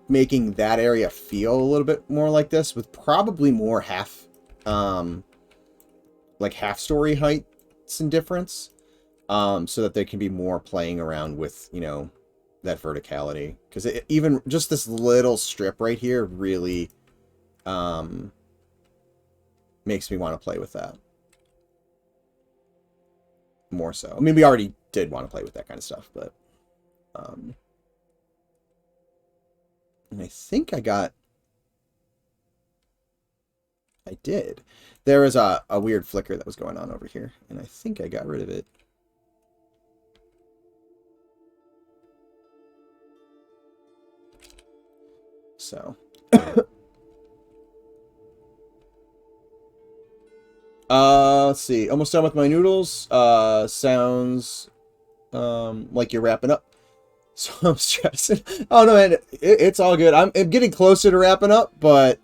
making that area feel a little bit more like this, with probably more half story heights and difference, so that there can be more playing around with, you know, that verticality, because even just this little strip right here really makes me want to play with that more so. I mean, we already did want to play with that kind of stuff, but and I think I did. There was a weird flicker that was going on over here, and I think I got rid of it. So let's see. Almost done with my noodles. Sounds like you're wrapping up. So I'm stressing. Oh no, man, it's all good. I'm getting closer to wrapping up, but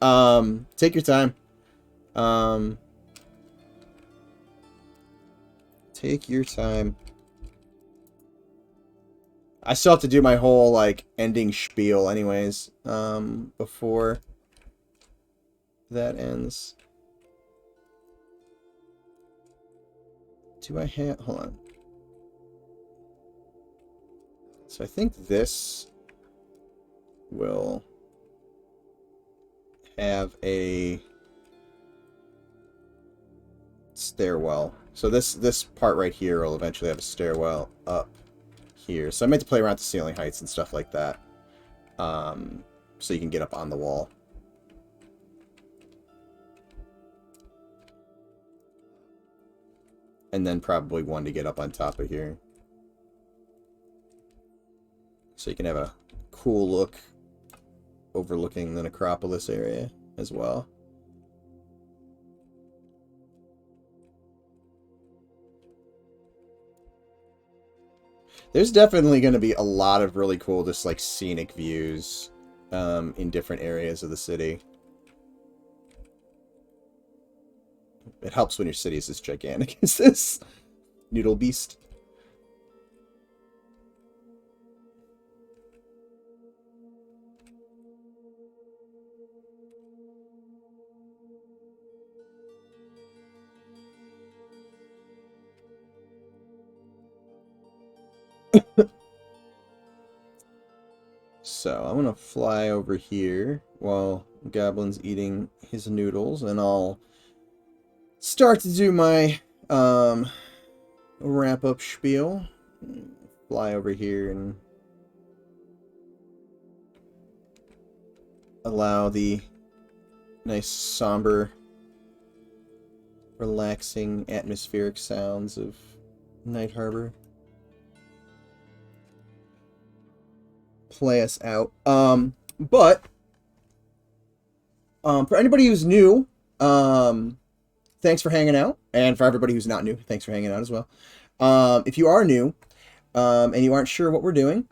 take your time. Take your time. I still have to do my whole like ending spiel anyways, before that ends. Do I have, hold on. So I think this will have a stairwell. So this part right here will eventually have a stairwell up here. So I meant to play around with the ceiling heights and stuff like that, so you can get up on the wall. And then probably one to get up on top of here, so you can have a cool look overlooking the necropolis area as well. There's definitely going to be a lot of really cool, just like scenic views in different areas of the city. It helps when your city is as gigantic as this noodle beast. So I'm gonna fly over here while Goblin's eating his noodles, and I'll start to do my wrap-up spiel. Fly over here and allow the nice somber, relaxing atmospheric sounds of Night Harbor play us out. But for anybody who's new, thanks for hanging out, and for everybody who's not new, thanks for hanging out as well. If you are new, and you aren't sure what we're doing,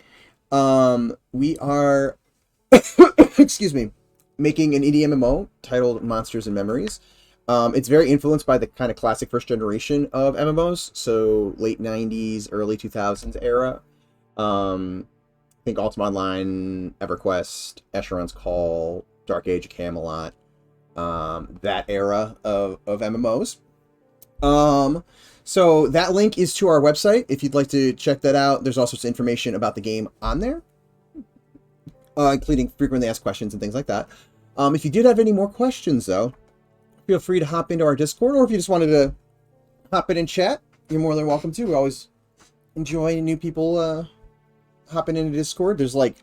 we are, excuse me, making an indie MMO titled Monsters and Memories. It's very influenced by the kind of classic first generation of MMOs, so late 90s, early 2000s era. I think Ultima Online, EverQuest, Escheron's Call, Dark Age of Camelot, that era of MMOs. So that link is to our website if you'd like to check that out. There's also some information about the game on there, including frequently asked questions and things like that. If you did have any more questions, though, feel free to hop into our Discord, or if you just wanted to hop in and chat, you're more than welcome to. We always enjoy new people hopping into Discord. There's like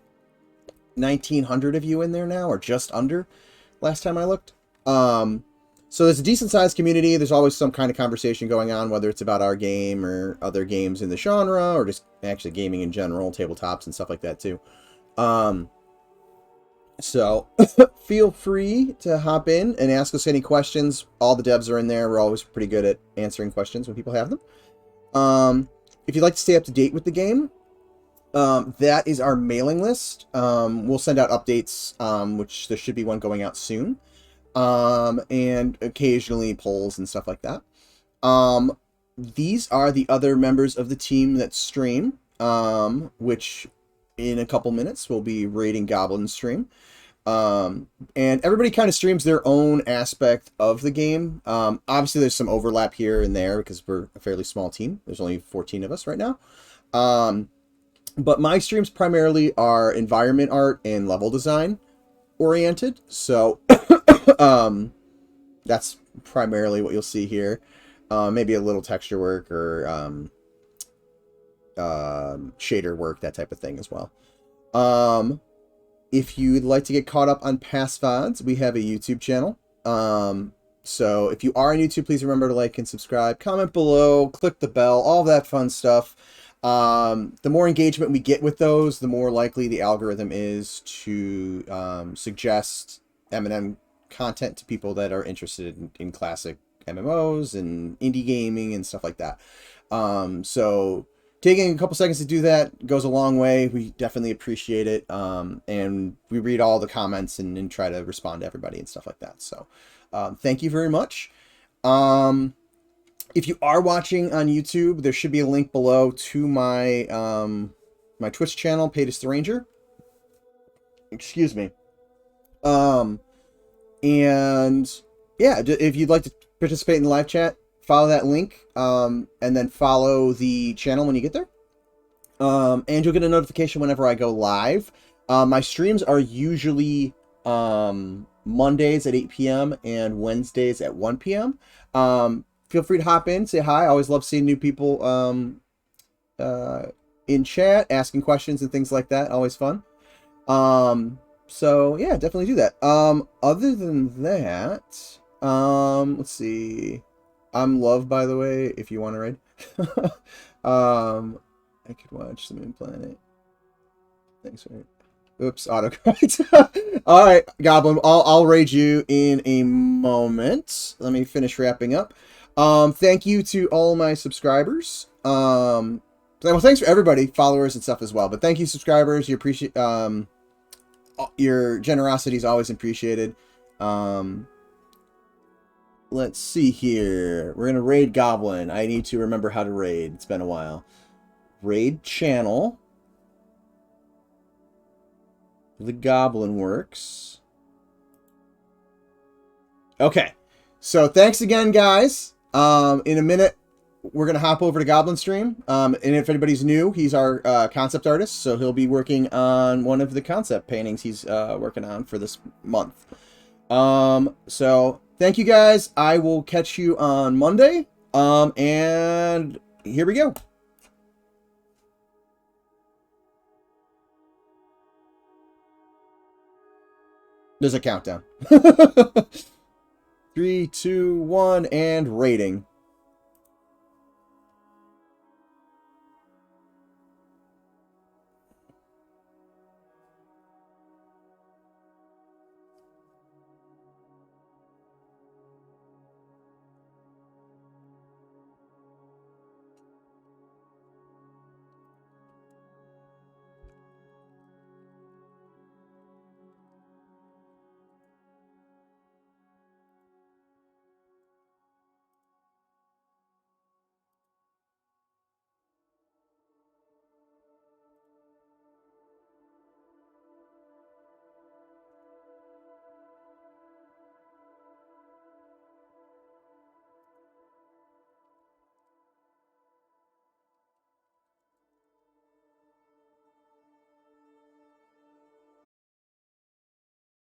1,900 of you in there now, or just under, last time I looked. So there's a decent-sized community. There's always some kind of conversation going on, whether it's about our game or other games in the genre, or just actually gaming in general, tabletops and stuff like that too. So feel free to hop in and ask us any questions. All the devs are in there. We're always pretty good at answering questions when people have them. If you'd like to stay up to date with the game, that is our mailing list. We'll send out updates, which there should be one going out soon. And occasionally polls and stuff like that. These are the other members of the team that stream, which in a couple minutes we'll be raiding Goblin's stream. And everybody kind of streams their own aspect of the game. Obviously there's some overlap here and there because we're a fairly small team. There's only 14 of us right now. But my streams primarily are environment art and level design oriented. So that's primarily what you'll see here. Maybe a little texture work or shader work, that type of thing as well. If you'd like to get caught up on past VODs, we have a YouTube channel. So if you are on YouTube, please remember to like and subscribe, comment below, click the bell, all that fun stuff. The more engagement we get with those, the more likely the algorithm is to suggest M&M content to people that are interested in classic MMOs and indie gaming and stuff like that. So taking a couple seconds to do that goes a long way. We definitely appreciate it. And we read all the comments and try to respond to everybody and stuff like that. So thank you very much. If you are watching on YouTube, there should be a link below to my my Twitch channel, Paytus the Ranger. Excuse me. And yeah, if you'd like to participate in the live chat, follow that link, and then follow the channel when you get there. And you'll get a notification whenever I go live. My streams are usually Mondays at 8 p.m. and Wednesdays at 1 p.m. Feel free to hop in, say hi. I always love seeing new people in chat, asking questions and things like that. Always fun. So yeah, definitely do that. Other than that, let's see. I'm Love, by the way, if you want to raid. I could watch the Moon Planet. Thanks, right? Oops, autocorrect. All right, Goblin, I'll raid you in a moment. Let me finish wrapping up. Thank you to all my subscribers. Well, thanks for everybody, followers and stuff as well. But thank you, subscribers. You appreciate your generosity is always appreciated. Let's see here. We're gonna raid Goblin. I need to remember how to raid. It's been a while. Raid channel. The Goblin works. Okay. So thanks again, guys. In a minute, we're going to hop over to Goblin Stream. And if anybody's new, he's our concept artist. So he'll be working on one of the concept paintings he's working on for this month. So thank you guys. I will catch you on Monday. And here we go. There's a countdown. 3, 2, 1, and rating.